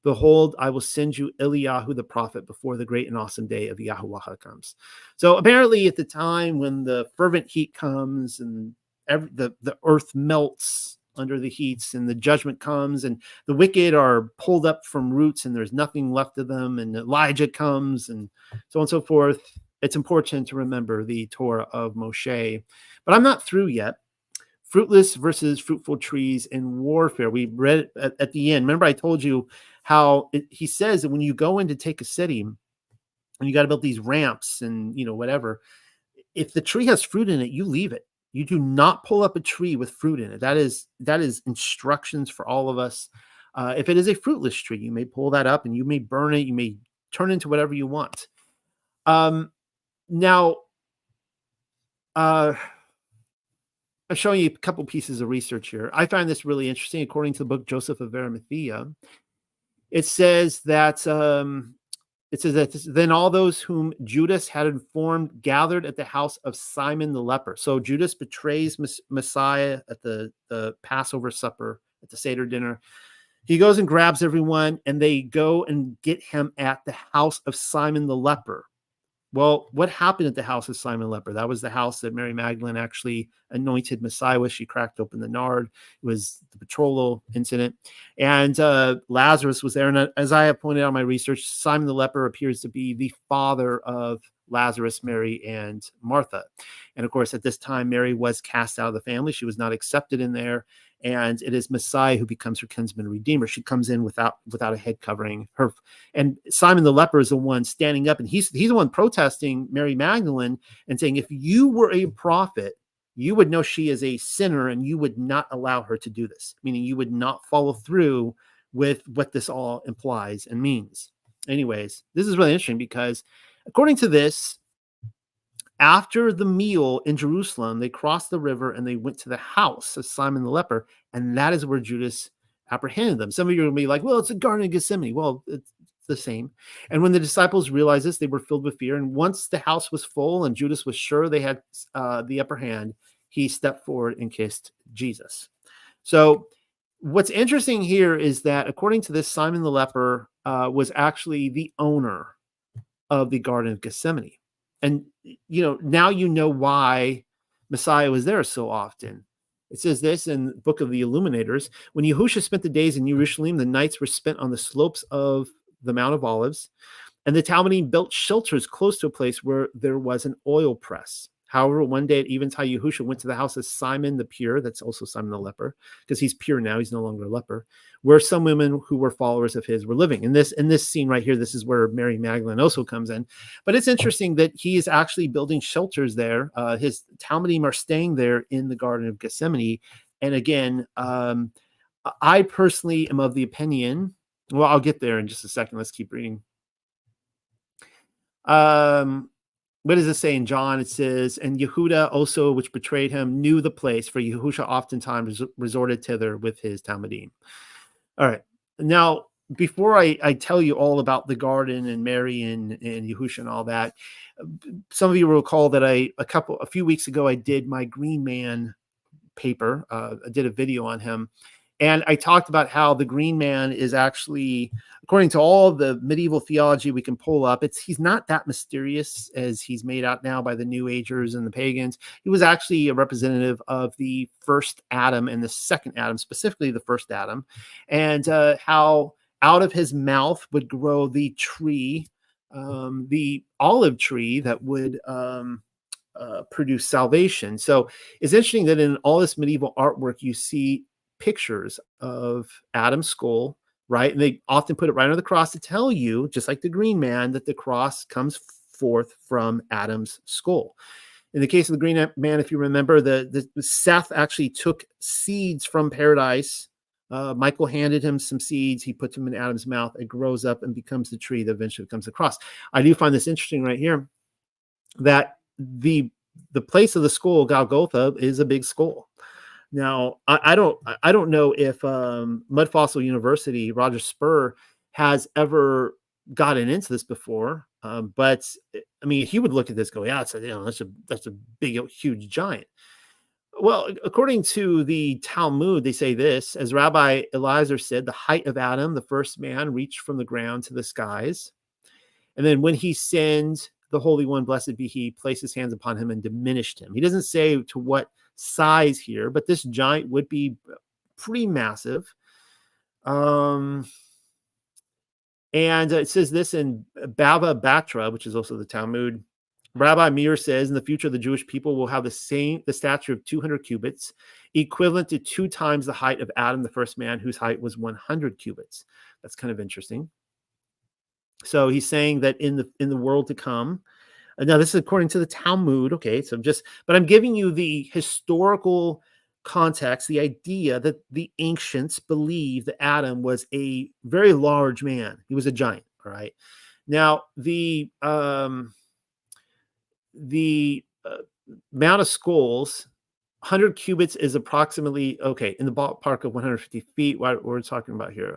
Behold, I will send you Eliyahu the prophet before the great and awesome day of Yahuwah comes. So apparently at the time when the fervent heat comes and the earth melts under the heats and the judgment comes and the wicked are pulled up from roots and there's nothing left of them, and Elijah comes and so on and so forth, it's important to remember the Torah of Moshe. But I'm not through yet. Fruitless versus fruitful trees in warfare. We read it at the end. Remember I told you how he says that when you go in to take a city and you got to build these ramps and, whatever, if the tree has fruit in it, you leave it. You do not pull up a tree with fruit in it. That is instructions for all of us. If it is a fruitless tree, you may pull that up and you may burn it. You may turn it into whatever you want. Now, I'm showing you a couple pieces of research here. I find this really interesting. According to the book Joseph of Arimathea, it says that then all those whom Judas had informed gathered at the house of Simon the leper. So Judas betrays Messiah at the Passover supper, at the Seder dinner. He goes and grabs everyone, and they go and get him at the house of Simon the leper. Well, what happened at the house of Simon Leper? That was the house that Mary Magdalene actually anointed Messiah with. She cracked open the nard. It was the betrothal incident. And Lazarus was there. And as I have pointed out in my research, Simon the leper appears to be the father of Lazarus, Mary, and Martha. And of course, at this time, Mary was cast out of the family. She was not accepted in there. And it is Messiah who becomes her kinsman redeemer. She comes in without a head covering. And Simon the leper is the one standing up, and he's the one protesting Mary Magdalene and saying, if you were a prophet, you would know she is a sinner and you would not allow her to do this, meaning you would not follow through with what this all implies and means. Anyways, this is really interesting because according to this, after the meal in Jerusalem, they crossed the river and they went to the house of Simon the leper, and that is where Judas apprehended them. Some of you are going to be like, well, it's a Garden of Gethsemane. Well, it's the same. And when the disciples realized this, they were filled with fear. And once the house was full and Judas was sure they had the upper hand, he stepped forward and kissed Jesus. So what's interesting here is that according to this, Simon the leper was actually the owner of the Garden of Gethsemane. And, now you know why Messiah was there so often. It says this in the book of the Illuminators. When Yahushua spent the days in Jerusalem, the nights were spent on the slopes of the Mount of Olives, and the Talmudim built shelters close to a place where there was an oil press. However, one day at eventide, Yahushua went to the house of Simon the pure, that's also Simon the leper, because he's pure now, he's no longer a leper, where some women who were followers of his were living. In this scene right here, this is where Mary Magdalene also comes in. But it's interesting that he is actually building shelters there. His Talmudim are staying there in the Garden of Gethsemane. And again, I personally am of the opinion, well, I'll get there in just a second. Let's keep reading. What does it say in John? It says, and Yehuda also, which betrayed him, knew the place, for Yahushua oftentimes resorted thither with his Talmudim. All right. Now, before I tell you all about the garden and Mary and Yahushua and all that, some of you will recall that a few weeks ago, I did my Green Man paper. I did a video on him. And I talked about how the Green Man is actually, according to all the medieval theology we can pull up, he's not that mysterious as he's made out now by the New Agers and the pagans. He was actually a representative of the first Adam and the second Adam, specifically the first Adam, and how out of his mouth would grow the tree, the olive tree that would produce salvation. So it's interesting that in all this medieval artwork, you see pictures of Adam's skull, right? And they often put it right on the cross to tell you, just like the Green Man, that the cross comes forth from Adam's skull. In the case of the Green Man, if you remember, the Seth actually took seeds from paradise. Michael handed him some seeds. He put them in Adam's mouth. It grows up and becomes the tree that eventually becomes the cross. I do find this interesting right here, that the place of the skull, Golgotha, is a big skull. Now, I don't know if Mud Fossil University, Roger Spur, has ever gotten into this before, but I mean, he would look at this, go, yeah, that's a big, huge giant. Well, according to the Talmud, they say this: as Rabbi Eliezer said, the height of Adam, the first man, reached from the ground to the skies, and then when he sinned, the Holy One, blessed be He, placed His hands upon him and diminished him. He doesn't say to what size here, but this giant would be pretty massive. And it says this in Bava Batra, which is also the Talmud. Rabbi Meir says, in the future, the Jewish people will have the stature of 200 cubits, equivalent to 2 times the height of Adam, the first man, whose height was 100 cubits. That's kind of interesting. So he's saying that in the world to come. Now, this is according to the Talmud. Okay, so but I'm giving you the historical context, the idea that the ancients believed that Adam was a very large man. He was a giant. All right. Now, the amount of skulls, 100 cubits is approximately, okay, in the ballpark of 150 feet. What we're talking about here.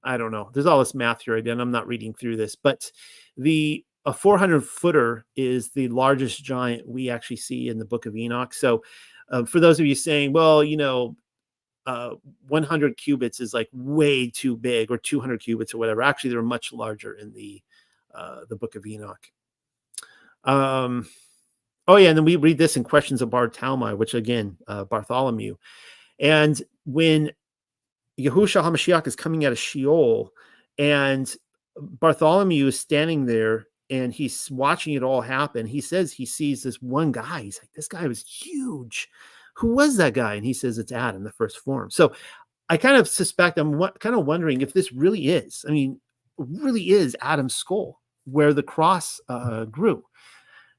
I don't know. There's all this math here again. I'm not reading through this, but a 400-footer is the largest giant we actually see in the book of Enoch. So for those of you saying, well, uh, 100 cubits is like way too big, or 200 cubits or whatever. Actually, they're much larger in the Book of Enoch. Oh yeah, and then we read this in Questions of Bar Talmai, which again, Bartholomew. And when Yahushua HaMashiach is coming out of Sheol, and Bartholomew is standing there and he's watching it all happen, he says he sees this one guy. He's like, this guy was huge. Who was that guy? And he says it's Adam, the first form. So I kind of suspect, kind of wondering if this really is, really is Adam's skull where the cross grew.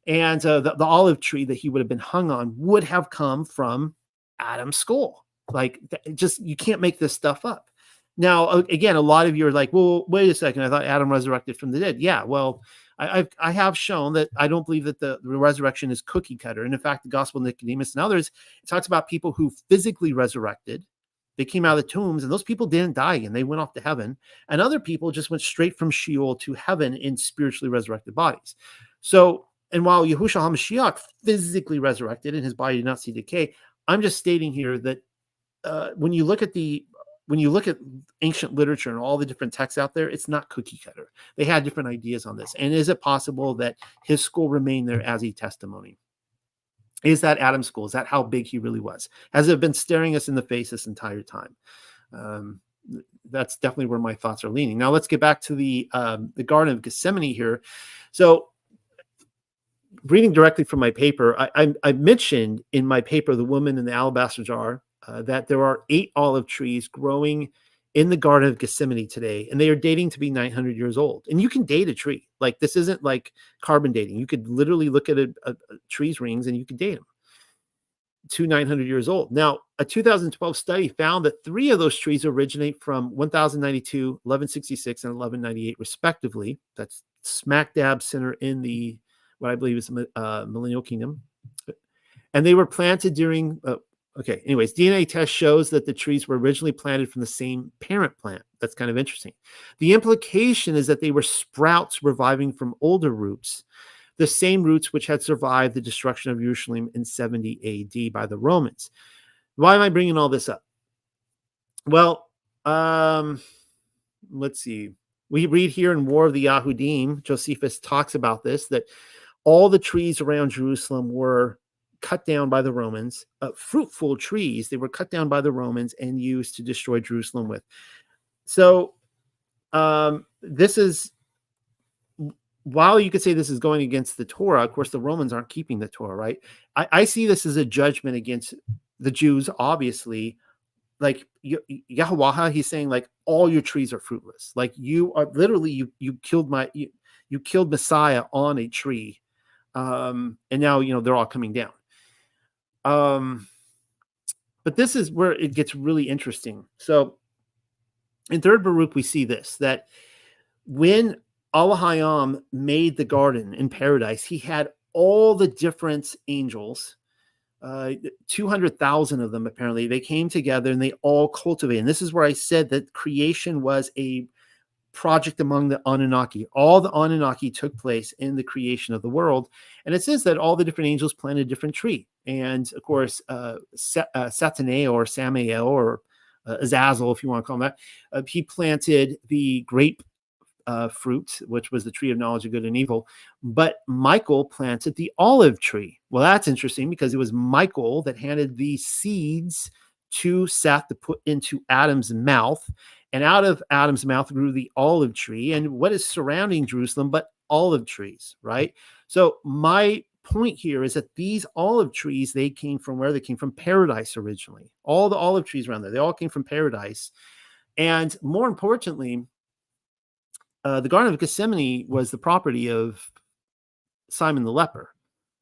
And the olive tree that he would have been hung on would have come from Adam's skull. Like, just, you can't make this stuff up. Now, again, a lot of you are like, well, wait a second, I thought Adam resurrected from the dead. Yeah, well, I have shown that I don't believe that the resurrection is cookie cutter. And in fact, the Gospel of Nicodemus and others, it talks about people who physically resurrected. They came out of the tombs, and those people didn't die and they went off to heaven. And other people just went straight from Sheol to heaven in spiritually resurrected bodies. So, and while Yahushua HaMashiach physically resurrected and his body did not see decay, I'm just stating here that when you look at ancient literature and all the different texts out there, it's not cookie cutter. They had different ideas on this. And is it possible that his skull remained there as a testimony? Is that Adam's skull? Is that how big he really was? Has it been staring us in the face this entire time? That's definitely where my thoughts are leaning. Now let's get back to the Garden of Gethsemane here. So, reading directly from my paper, I mentioned in my paper, The Woman in the Alabaster Jar, that there are 8 olive trees growing in the Garden of Gethsemane today, and they are dating to be 900 years old. And you can date a tree. Like, this isn't like carbon dating. You could literally look at a tree's rings and you could date them to 900 years old. Now, a 2012 study found that 3 of those trees originate from 1092, 1166, and 1198, respectively. That's smack dab center in the what I believe is Millennial Kingdom. And they were planted during, anyways, DNA test shows that the trees were originally planted from the same parent plant. That's kind of interesting. The implication is that they were sprouts reviving from older roots, the same roots which had survived the destruction of Jerusalem in 70 AD by the Romans. Why am I bringing all this up? Well, let's see. We read here in War of the Yahudim, Josephus talks about this, that all the trees around Jerusalem were cut down by the Romans, fruitful trees. They were cut down by the Romans and used to destroy Jerusalem with. So this is, while you could say this is going against the Torah, of course, the Romans aren't keeping the Torah, right? I see this as a judgment against the Jews, obviously. Like Yahweh, he's saying, like, all your trees are fruitless. Like, you are literally, you killed Messiah on a tree. And now, they're all coming down. But this is where it gets really interesting. So in 3rd Baruch, we see this, that when Allah Hayam made the garden in paradise, he had all the different angels, 200,000 of them, apparently. They came together and they all cultivated. And this is where I said that creation was a project among the Anunnaki. All the Anunnaki took place in the creation of the world. And it says that all the different angels planted a different tree. And of course, Satanael or Samael or Azazel, if you want to call him that, he planted the grape fruit, which was the tree of knowledge of good and evil. But Michael planted the olive tree. Well, that's interesting because it was Michael that handed the seeds to Seth to put into Adam's mouth. And out of Adam's mouth grew the olive tree. And what is surrounding Jerusalem but olive trees, right? So my point here is that these olive trees, they came from where? They came from paradise originally. All the olive trees around there, they all came from paradise. And more importantly, the Garden of Gethsemane was the property of Simon the leper.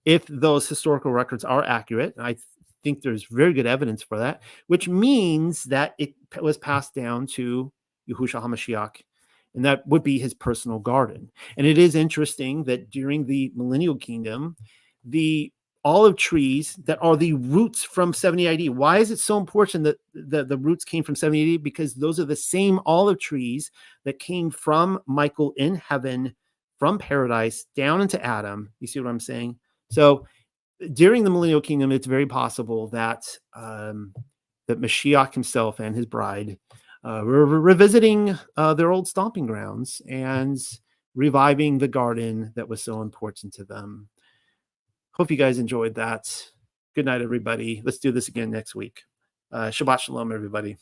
If those historical records are accurate, and I think there's very good evidence for that, which means that it was passed down to Yahushua HaMashiach, and that would be his personal garden. And it is interesting that during the Millennial Kingdom, the olive trees that are the roots from 70 AD. Why is it so important that the roots came from 70 AD? Because those are the same olive trees that came from Michael in heaven, from paradise, down into Adam. You see what I'm saying? So during the Millennial Kingdom, it's very possible that that Mashiach himself and his bride were revisiting their old stomping grounds and reviving the garden that was so important to them. Hope you guys enjoyed that. Good night, everybody. Let's do this again next week. Shabbat shalom, everybody.